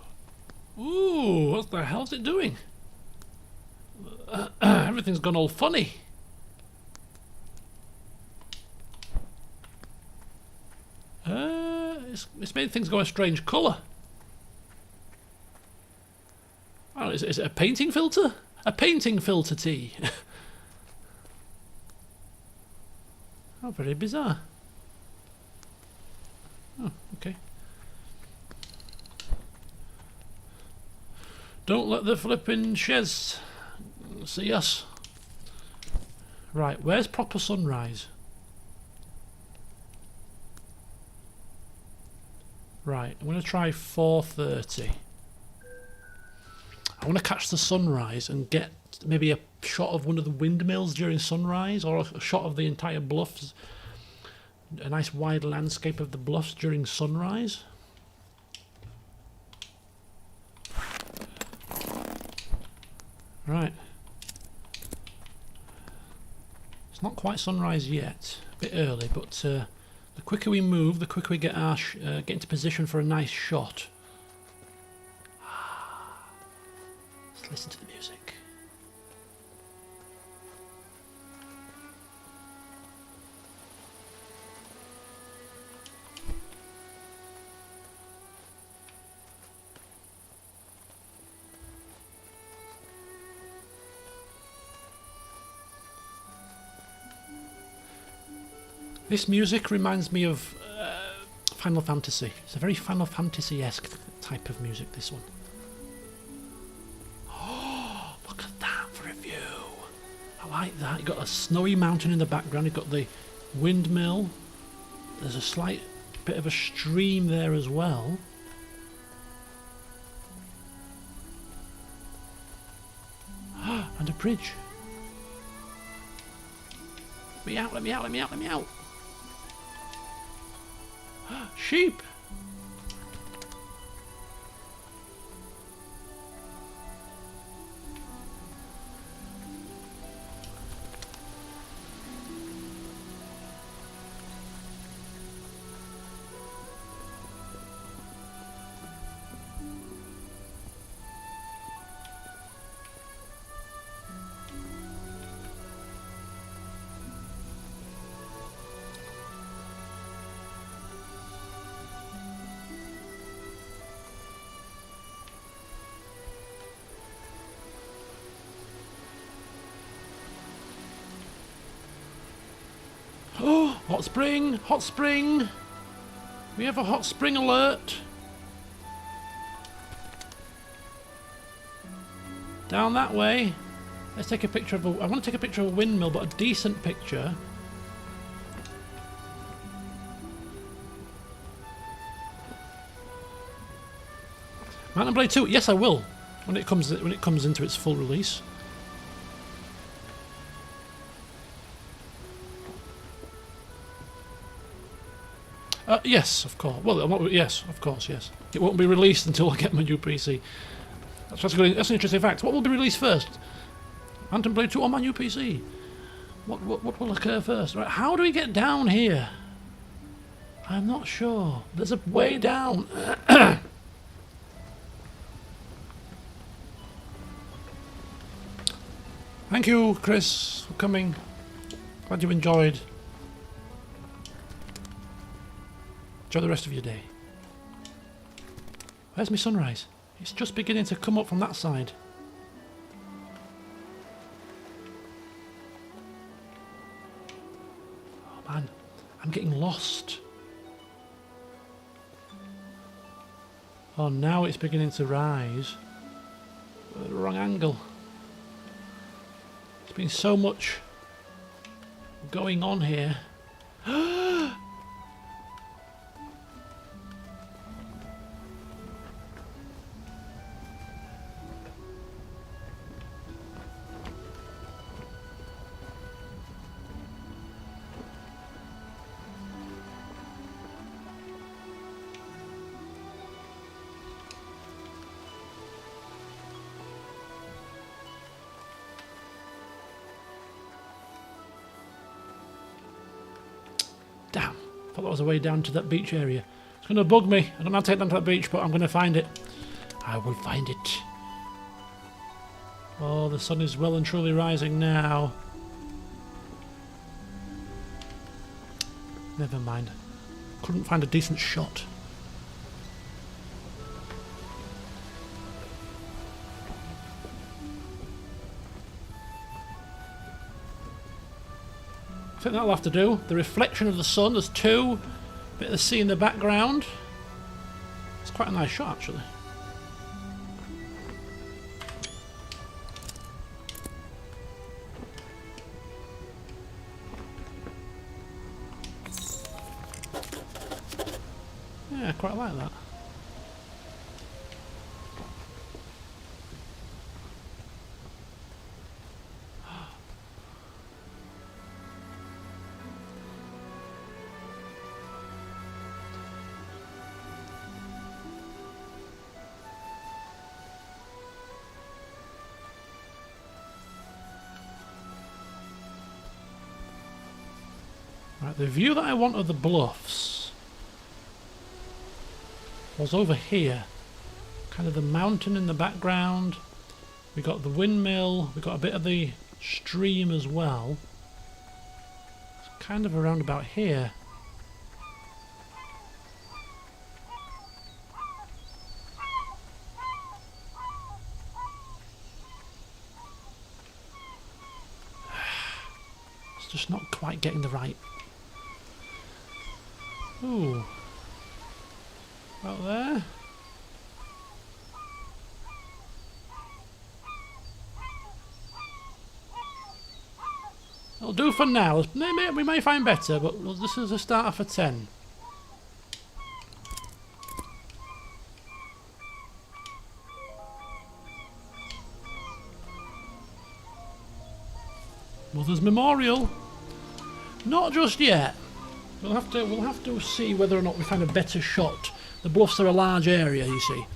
Ooh, what the hell's it doing? Everything's gone all funny. It's made things go a strange colour. Oh, is it a painting filter? A painting filter tea. How very bizarre. Oh, okay. Don't let the flipping sheds see us. Right, where's proper sunrise? Right, I'm going to try 4:30. I want to catch the sunrise and get maybe a shot of one of the windmills during sunrise, or a shot of the entire bluffs. A nice wide landscape of the bluffs during sunrise. Right. It's not quite sunrise yet. A bit early, but the quicker we move, the quicker we get get into position for a nice shot. Let's listen to the music. This music reminds me of Final Fantasy. It's a very Final Fantasy-esque type of music, this one. Oh, look at that for a view. I like that. You've got a snowy mountain in the background. You've got the windmill. There's a slight bit of a stream there as well. And a bridge. Let me out, let me out, let me out, let me out. Sheep! Oh, hot spring! Hot spring! We have a hot spring alert! Down that way. Let's take a picture of I want to take a picture of a windmill, but a decent picture. Mountain Blade 2, yes I will. When it comes into its full release. Yes, of course. Well, yes, of course, yes. It won't be released until I get my new PC. That's an interesting fact. What will be released first? Mountain Blade 2 on my new PC. What will occur first? Right, how do we get down here? I'm not sure. There's a way down. Thank you, Chris, for coming. Glad you enjoyed. Enjoy the rest of your day. Where's my sunrise? It's just beginning to come up from that side. Oh man, I'm getting lost. Oh, now it's beginning to rise. The wrong angle. There's been so much going on here. Damn, I thought that was a way down to that beach area. It's going to bug me. I don't know how to take them to that beach, but I'm going to find it. I will find it. Oh, the sun is well and truly rising now. Never mind. Couldn't find a decent shot. I think that'll have to do. The reflection of the sun, there's two. Bit of the sea in the background. It's quite a nice shot, actually. Yeah, I quite like that. Right, the view that I want of the bluffs was over here. Kind of the mountain in the background. We got the windmill. We got a bit of the stream as well. It's kind of around about here. It's just not quite getting the right. Ooh. Out there. It'll do for now. We may find better, but this is a starter for 10. Mother's Memorial. Not just yet. We'll have to see whether or not we find a better shot. The bluffs are a large area, you see.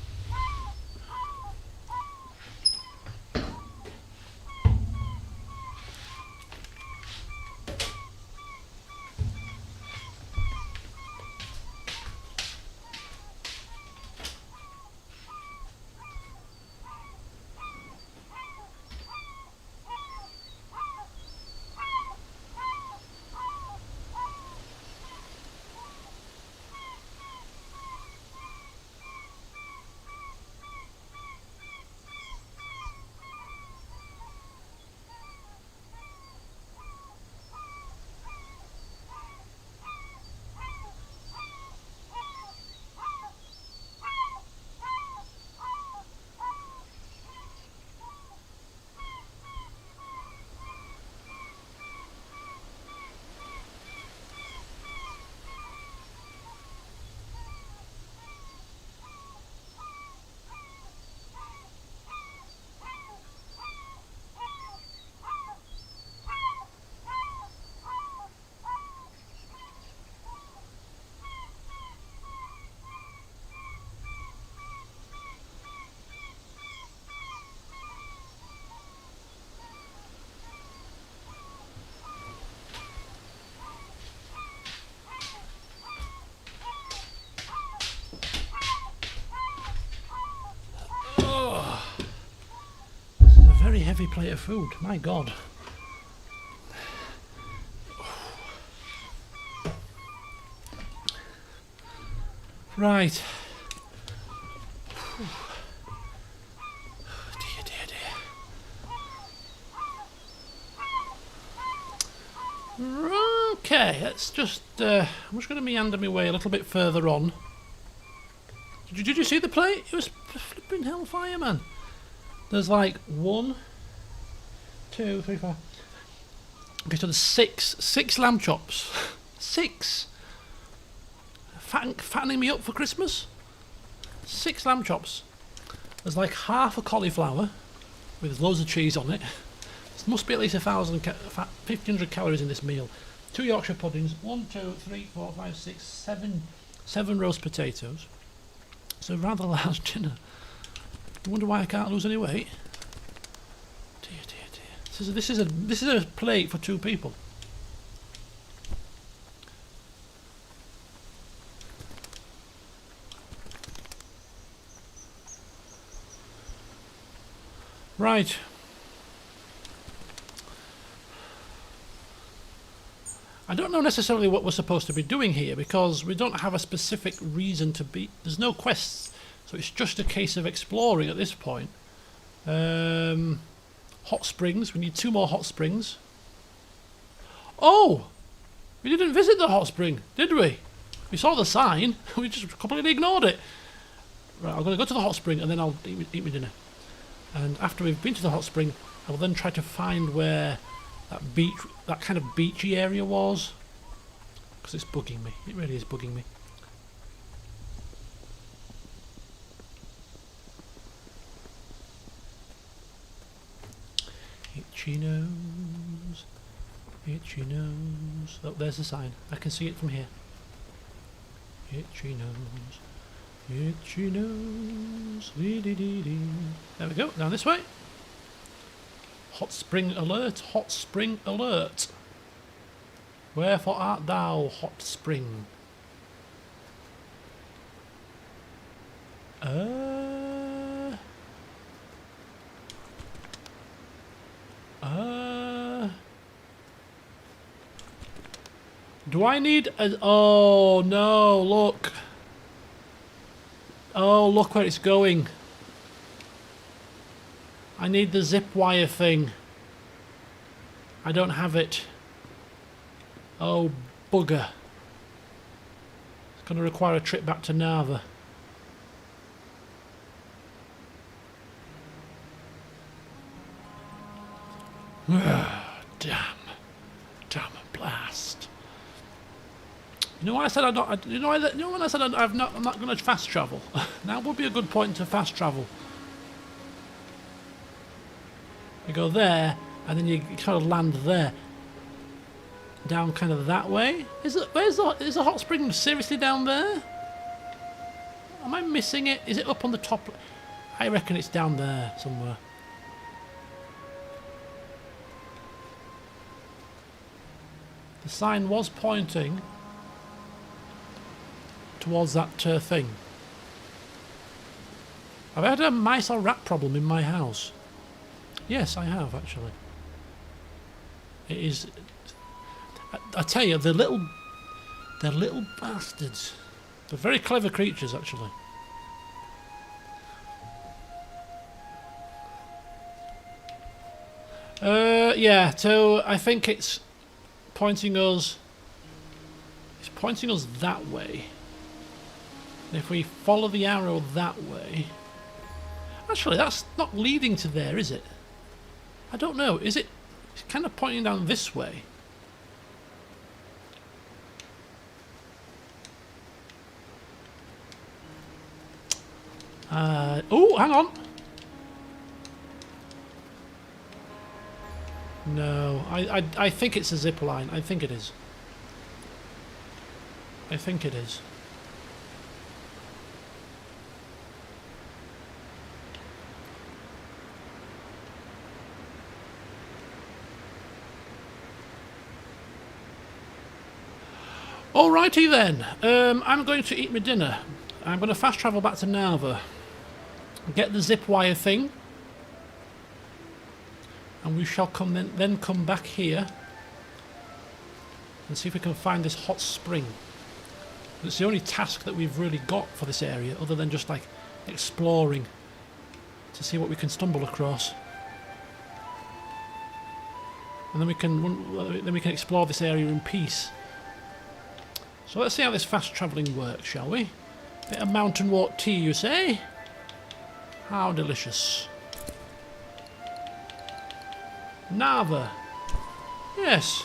very heavy plate of food, my god. Right. Dear, dear, dear. Okay, let's just... I'm just going to meander my way a little bit further on. Did you see the plate? It was flipping hellfire, man. There's like 1, 2, 3, 4... Okay, so there's six lamb chops. 6! Fattening me up for Christmas. 6 lamb chops. There's like half a cauliflower with loads of cheese on it. There must be at least 1,500 calories in this meal. 2 Yorkshire puddings. 1, 2, 3, 4, 5, 6, 7 roast potatoes. It's a rather large dinner. I wonder why I can't lose any weight. Dear, dear, dear. This is a plate for 2 people. Right. I don't know necessarily what we're supposed to be doing here because we don't have a specific reason to be... There's no quests, so it's just a case of exploring at this point. Hot springs. We need 2 more hot springs. Oh! We didn't visit the hot spring, did we? We saw the sign. We just completely ignored it. Right, I'm going to go to the hot spring and then I'll eat my dinner. And after we've been to the hot spring, I will then try to find where that kind of beachy area was. Because it's bugging me. It really is bugging me. Itchy nose. Itchy nose. Oh, there's the sign. I can see it from here. Itchy nose. Itchy nose. Dee-dee-dee-dee. There we go. Down this way. Hot spring alert. Hot spring alert. Wherefore art thou, hot spring? Do I need a... Oh, no, look. Oh, look where it's going. I need the zip wire thing. I don't have it. Oh, bugger. It's going to require a trip back to Narva. Damn blast. You know why I said I'm not? You know when I said I'm not going to fast travel? Now would be a good point to fast travel. You go there, and then you kind of land there. Down kind of that way. Is the hot spring seriously down there? Am I missing it? Is it up on the top? I reckon it's down there somewhere. The sign was pointing towards that thing. Have I had a mice or rat problem in my house? Yes, I have actually. It is... I tell you, they're little bastards. They're very clever creatures, actually. Yeah, so I think it's pointing us... It's pointing us that way. And if we follow the arrow that way... Actually, that's not leading to there, is it? I don't know. Is it... It's kind of pointing down this way. Oh, hang on. No, I think it's a zip line. I think it is. I think it is. Alrighty then. I'm going to eat my dinner. I'm going to fast travel back to Narva. Get the zip wire thing. And we shall then come back here and see if we can find this hot spring. It's the only task that we've really got for this area, other than just like exploring to see what we can stumble across. And then we can explore this area in peace. So let's see how this fast travelling works, shall we? Bit of mountain walk tea, you say? How delicious. Nava. Yes.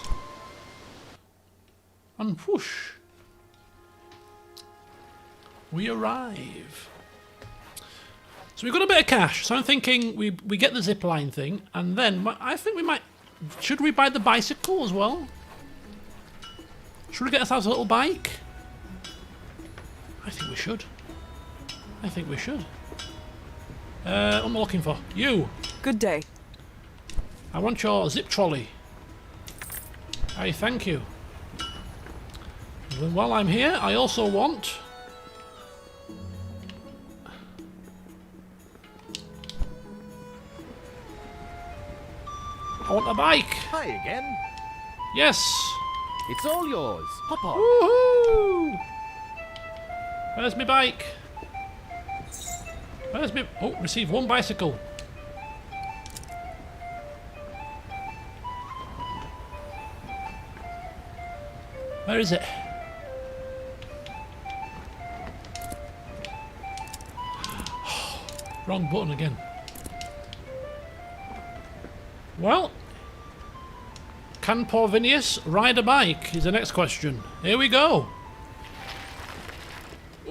And whoosh. We arrive. So we've got a bit of cash. So I'm thinking we get the zipline thing, and then I think we might... Should we buy the bicycle as well? Should we get ourselves a little bike? I think we should. I think we should. What am I looking for? You. Good day. I want your zip trolley. Aye, thank you. And while I'm here, I also want... I want a bike. Hi again. Yes. It's all yours. Hop on. Woohoo! Where's my bike? Where's me? Oh, receive one bicycle. Where is it? Wrong button again. Well, can poor Vinius ride a bike is the next question. Here we go.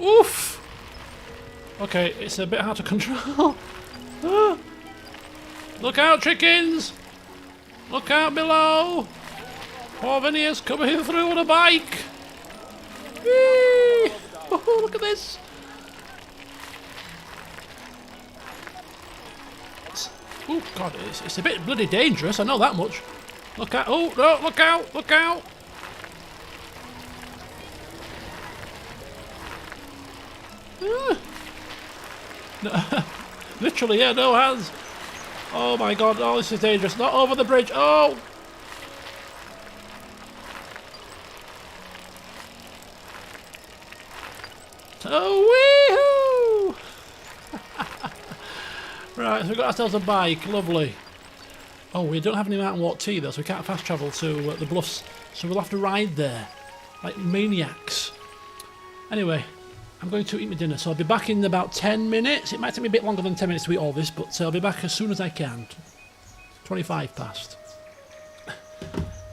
Oof! Okay, it's a bit hard to control. Ah. Look out, chickens! Look out below! Poor Vinius coming through on a bike! Whee! Oh, look at this! Oh god, it's a bit bloody dangerous, I know that much. Look out, oh no, look out, look out! Ah. No, literally, yeah, no hands. Oh my god, oh this is dangerous, not over the bridge, oh! Oh, wee-hoo! Right, so we've got ourselves a bike, lovely. Oh, we don't have any mountain walk tea though, so we can't fast travel to the bluffs, so we'll have to ride there, like maniacs. Anyway, I'm going to eat my dinner, so I'll be back in about 10 minutes. It might take me a bit longer than 10 minutes to eat all this, but I'll be back as soon as I can. 25 past.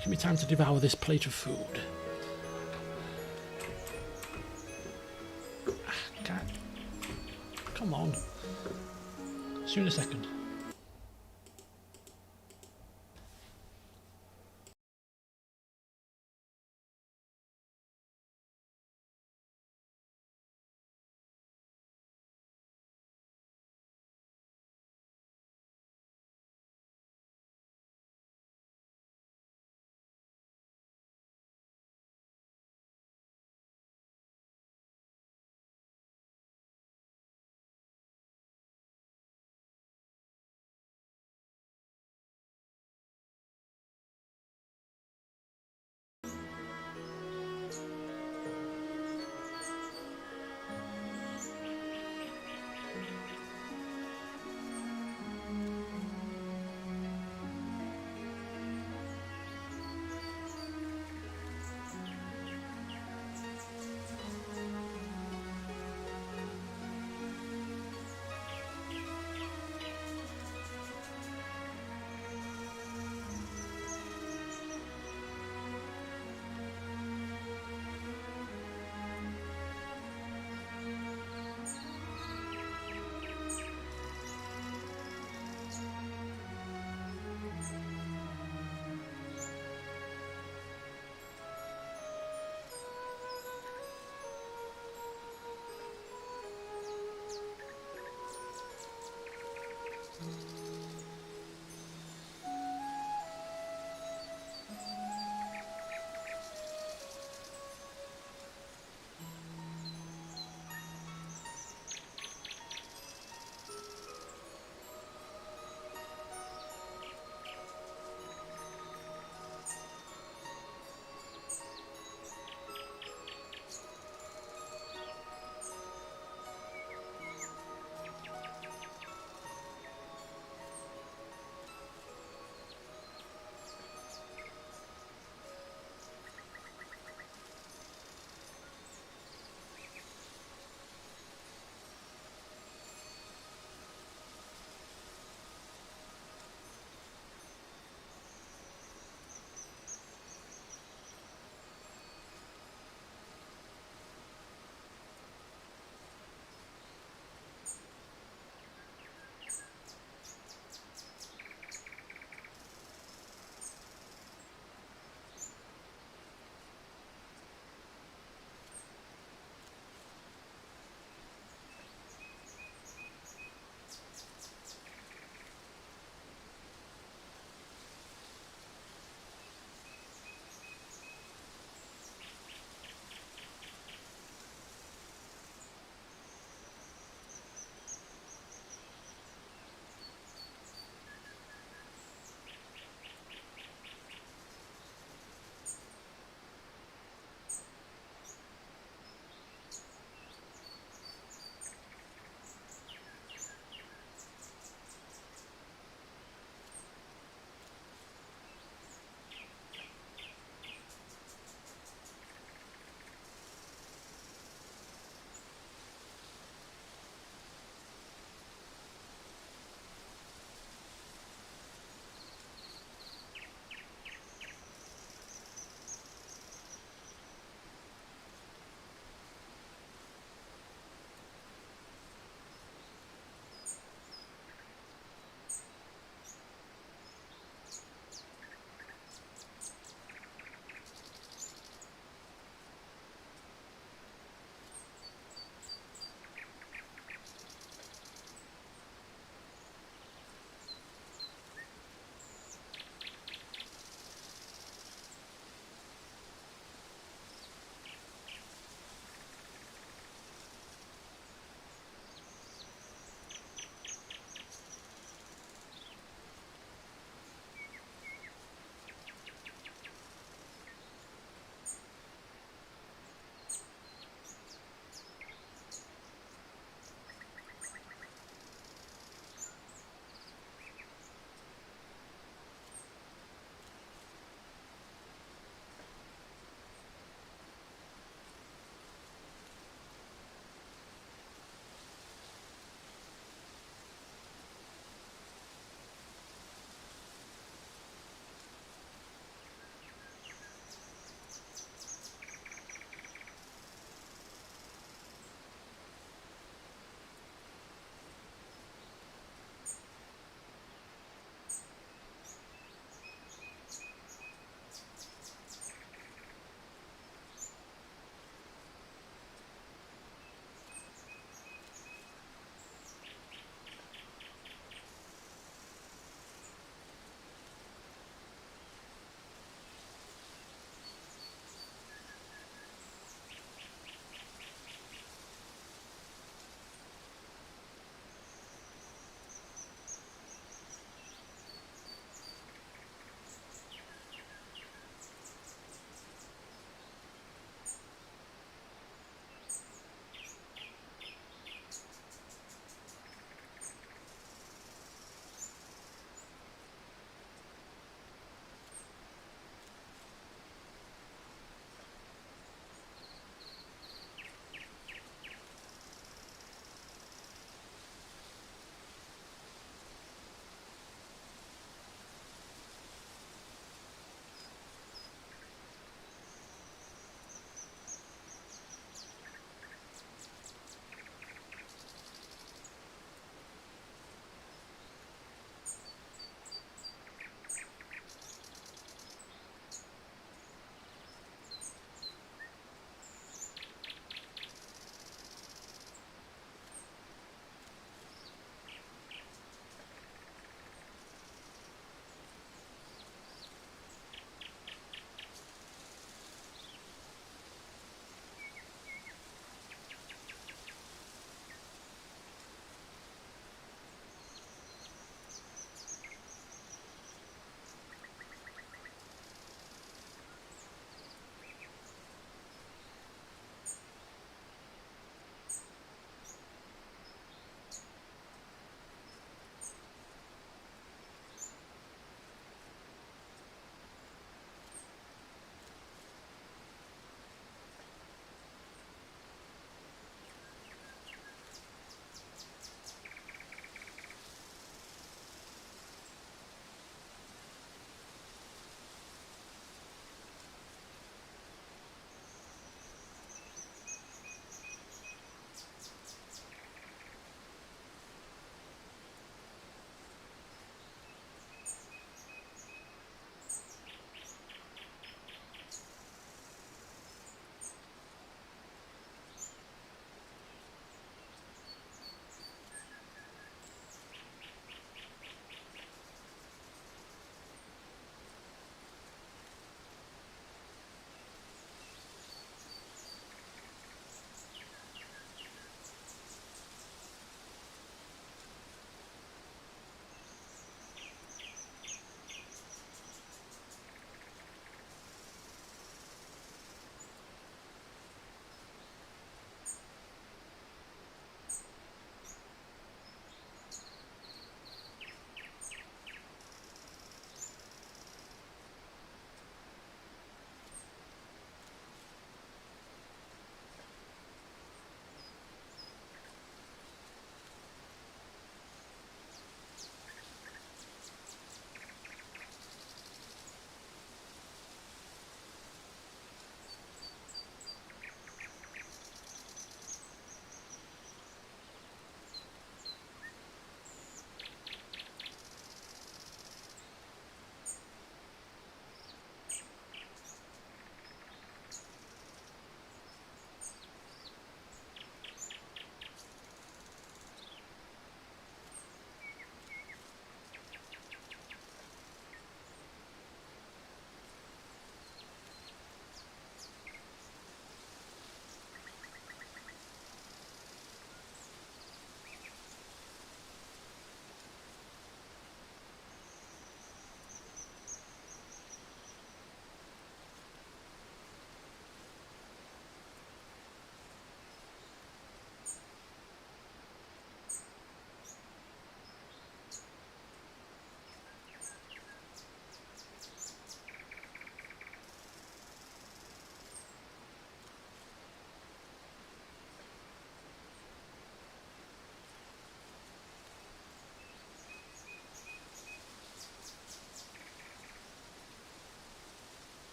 Give me time to devour this plate of food. Come on. See you in a second.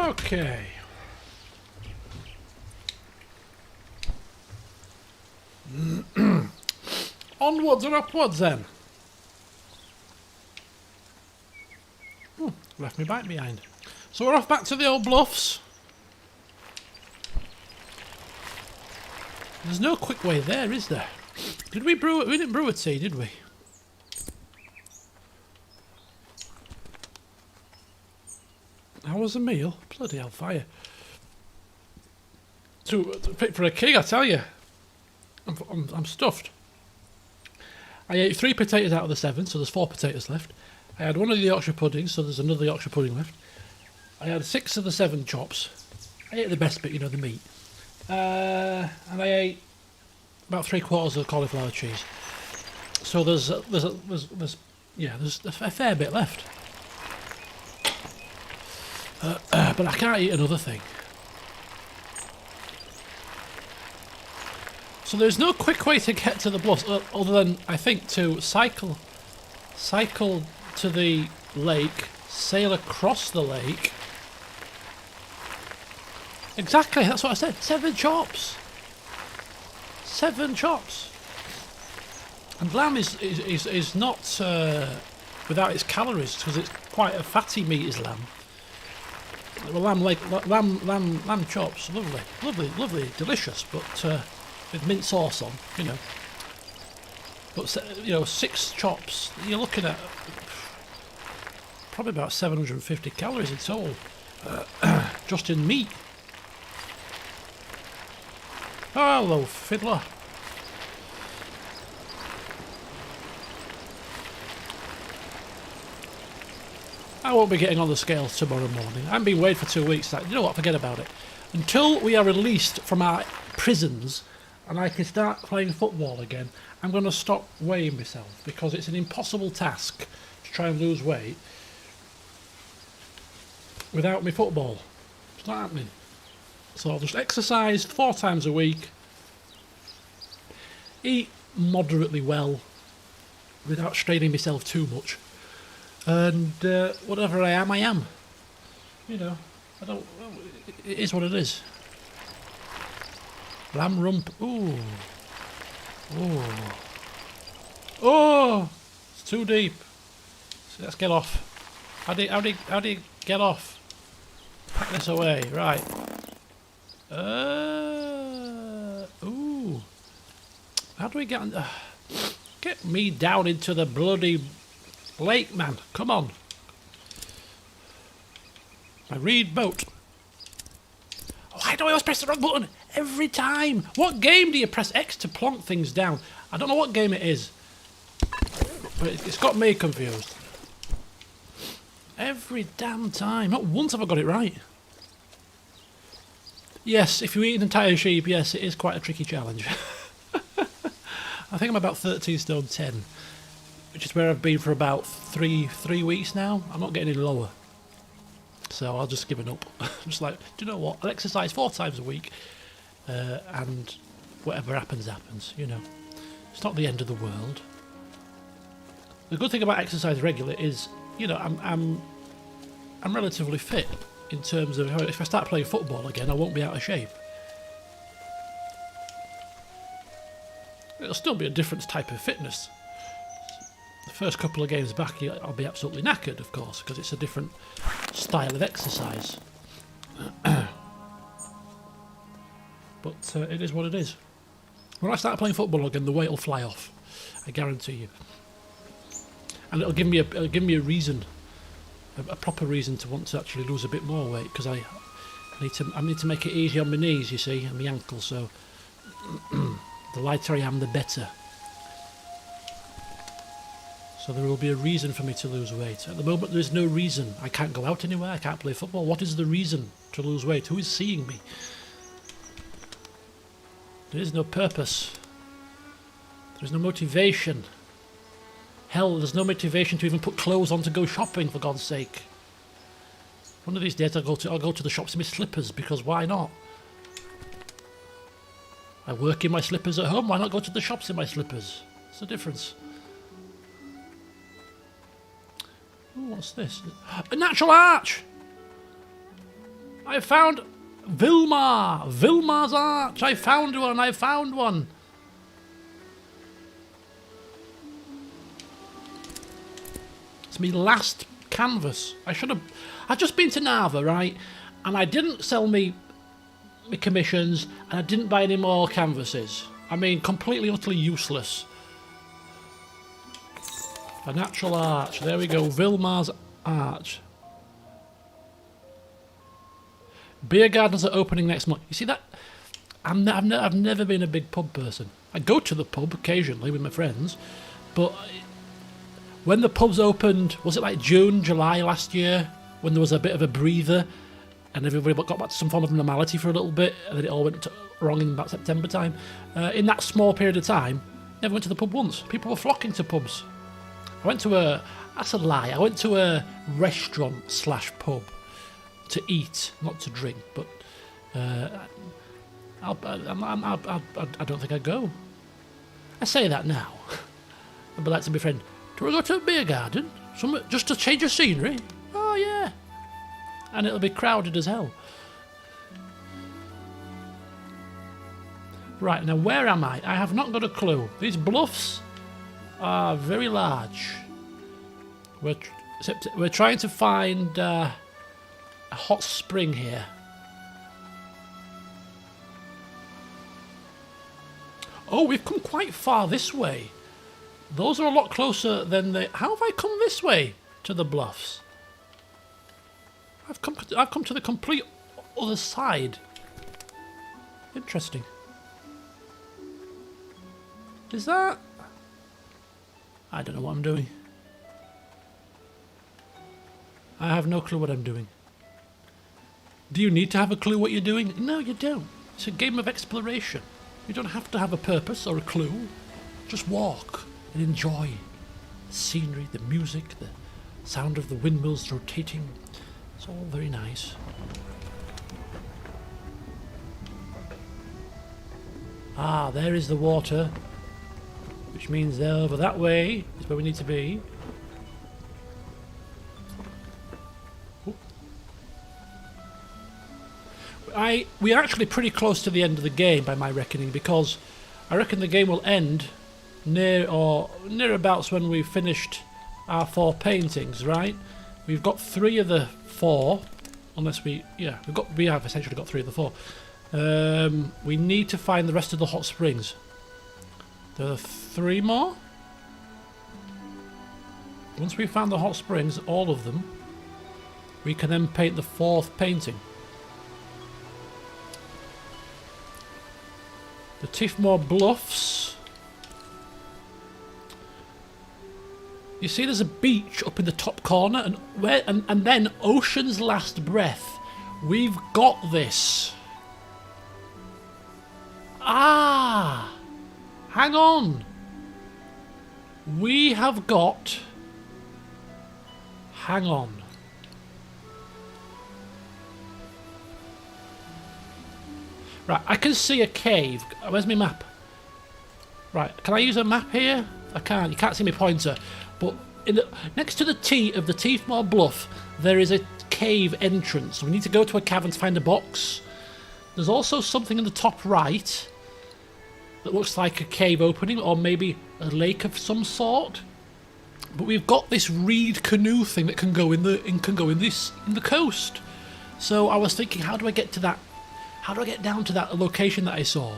Okay. Onwards and upwards then. Left me bike behind. So we're off back to the old bluffs. There's no quick way there, is there? Did we brew it? We didn't brew a tea, did we? How was the meal? Bloody hellfire. For a king, I tell you. I'm stuffed. I ate 3 potatoes out of the 7, so there's 4 potatoes left. I had 1 of the Yorkshire puddings, so there's another Yorkshire pudding left. I had 6 of the 7 chops. I ate the best bit, you know, the meat. And I ate about 3/4 of cauliflower cheese. So there's a fair bit left. But I can't eat another thing. So there's no quick way to get to the bluffs other than, I think, to cycle to the lake, sail across the lake. Exactly, that's what I said. 7 chops. 7 chops. And lamb is not without its calories, because it's quite a fatty meat is lamb. Well, lamb chops, lovely, delicious, but with mint sauce on, you know. But you know, 6 chops, you're looking at probably about 750 calories in total, just in meat. Oh, hello, fiddler. I won't be getting on the scales tomorrow morning. I haven't been weighed for 2 weeks. You know what? Forget about it. Until we are released from our prisons and I can start playing football again, I'm going to stop weighing myself, because it's an impossible task to try and lose weight without my football. It's not happening. So I'll just exercise 4 times a week, eat moderately well without straining myself too much, and whatever I am. You know, it is what it is. Lamb rump. Ooh. Oh! It's too deep. So let's get off. How do you get off? Pack this away. Right. Ooh. How do we get on? Get me down into the bloody lake, man. Come on. My reed boat. Why do I always press the wrong button? Every time. What game do you press X to plonk things down? I don't know what game it is. But it's got me confused. Every damn time. Not once have I got it right. Yes, if you eat an entire sheep, yes, it is quite a tricky challenge. I think I'm about 13 stone 10, which is where I've been for about three weeks now. I'm not getting any lower. So I'll just give it up. I'm just like, do you know what? I'll exercise 4 times a week, and whatever happens, happens. You know, it's not the end of the world. The good thing about exercise regularly is, you know, I'm relatively fit in terms of if I start playing football again, I won't be out of shape. It'll still be a different type of fitness. The first couple of games back, I'll be absolutely knackered, of course, because it's a different style of exercise. But it is what it is. When I start playing football again, the weight will fly off. I guarantee you. And it'll give me a reason, a proper reason to want to actually lose a bit more weight, because I need to make it easy on my knees, you see, and my ankles. So the lighter I am, the better. So there will be a reason for me to lose weight. At the moment, there is no reason. I can't go out anywhere. I can't play football. What is the reason to lose weight? Who is seeing me? There is no purpose. There is no motivation. Hell, there's no motivation to even put clothes on to go shopping, for God's sake. One of these days I'll go to the shops in my slippers, because why not? I work in my slippers at home, why not go to the shops in my slippers? What's the difference? Ooh, what's this? A natural arch! I found Vilma! Vilma's arch! I found one! I found one! It's my last canvas. I'd just been to Narva, right? And I didn't sell me commissions, and I didn't buy any more canvases. I mean, completely, utterly useless. A natural arch. There we go. Vilma's arch. Beer gardens are opening next month. You see that? I've never been a big pub person. I go to the pub occasionally with my friends, but when the pubs opened, was it like June, July last year, when there was a bit of a breather and everybody got back to some form of normality for a little bit, and then it all went wrong in about September time. In that small period of time, never went to the pub once. People were flocking to pubs. I went to that's a lie, I went to a restaurant/pub to eat, not to drink, but I don't think I'd go. I say that now. I'd be like to my friend, do we go to a beer garden? Just to change of scenery? Oh yeah. And it'll be crowded as hell. Right, now where am I? I have not got a clue. These bluffs are very large. We're trying to find a hot spring here. Oh, we've come quite far this way. Those are a lot closer than they... How have I come this way to the bluffs? I've come to the complete other side. Interesting. Is that... I don't know what I'm doing. I have no clue what I'm doing. Do you need to have a clue what you're doing? No, you don't. It's a game of exploration. You don't have to have a purpose or a clue. Just walk and enjoy the scenery, the music, the sound of the windmills rotating. It's all very nice. Ah, there is the water, which means they're over that way is where we need to be. We're actually pretty close to the end of the game by my reckoning, because I reckon the game will end nearabouts when we've finished our 4 paintings, right? We've got 3 of the 4, unless we have essentially got 3 of the 4. We need to find the rest of the hot springs. There are 3 more. Once we've found the hot springs, all of them, we can then paint the 4th painting. The Tifmore Bluffs. You see there's a beach up in the top corner, and then Ocean's Last Breath. We've got this. Ah! Hang on. We have got... Hang on. Right, I can see a cave. Where's my map? Right, can I use a map here? I can't. You can't see my pointer. But next to the T of the Tifmore Bluff, there is a cave entrance. We need to go to a cavern to find a box. There's also something in the top right that looks like a cave opening, or maybe a lake of some sort. But we've got this reed canoe thing that can go in the coast. So I was thinking, how do I get to that? How do I get down to that location that I saw?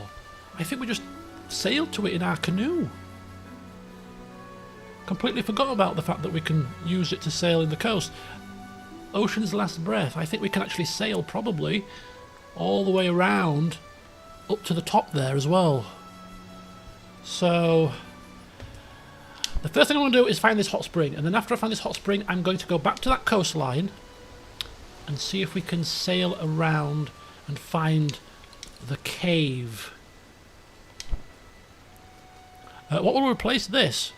I think we just sailed to it in our canoe. Completely forgot about the fact that we can use it to sail in the coast. Ocean's Last Breath. I think we can actually sail probably all the way around up to the top there as well. So the first thing I want to do is find this hot spring, and then after I find this hot spring, I'm going to go back to that coastline and see if we can sail around and find the cave. What will replace this?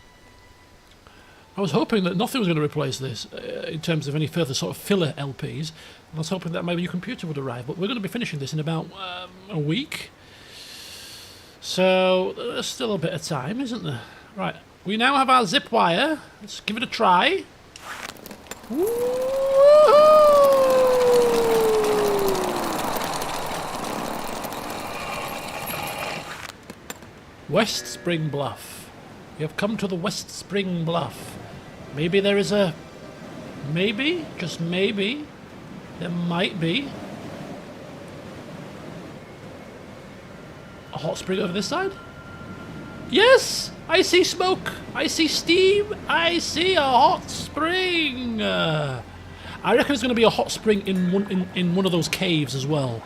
I was hoping that nothing was going to replace this in terms of any further sort of filler LPs. I was hoping that maybe a new computer would arrive, but we're going to be finishing this in about a week. So there's still a bit of time, isn't there? Right, we now have our zip wire. Let's give it a try. Woo-hoo! West Spring Bluff. You have come to the West Spring Bluff. Maybe there is a... Maybe, just maybe, there might be a hot spring over this side? Yes! I see smoke! I see steam! I see a hot spring! I reckon there's going to be a hot spring in one of those caves as well,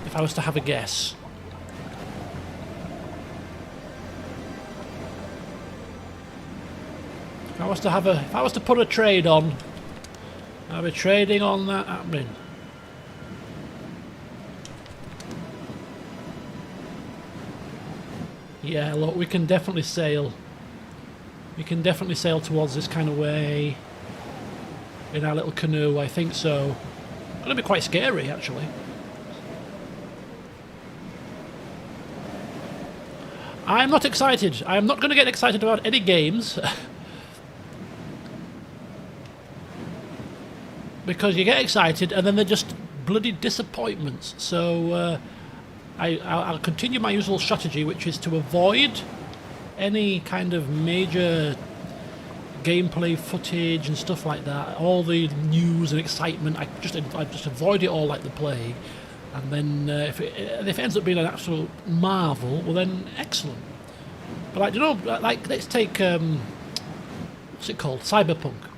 if I was to have a guess. If I was to put a trade on, I'll be trading on that happening. Yeah, look, we can definitely sail. We can definitely sail towards this kind of way in our little canoe, I think so. It'll be quite scary, actually. I'm not excited. I'm not going to get excited about any games. Because you get excited and then they're just bloody disappointments. So I'll continue my usual strategy, which is to avoid any kind of major gameplay footage and stuff like that. All the news and excitement, I just avoid it all like the plague. And then if it ends up being an absolute marvel, well then excellent. But like, you know, like let's take what's it called, Cyberpunk.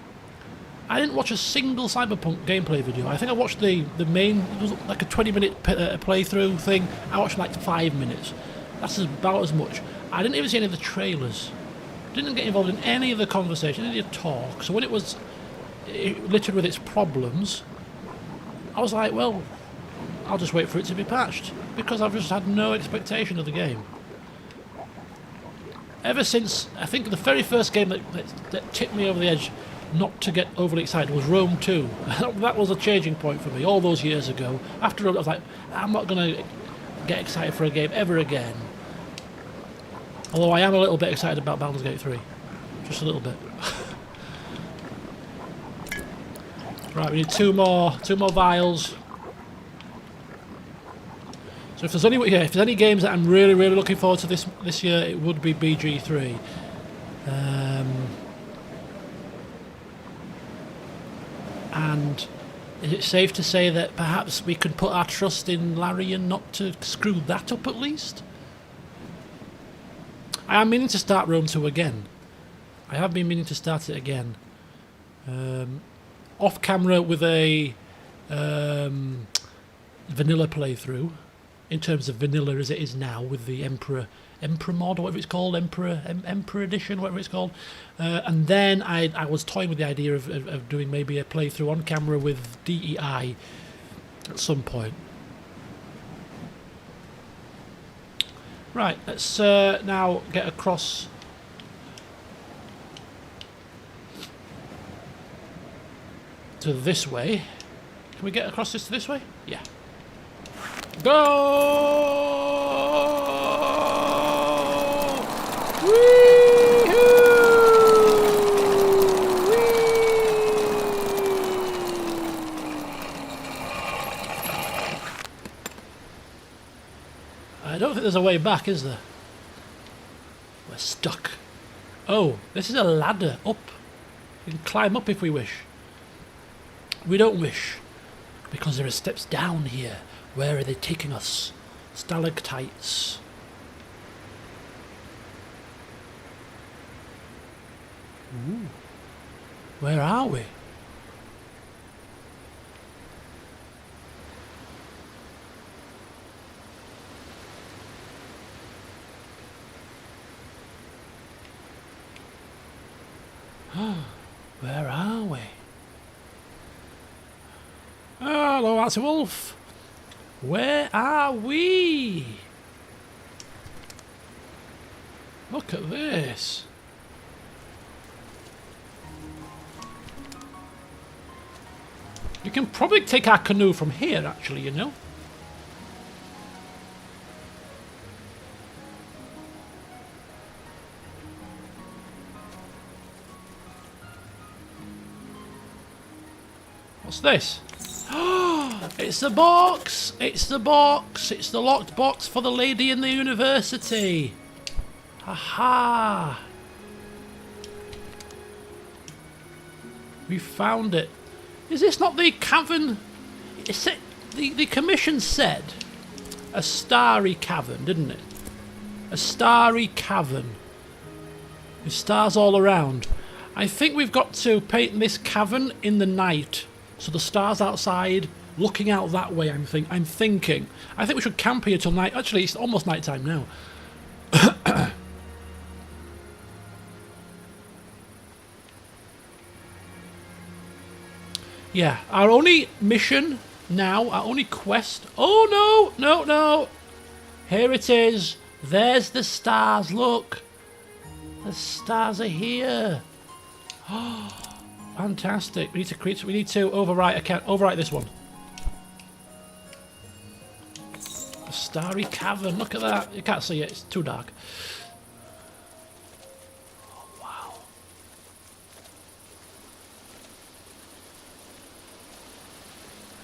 I didn't watch a single Cyberpunk gameplay video. I think I watched the main, it was like a 20-minute playthrough thing. I watched like 5 minutes. That's about as much. I didn't even see any of the trailers. Didn't get involved in any of the conversation, any of the talk. So when it was littered with its problems, I was like, well, I'll just wait for it to be patched, because I've just had no expectation of the game. Ever since, I think the very first game that tipped me over the edge not to get overly excited was Rome 2. That was a changing point for me all those years ago. After Rome, I was like, I'm not going to get excited for a game ever again. Although I am a little bit excited about Baldur's Gate 3. Just a little bit. Right, we need two more vials. So if there's any games that I'm really looking forward to this year, it would be BG3. And is it safe to say that perhaps we could put our trust in Larian not to screw that up at least? I am meaning to start Rome 2 again. I have been meaning to start it again. Off camera with a vanilla playthrough. In terms of vanilla as it is now with the Emperor mod, or whatever it's called, Emperor Edition, whatever it's called. And then I was toying with the idea of doing maybe a playthrough on camera with DEI at some point. Right, let's now get across to this way. Can we get across this way? Yeah. Go! Wee-hoo! I don't think there's a way back, is there? We're stuck. Oh, this is a ladder up. We can climb up if we wish. We don't wish, because there are steps down here. Where are they taking us? Stalactites. Ooh. Where are we? Where are we? Hello, that's a wolf. Where are we? Look at this. You can probably take our canoe from here, actually, you know. What's this? It's the box! It's the box! It's the locked box for the lady in the university! Aha! We found it. Is this not the cavern? The commission said a starry cavern, didn't it? A starry cavern. With stars all around. I think we've got to paint this cavern in the night. So the stars outside, looking out that way, I'm thinking. I think we should camp here till night. Actually, it's almost night time now. Yeah, our only mission now, our only quest... Oh, no! Here it is. There's the stars, look. The stars are here. Oh, fantastic. We need to overwrite this one. A starry cavern, look at that. You can't see it, it's too dark.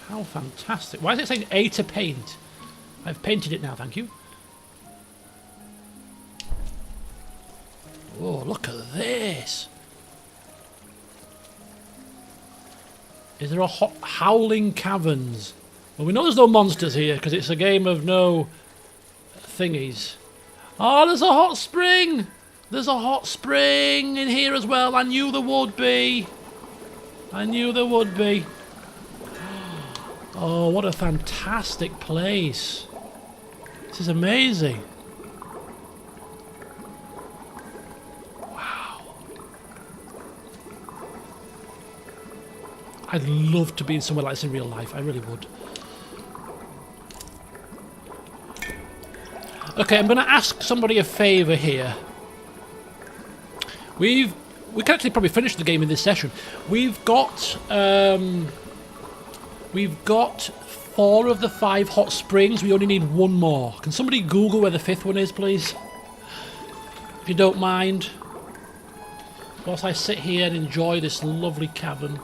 How fantastic. Why is it saying A to paint? I've painted it now, thank you. Oh, look at this. Is there a howling caverns? Well, we know there's no monsters here because it's a game of no thingies. Oh, there's a hot spring. There's a hot spring in here as well. I knew there would be. I knew there would be. Oh, what a fantastic place. This is amazing. Wow. I'd love to be in somewhere like this in real life. I really would. Okay, I'm going to ask somebody a favour here. We can actually probably finish the game in this session. We've got 4 of the 5 hot springs. We only need 1 more. Can somebody Google where the 5th one is, please? If you don't mind. Whilst I sit here and enjoy this lovely cavern.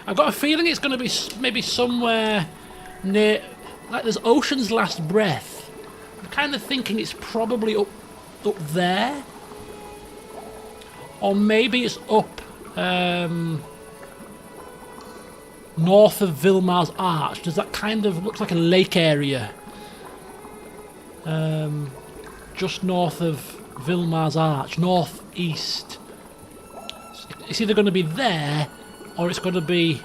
I've got a feeling it's going to be maybe somewhere near... Like there's Ocean's Last Breath. I'm kind of thinking it's probably up there. Or maybe it's up north of Vilmar's Arch. Does that kind of look like a lake area? Just north of Vilmar's Arch, northeast. It's either going to be there, or it's going to be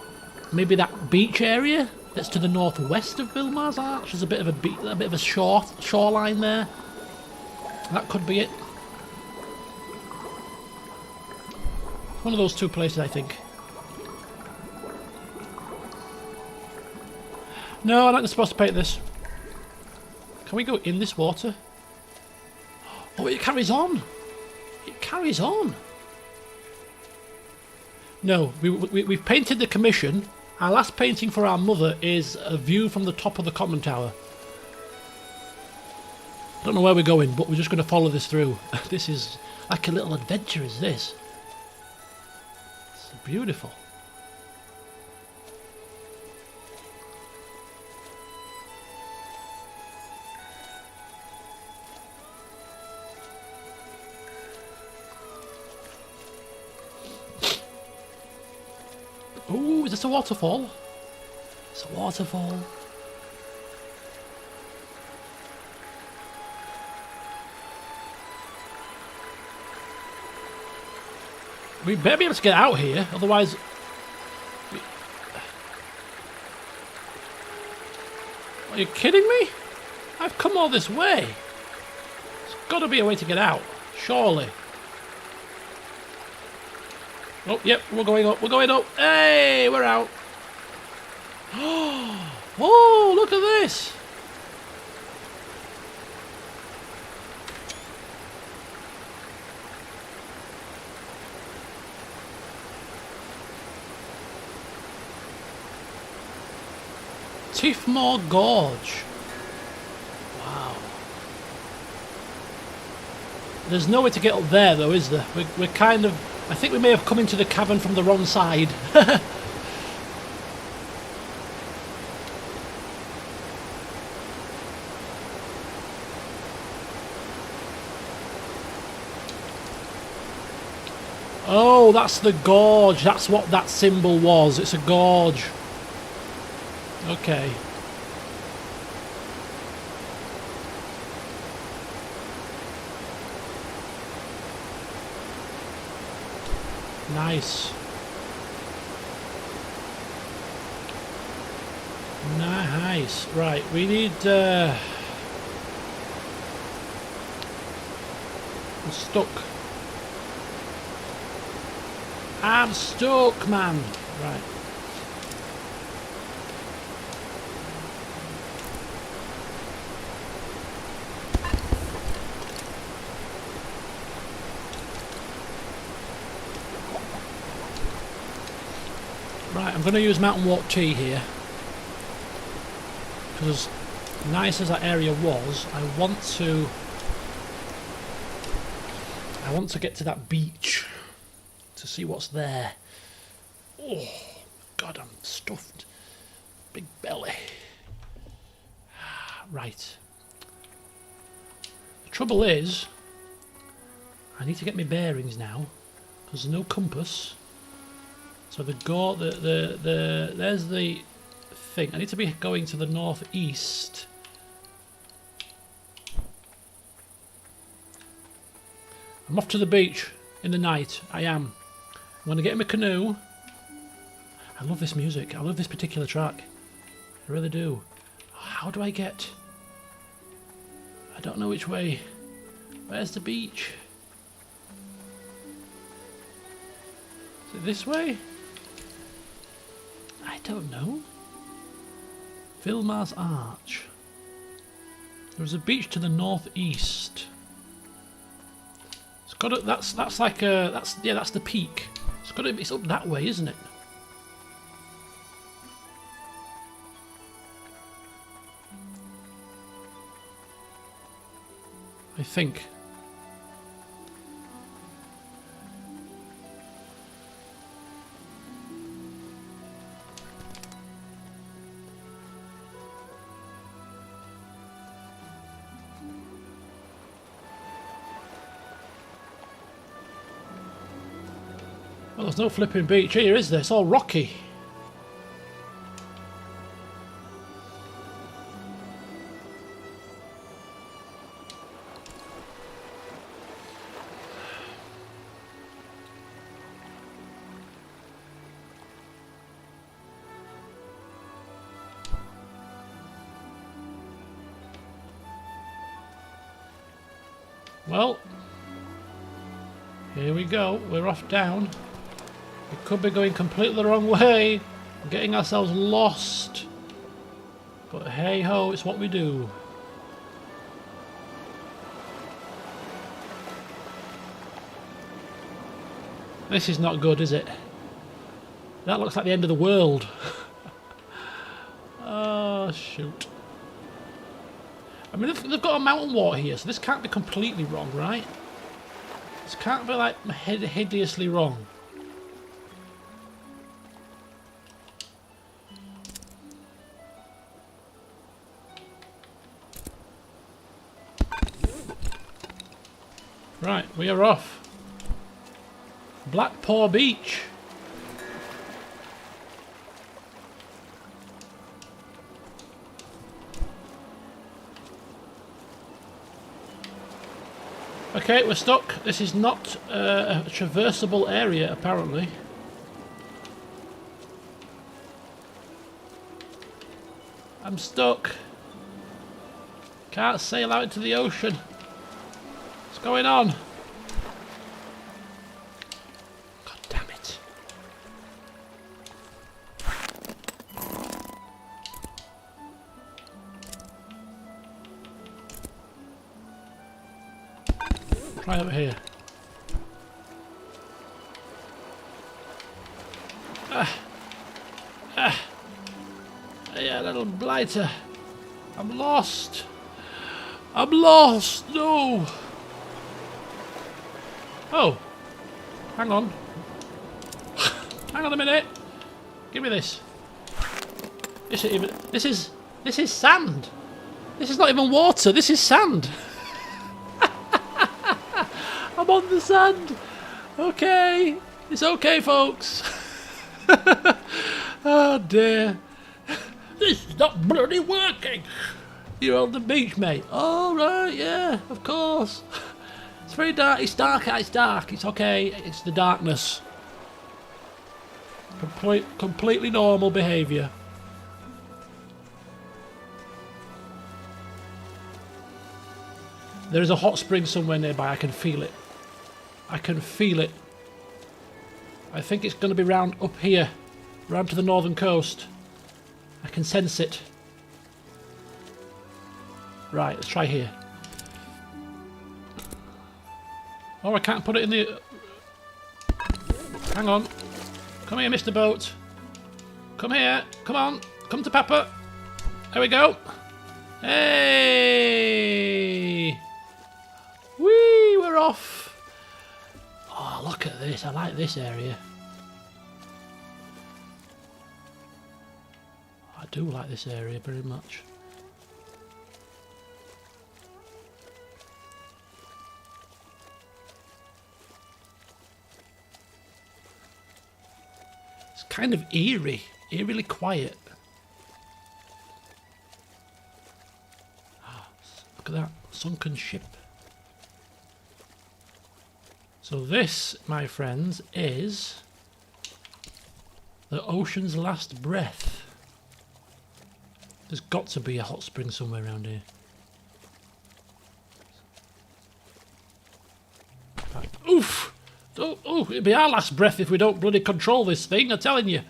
maybe that beach area that's to the northwest of Vilmar's Arch. There's a bit of a shoreline there. That could be it. One of those 2 places, I think. No, I'm not supposed to paint this. Can we go in this water? Oh, it carries on. It carries on. No, we've painted the commission. Our last painting for our mother is a view from the top of the common tower. I don't know where we're going, but we're just going to follow this through. This is like a little adventure, is this? It's beautiful. Ooh, is this a waterfall? It's a waterfall. We better be able to get out here, otherwise... Are you kidding me? I've come all this way. There's got to be a way to get out, surely. Oh, yep, we're going up, we're going up. Hey, we're out. Oh, look at this. Tifmore Gorge. Wow. There's no way to get up there, though, is there? We're kind of... I think we may have come into the cavern from the wrong side. Oh, that's the gorge. That's what that symbol was. It's a gorge. Okay. Nice. Nice. Right, we need... I'm stuck. I'm stuck, man. Right. Right, I'm going to use Mountain Walk Tea here. Because as nice as that area was, I want to get to that beach to see what's there. Oh, God, I'm stuffed. Big belly. Right. The trouble is, I need to get my bearings now, because there's no compass. So there's the thing. I need to be going to the northeast. I'm off to the beach in the night. I am. I'm going to get in my canoe. I love this music. I love this particular track. I really do. How do I get... I don't know which way. Where's the beach? Is it this way? I don't know. Vilmar's Arch. There's a beach to the northeast. It's got to, that's like a that's the peak. It's got to be, it's up that way, isn't it? I think. Well, there's no flipping beach here, is there? It's all rocky. Well, here we go. We're off down. We could be going completely the wrong way, getting ourselves lost. But hey ho, it's what we do. This is not good, is it? That looks like the end of the world. Oh, shoot. I mean, they've got a mountain walk here, so this can't be completely wrong, right? This can't be, like, hideously wrong. Right, we are off. Blackpaw Beach. Okay, we're stuck. This is not a traversable area, apparently. I'm stuck. Can't sail out into the ocean. What's going on? God damn it. Try over here. Yeah, little blighter. I'm lost. I'm lost. No. Oh. Hang on. Hang on a minute. Give me this. This is sand. This is not even water. This is sand. I'm on the sand. Okay. It's okay, folks. Oh, dear. This is not bloody working. You're on the beach, mate. Oh, right, yeah, of course. It's very dark. It's dark. It's dark. It's okay. It's the darkness. Completely normal behaviour. There is a hot spring somewhere nearby. I can feel it. I can feel it. I think it's going to be round up here. Round to the northern coast. I can sense it. Right, let's try here. Oh, I can't put it in the... Hang on. Come here, Mr. Boat. Come here. Come on. Come to Papa. There we go. Hey! Whee! We're off. Oh, look at this. I like this area. I do like this area very much. It's kind of eerily quiet. Look at that sunken ship. So this, my friends, is the ocean's last breath. There's got to be a hot spring somewhere around here. Oof! Oh, it'll be our last breath if we don't bloody control this thing, I'm telling you.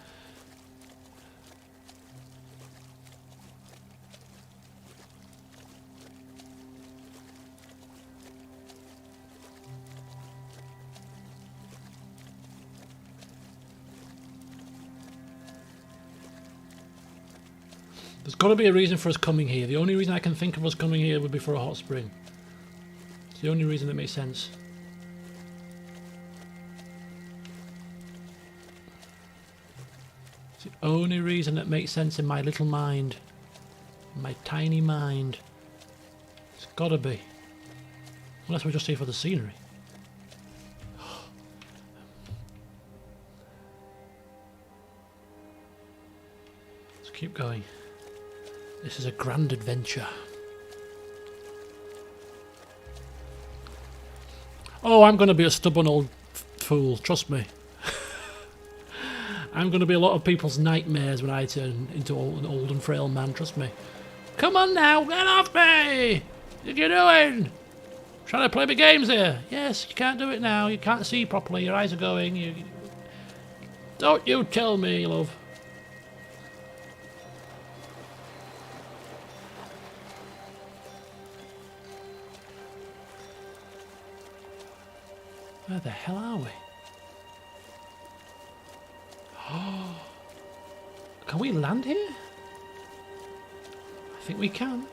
There's got to be a reason for us coming here. The only reason I can think of us coming here would be for a hot spring. It's the only reason that makes sense. It's the only reason that makes sense in my little mind. My tiny mind. It's got to be. Unless we're just here for the scenery. Let's keep going. This is a grand adventure. Oh, I'm going to be a stubborn old fool, trust me. I'm going to be a lot of people's nightmares when I turn into an old and frail man, trust me. Come on now, get off me! What are you doing? Trying to play me games here. Yes, you can't do it now. You can't see properly. Your eyes are going. Don't you tell me, love. Where the hell are we? Oh, can we land here? I think we can.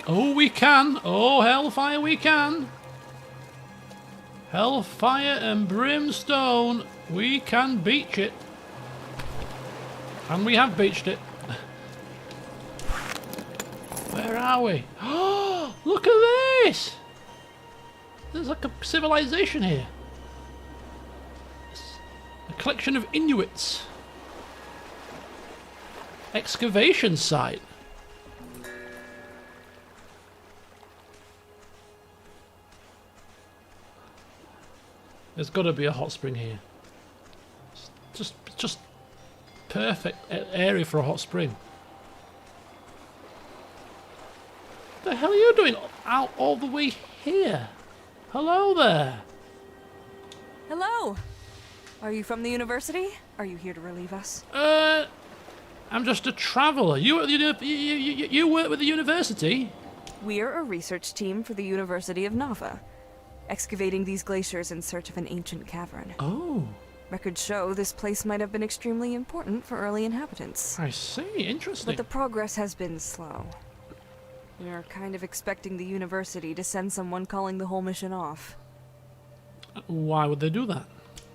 Oh, we can. Oh, hellfire, we can. Hellfire and brimstone. We can beach it. And we have beached it. Where are we? Oh, look at this! There's like a civilization here. A collection of Inuits. Excavation site. There's got to be a hot spring here. Just perfect area for a hot spring. What the hell are you doing out all the way here? Hello there. Hello. Are you from the university? Are you here to relieve us? I'm just a traveller. You work with the university? We're a research team for the University of Nava, excavating these glaciers in search of an ancient cavern. Oh. Records show this place might have been extremely important for early inhabitants. I see. Interesting. But the progress has been slow. We're kind of expecting the university to send someone calling the whole mission off. Why would they do that?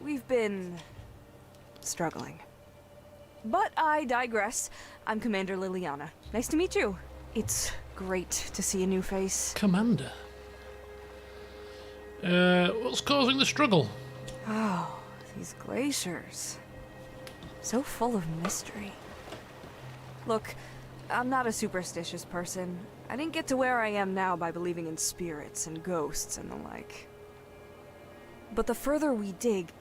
We've been struggling. But I digress. I'm Commander Liliana. Nice to meet you. It's great to see a new face. Commander? What's causing the struggle? Oh, these glaciers. So full of mystery. Look, I'm not a superstitious person. I didn't get to where I am now by believing in spirits and ghosts and the like. But the further we dig,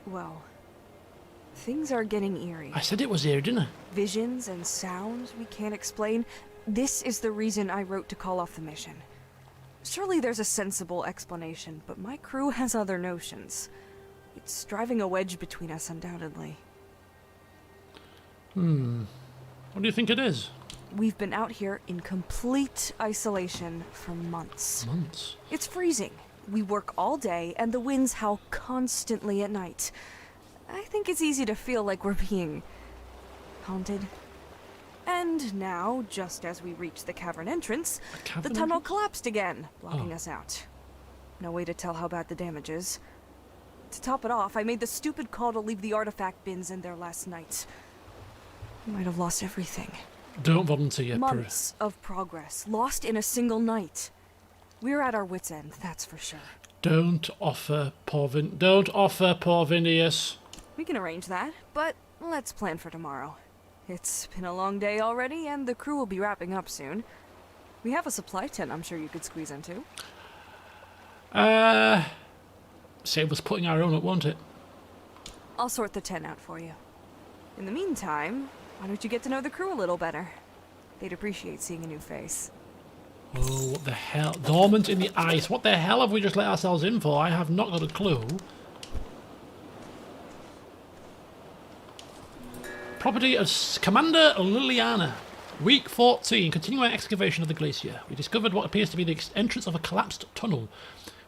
well, things are getting eerie. I said it was here, didn't I? Visions and sounds we can't explain. This is the reason I wrote to call off the mission. Surely there's a sensible explanation, but my crew has other notions. It's driving a wedge between us, undoubtedly. What do you think it is? We've been out here in complete isolation for months. Months? It's freezing. We work all day, and the winds howl constantly at night. I think it's easy to feel like we're being haunted. And now, just as we reach the cavern entrance, the tunnel collapsed again, blocking us out. No way to tell how bad the damage is. To top it off, I made the stupid call to leave the artifact bins in there last night. I might have lost everything. Don't volunteer. Months of progress, lost in a single night. We're at our wits' end, that's for sure. Don't offer poor Phineas. We can arrange that, but let's plan for tomorrow. It's been a long day already, and the crew will be wrapping up soon. We have a supply tent I'm sure you could squeeze into. Save us putting our own up, won't it? I'll sort the tent out for you. In the meantime, why don't you get to know the crew a little better? They'd appreciate seeing a new face. Oh, what the hell? Dormant in the ice. What the hell have we just let ourselves in for? I have not got a clue. Property of Commander Liliana. Week 14. Continuing our excavation of the glacier. We discovered what appears to be the entrance of a collapsed tunnel.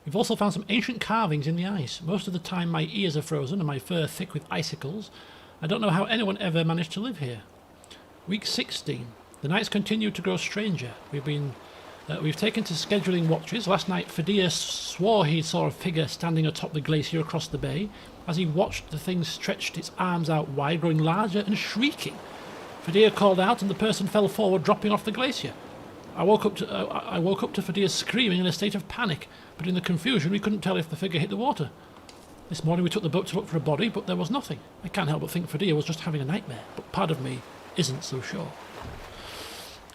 We've also found some ancient carvings in the ice. Most of the time my ears are frozen and my fur thick with icicles. I don't know how anyone ever managed to live here. Week 16. The nights continue to grow stranger. We've taken to scheduling watches. Last night, Fedea swore he saw a figure standing atop the glacier across the bay. As he watched, the thing stretched its arms out wide, growing larger and shrieking. Fedea called out, and the person fell forward, dropping off the glacier. I woke up to Fedea screaming in a state of panic, but in the confusion, we couldn't tell if the figure hit the water. This morning, we took the boat to look for a body, but there was nothing. I can't help but think Fedea was just having a nightmare, but part of me isn't so sure.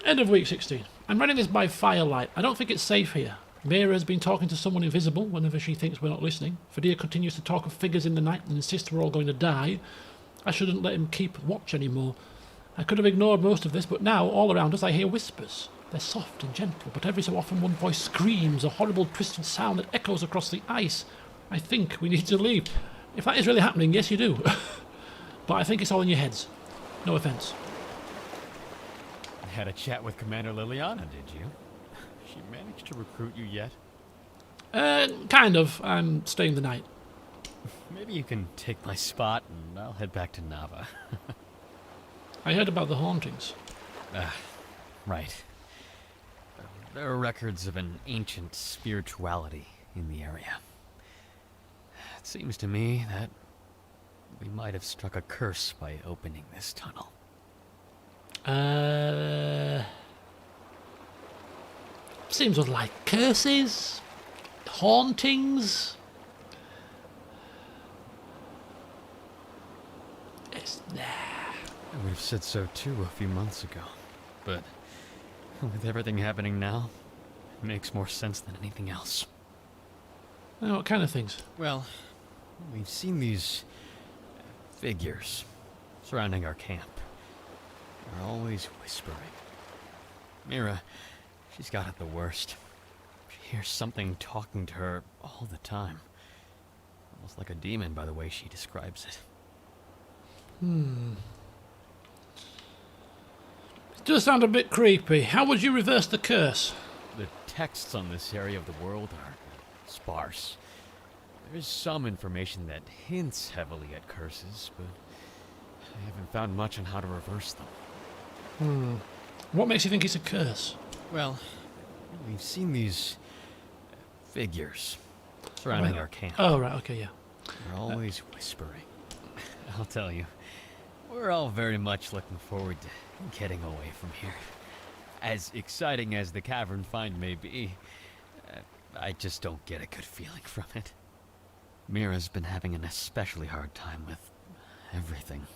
End of week 16. I'm running this by firelight. I don't think it's safe here. Mira has been talking to someone invisible whenever she thinks we're not listening. Fedea continues to talk of figures in the night and insists we're all going to die. I shouldn't let him keep watch anymore. I could have ignored most of this, but now, all around us, I hear whispers. They're soft and gentle, but every so often one voice screams, a horrible twisted sound that echoes across the ice. I think we need to leave. If that is really happening, yes you do. But I think it's all in your heads. No offence. Had a chat with Commander Liliana, did you? She managed to recruit you yet? Kind of. I'm staying the night. Maybe you can take my spot and I'll head back to Nava. I heard about the hauntings. Right. There are records of an ancient spirituality in the area. It seems to me that we might have struck a curse by opening this tunnel. Seems like curses, hauntings. I would have said so too a few months ago, but with everything happening now, it makes more sense than anything else. What kind of things? Well, we've seen these figures surrounding our camp. They're always whispering. Mira, she's got it the worst. She hears something talking to her all the time. Almost like a demon by the way she describes it. It does sound a bit creepy. How would you reverse the curse? The texts on this area of the world are sparse. There is some information that hints heavily at curses, but I haven't found much on how to reverse them. What makes you think it's a curse? Well, we've seen these figures surrounding our camp. Oh, right, okay, yeah. They're always whispering. I'll tell you, we're all very much looking forward to getting away from here. As exciting as the cavern find may be, I just don't get a good feeling from it. Mira's been having an especially hard time with everything.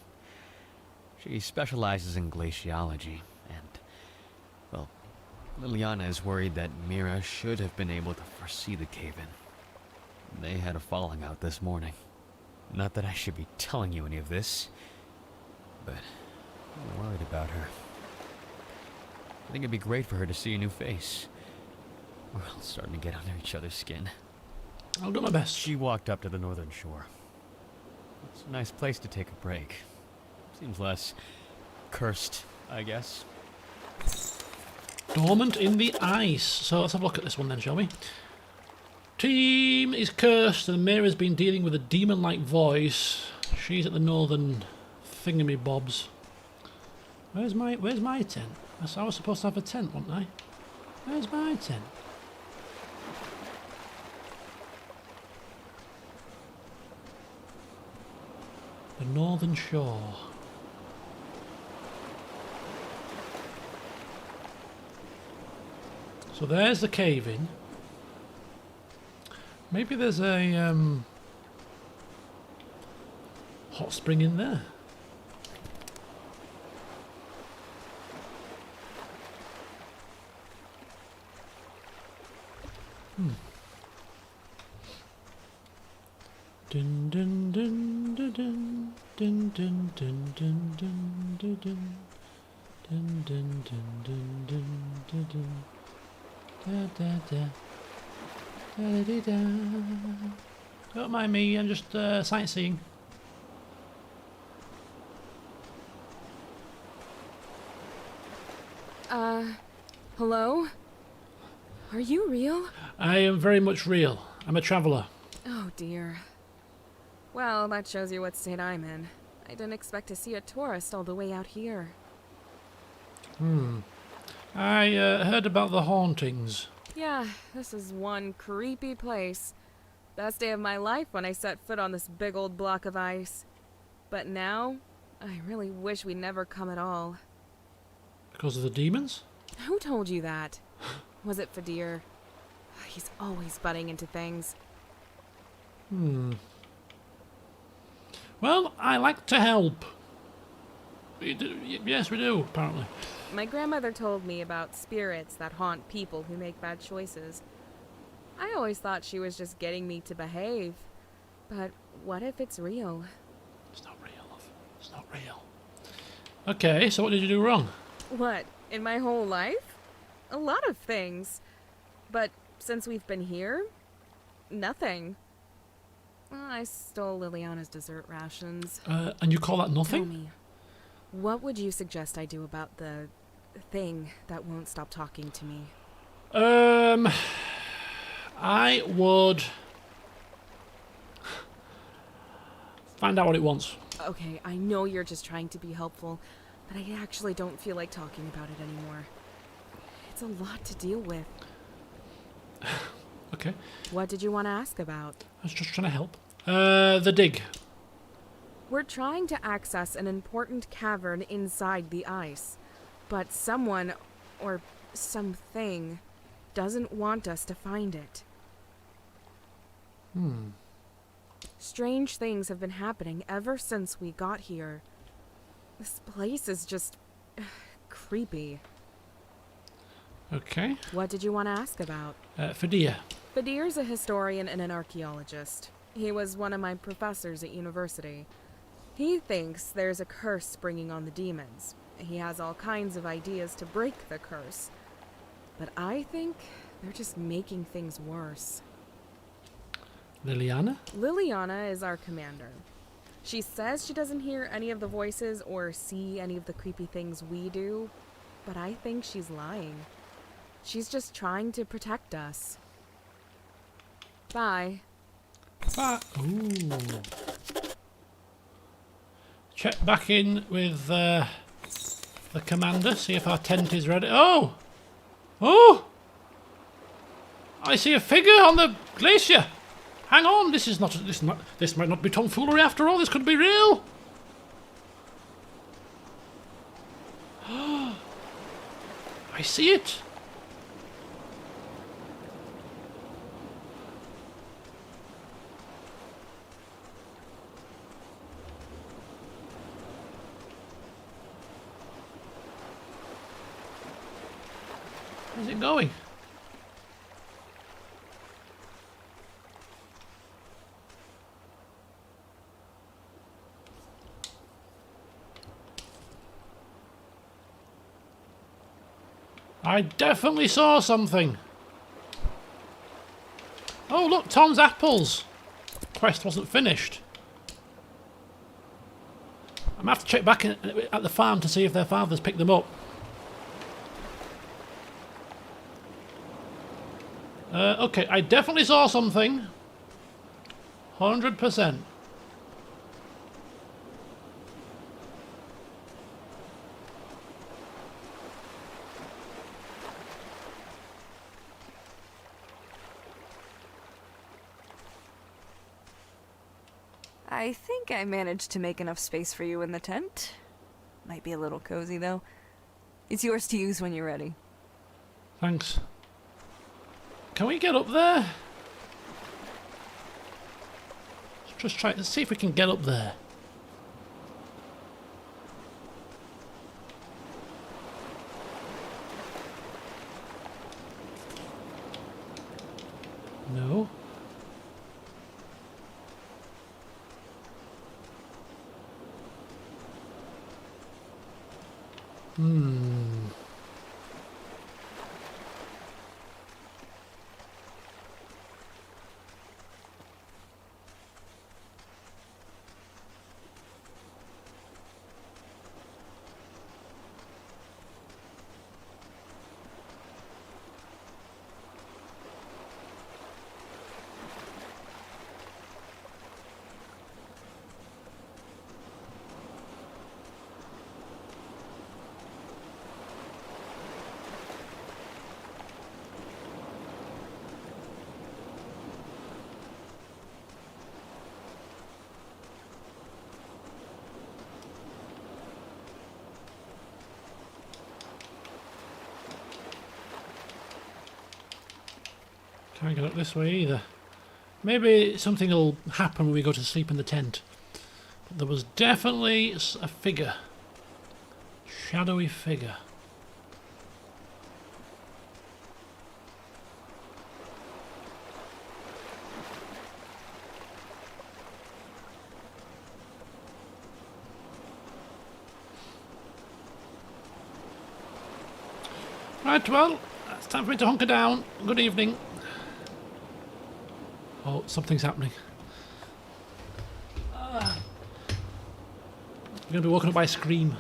She specializes in glaciology, and, well, Liliana is worried that Mira should have been able to foresee the cave-in. They had a falling out this morning. Not that I should be telling you any of this, but I'm worried about her. I think it'd be great for her to see a new face. We're all starting to get under each other's skin. I'll do my best. She walked up to the northern shore. It's a nice place to take a break. Seems less cursed, I guess. Dormant in the ice. So let's have a look at this one then, shall we? Team is cursed and Mira's been dealing with a demon-like voice. She's at the northern thingamybobs. Where's my tent? I was supposed to have a tent, wasn't I? Where's my tent? The northern shore. So there's the cave-in. Maybe there's a hot spring in there. Dun dun dun dun dun dun dun dun dun dun dun dun dun dun dun dun dun dun da da da da da da. Don't mind me, I'm just sightseeing. Hello? Are you real? I am very much real. I'm a traveller. Oh dear. Well, that shows you what state I'm in. I didn't expect to see a tourist all the way out here. I heard about the hauntings. Yeah, this is one creepy place. Best day of my life when I set foot on this big old block of ice. But now, I really wish we'd never come at all. Because of the demons? Who told you that? Was it Fadir? He's always butting into things. Well, I like to help. Yes, we do, apparently. My grandmother told me about spirits that haunt people who make bad choices. I always thought she was just getting me to behave. But what if it's real? It's not real, love. It's not real. Okay, so what did you do wrong? What, in my whole life? A lot of things. But since we've been here, nothing. I stole Liliana's dessert rations. And you call that nothing? Tell me, what would you suggest I do about the thing that won't stop talking to me? I would find out what it wants. Okay, I know you're just trying to be helpful, but I actually don't feel like talking about it anymore. It's a lot to deal with. Okay. What did you want to ask about? I was just trying to help. The dig. We're trying to access an important cavern inside the ice, but someone, or something, doesn't want us to find it. Strange things have been happening ever since we got here. This place is just creepy. Okay. What did you want to ask about? Fadir. Fadir's a historian and an archaeologist. He was one of my professors at university. He thinks there's a curse springing on the demons. He has all kinds of ideas to break the curse. But I think they're just making things worse. Liliana? Liliana is our commander. She says she doesn't hear any of the voices or see any of the creepy things we do, but I think she's lying. She's just trying to protect us. Bye. Ooh. Check back in with the commander, see if our tent is ready. Oh! Oh! I see a figure on the glacier. Hang on, this might not be tomfoolery after all. This could be real. I see it. Where's it going? I definitely saw something. Oh look, Tom's apples. Quest wasn't finished. I'm gonna have to check back at the farm to see if their father's picked them up. Okay, I definitely saw something. 100%. I think I managed to make enough space for you in the tent. Might be a little cozy, though. It's yours to use when you're ready. Thanks. Can we get up there? Let's just try. Let's see if we can get up there. No. Can't get up this way either. Maybe something will happen when we go to sleep in the tent. But there was definitely a figure. Shadowy figure. Right, well, it's time for me to hunker down. Good evening. Oh, something's happening. I'm going to be woken up by a scream.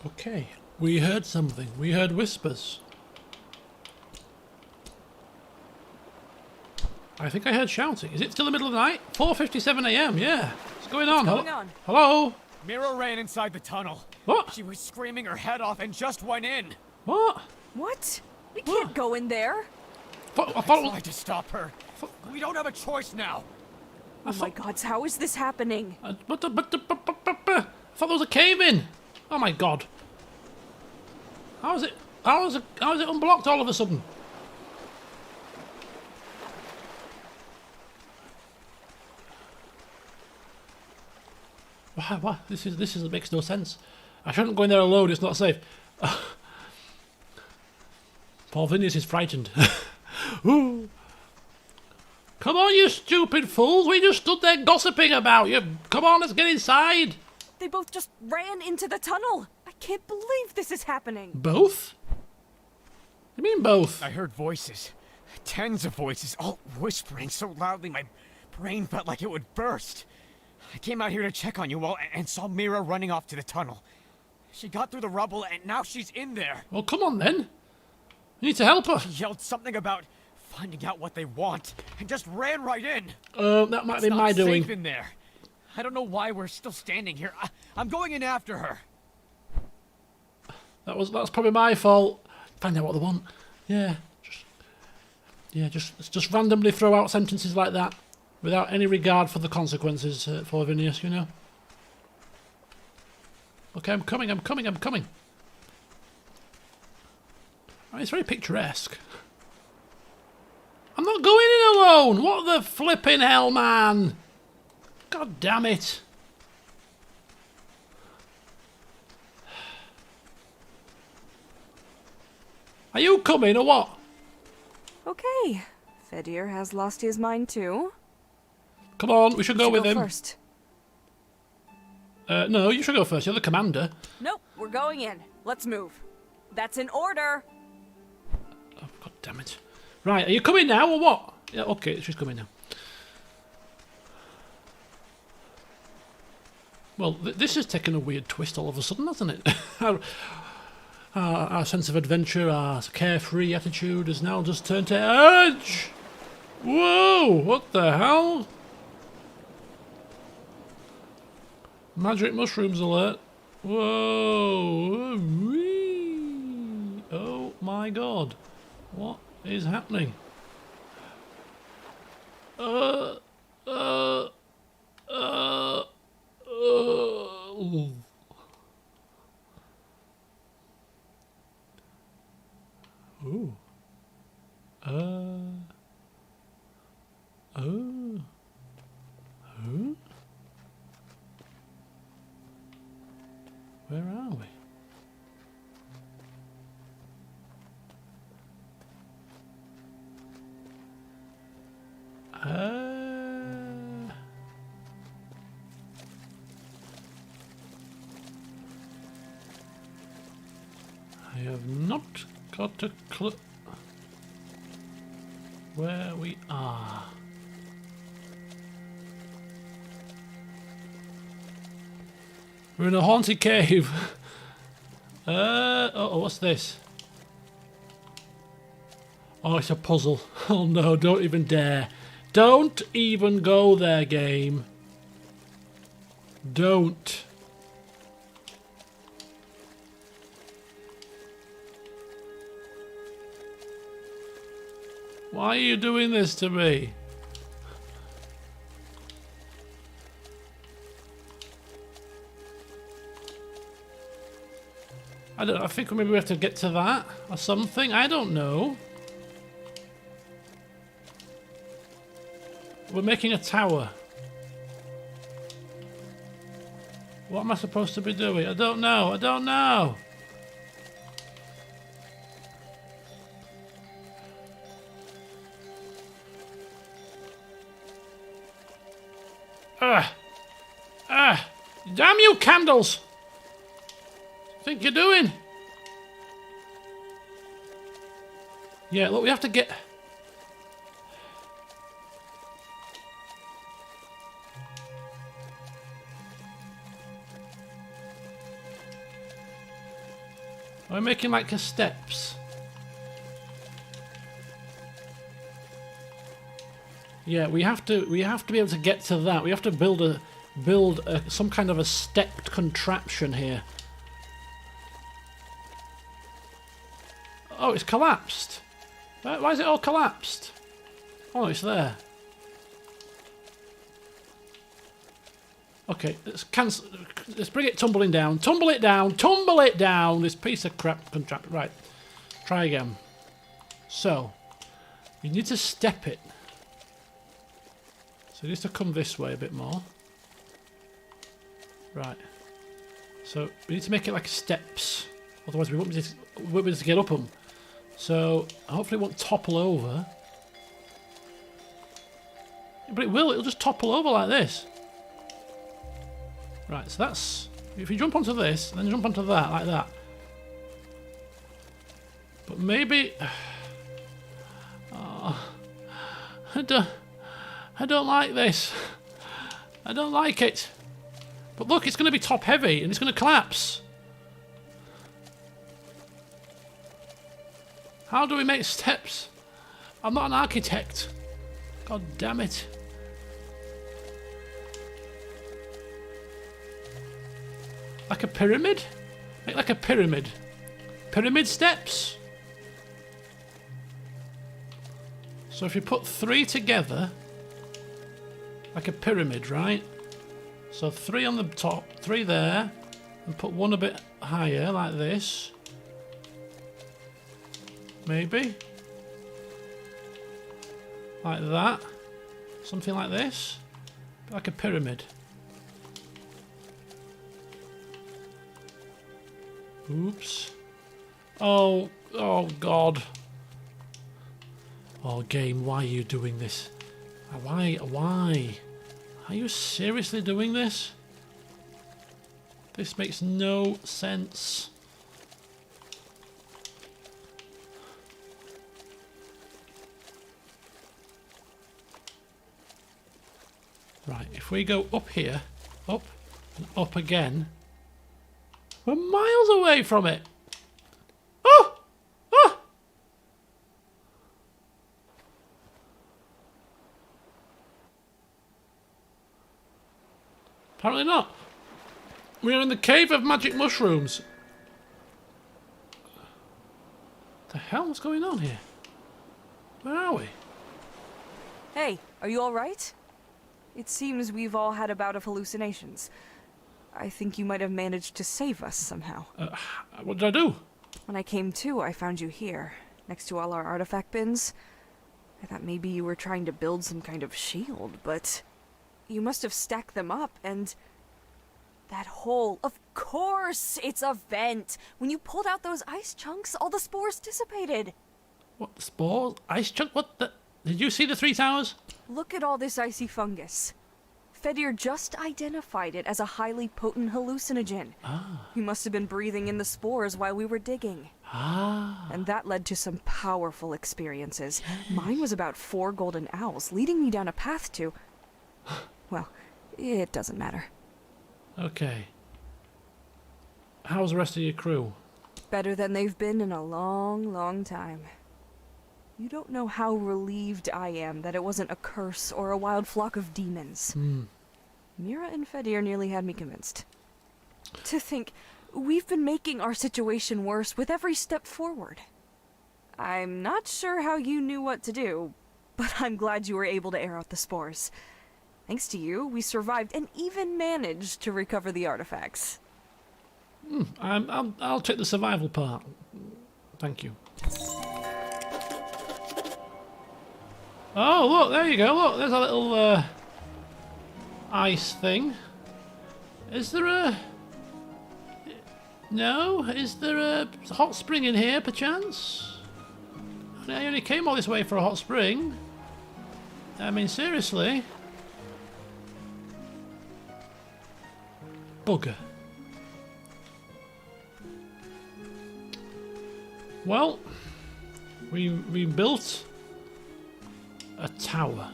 Okay, we heard something. We heard whispers. I think I heard shouting. Is it still the middle of the night? 4:57 a.m. Yeah. What's going on? What's going on? Hello? Mira ran inside the tunnel. What? She was screaming her head off and just went in. What? What? We can't go in there. I tried to stop her. We don't have a choice now. Oh my God, how is this happening? I thought there was a cave in. Oh my God. How is it unblocked all of a sudden? What? This makes no sense. I shouldn't go in there alone. It's not safe. Poor Phineas is frightened. Ooh. Come on, you stupid fools! We just stood there gossiping about you. Come on, let's get inside. They both just ran into the tunnel. I can't believe this is happening. Both? You mean both? I heard voices. Tens of voices, all whispering so loudly my brain felt like it would burst. I came out here to check on you all and saw Mira running off to the tunnel. She got through the rubble and now she's in there. Well, come on then. You need to help her. She yelled something about finding out what they want and just ran right in. That might be my doing. Safe in there. I don't know why we're still standing here. I'm going in after her. That's probably my fault. Find out what they want. Yeah. Just randomly throw out sentences like that without any regard for the consequences for Phineas, you know. Okay, I'm coming. Oh, it's very picturesque. I'm not going in alone! What the flipping hell, man? God damn it. Are you coming or what? Okay. Fedir has lost his mind too. Come on, we should go with him. First. No, you should go first. You're the commander. Nope, we're going in. Let's move. That's an order. Oh, God damn it. Right, are you coming now or what? Yeah, okay, she's coming now. Well, this has taken a weird twist all of a sudden, hasn't it? Our sense of adventure, our carefree attitude has now just turned to edge. Whoa, what the hell? Magic mushrooms alert. Whoa. Whee. Oh my god. What is happening? Ooh. Huh? Where are we? I have not got a clue where we are. We're in a haunted cave. Oh, what's this? Oh, it's a puzzle. Oh no, don't even dare. Don't even go there, game. Don't. Why are you doing this to me? I think maybe we have to get to that or something. I don't know. We're making a tower. What am I supposed to be doing? I don't know. I don't know. Damn you candles! What think you're doing? Yeah, look, we have to get... We're making like steps. Yeah, we have to be able to get to that. We have to build some kind of a stepped contraption here. Oh, it's collapsed. Why is it all collapsed? Oh, it's there. Okay, let's cancel. Let's bring it tumbling down. Tumble it down. Tumble it down. This piece of crap contraption. Right. Try again. So, you need to step it. So it needs to come this way a bit more. Right. So we need to make it like steps. Otherwise we won't be able to get up them. So hopefully it won't topple over. But it will. It'll just topple over like this. Right. So that's... If you jump onto this, then jump onto that, like that. But maybe... Oh, I don't like this. I don't like it. But look, it's going to be top heavy and it's going to collapse. How do we make steps? I'm not an architect. God damn it. Like a pyramid? Make like a pyramid. Pyramid steps. So if you put 3 together, like a pyramid, right? So 3 on the top, 3 there, and put 1 a bit higher, like this. Maybe. Like that. Something like this. Like a pyramid. Oops. Oh God. Oh game, why are you doing this? Why? Are you seriously doing this? This makes no sense. Right, if we go up here, up and up again, we're miles away from it. Oh! Oh! Apparently not. We are in the cave of magic mushrooms. What the hell is going on here? Where are we? Hey, are you alright? It seems we've all had a bout of hallucinations. I think you might have managed to save us somehow. What did I do? When I came to, I found you here, next to all our artifact bins. I thought maybe you were trying to build some kind of shield, but you must have stacked them up, and that hole, of course, it's a vent. When you pulled out those ice chunks, all the spores dissipated. What, spores? Ice chunk? What the? Did you see the 3 towers? Look at all this icy fungus. Fedir just identified it as a highly potent hallucinogen. We must have been breathing in the spores while we were digging. And that led to some powerful experiences. Mine was about 4 golden owls, leading me down a path to... Well, it doesn't matter. Okay. How's the rest of your crew? Better than they've been in a long, long time. You don't know how relieved I am that it wasn't a curse or a wild flock of demons. Mira and Fedir nearly had me convinced. To think, we've been making our situation worse with every step forward. I'm not sure how you knew what to do, but I'm glad you were able to air out the spores. Thanks to you, we survived and even managed to recover the artifacts. I'll take the survival part. Thank you. Oh, look, there you go. Look, there's a little ice thing. Is there a... No? Is there a hot spring in here, perchance? I only came all this way for a hot spring. I mean, seriously. Bugger. Well, we built a tower.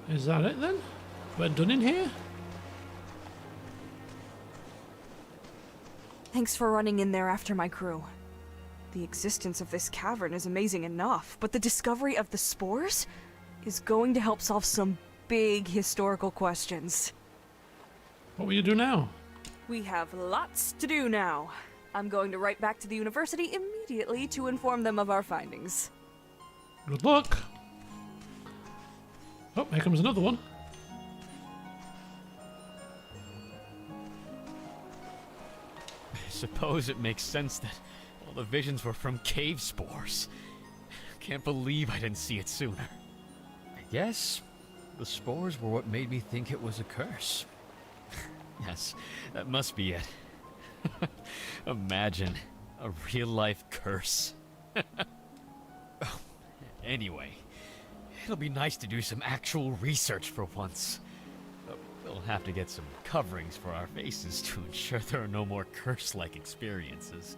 Is that it then? We're done in here? Thanks for running in there after my crew. The existence of this cavern is amazing enough, but the discovery of the spores is going to help solve some big historical questions. What will you do now? We have lots to do now. I'm going to write back to the university immediately to inform them of our findings. Good luck. Oh, here comes another one. I suppose it makes sense that all the visions were from cave spores. Can't believe I didn't see it sooner. I guess the spores were what made me think it was a curse. Yes, that must be it. Imagine a real-life curse. Oh, anyway, it'll be nice to do some actual research for once. We'll have to get some coverings for our faces to ensure there are no more curse-like experiences.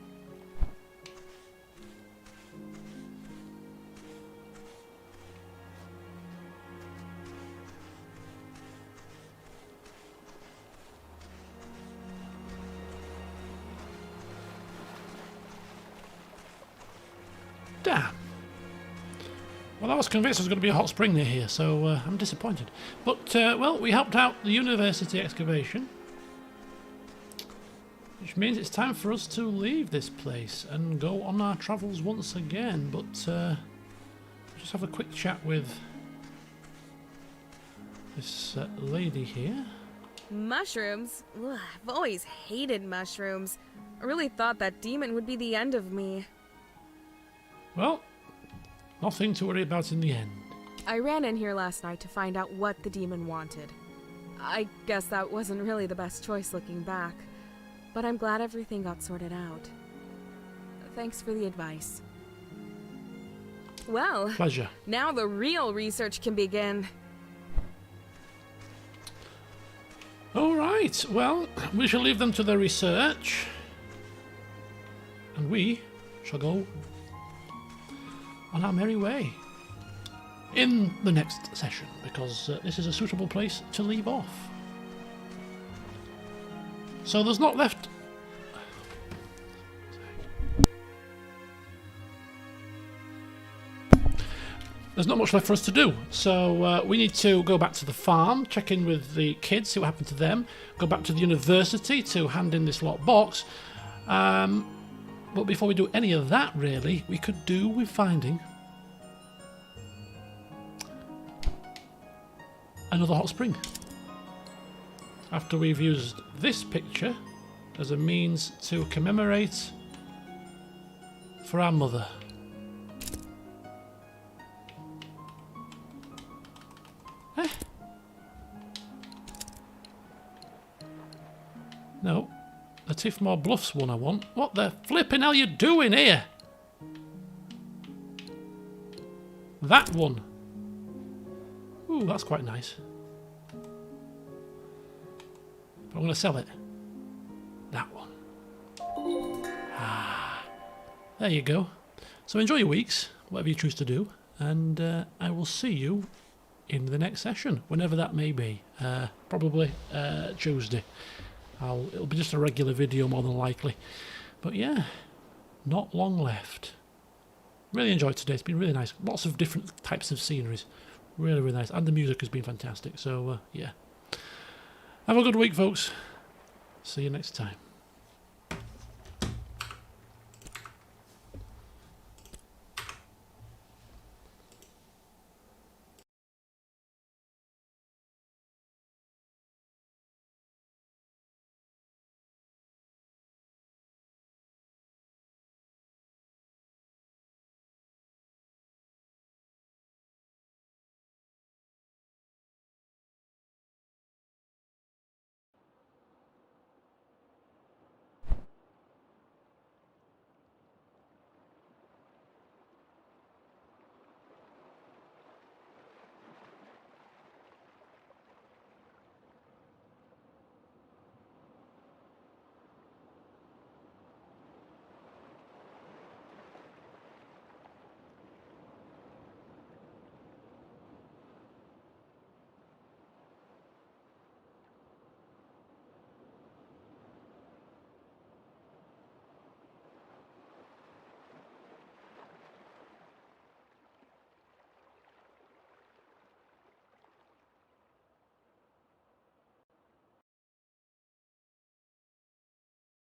Damn. Well, I was convinced there was going to be a hot spring near here, so I'm disappointed. But, well, we helped out the university excavation. Which means it's time for us to leave this place and go on our travels once again. But, just have a quick chat with this lady here. Mushrooms? Ugh, I've always hated mushrooms. I really thought that demon would be the end of me. Well, nothing to worry about in the end. I ran in here last night to find out what the demon wanted. I guess that wasn't really the best choice looking back, but I'm glad everything got sorted out. Thanks for the advice. Well, pleasure. Now the real research can begin. All right, well, we shall leave them to their research, and we shall go on our merry way in the next session, because this is a suitable place to leave off. So there's not left... There's not much left for us to do, so we need to go back to the farm, check in with the kids, see what happened to them, go back to the university to hand in this lot box. But before we do any of that, really, we could do with finding another hot spring. After we've used this picture as a means to commemorate for our mother. No, the Tifmore Bluffs one I want. What the flipping hell you doing here? That one. Ooh, that's quite nice. But I'm going to sell it. That one. Ah, there you go. So enjoy your weeks, whatever you choose to do, and I will see you in the next session, whenever that may be. Probably Tuesday. It'll be just a regular video more than likely. But yeah, not long left. Really enjoyed today. It's been really nice. Lots of different types of sceneries. Really, really nice. And the music has been fantastic. So yeah. Have a good week, folks. See you next time.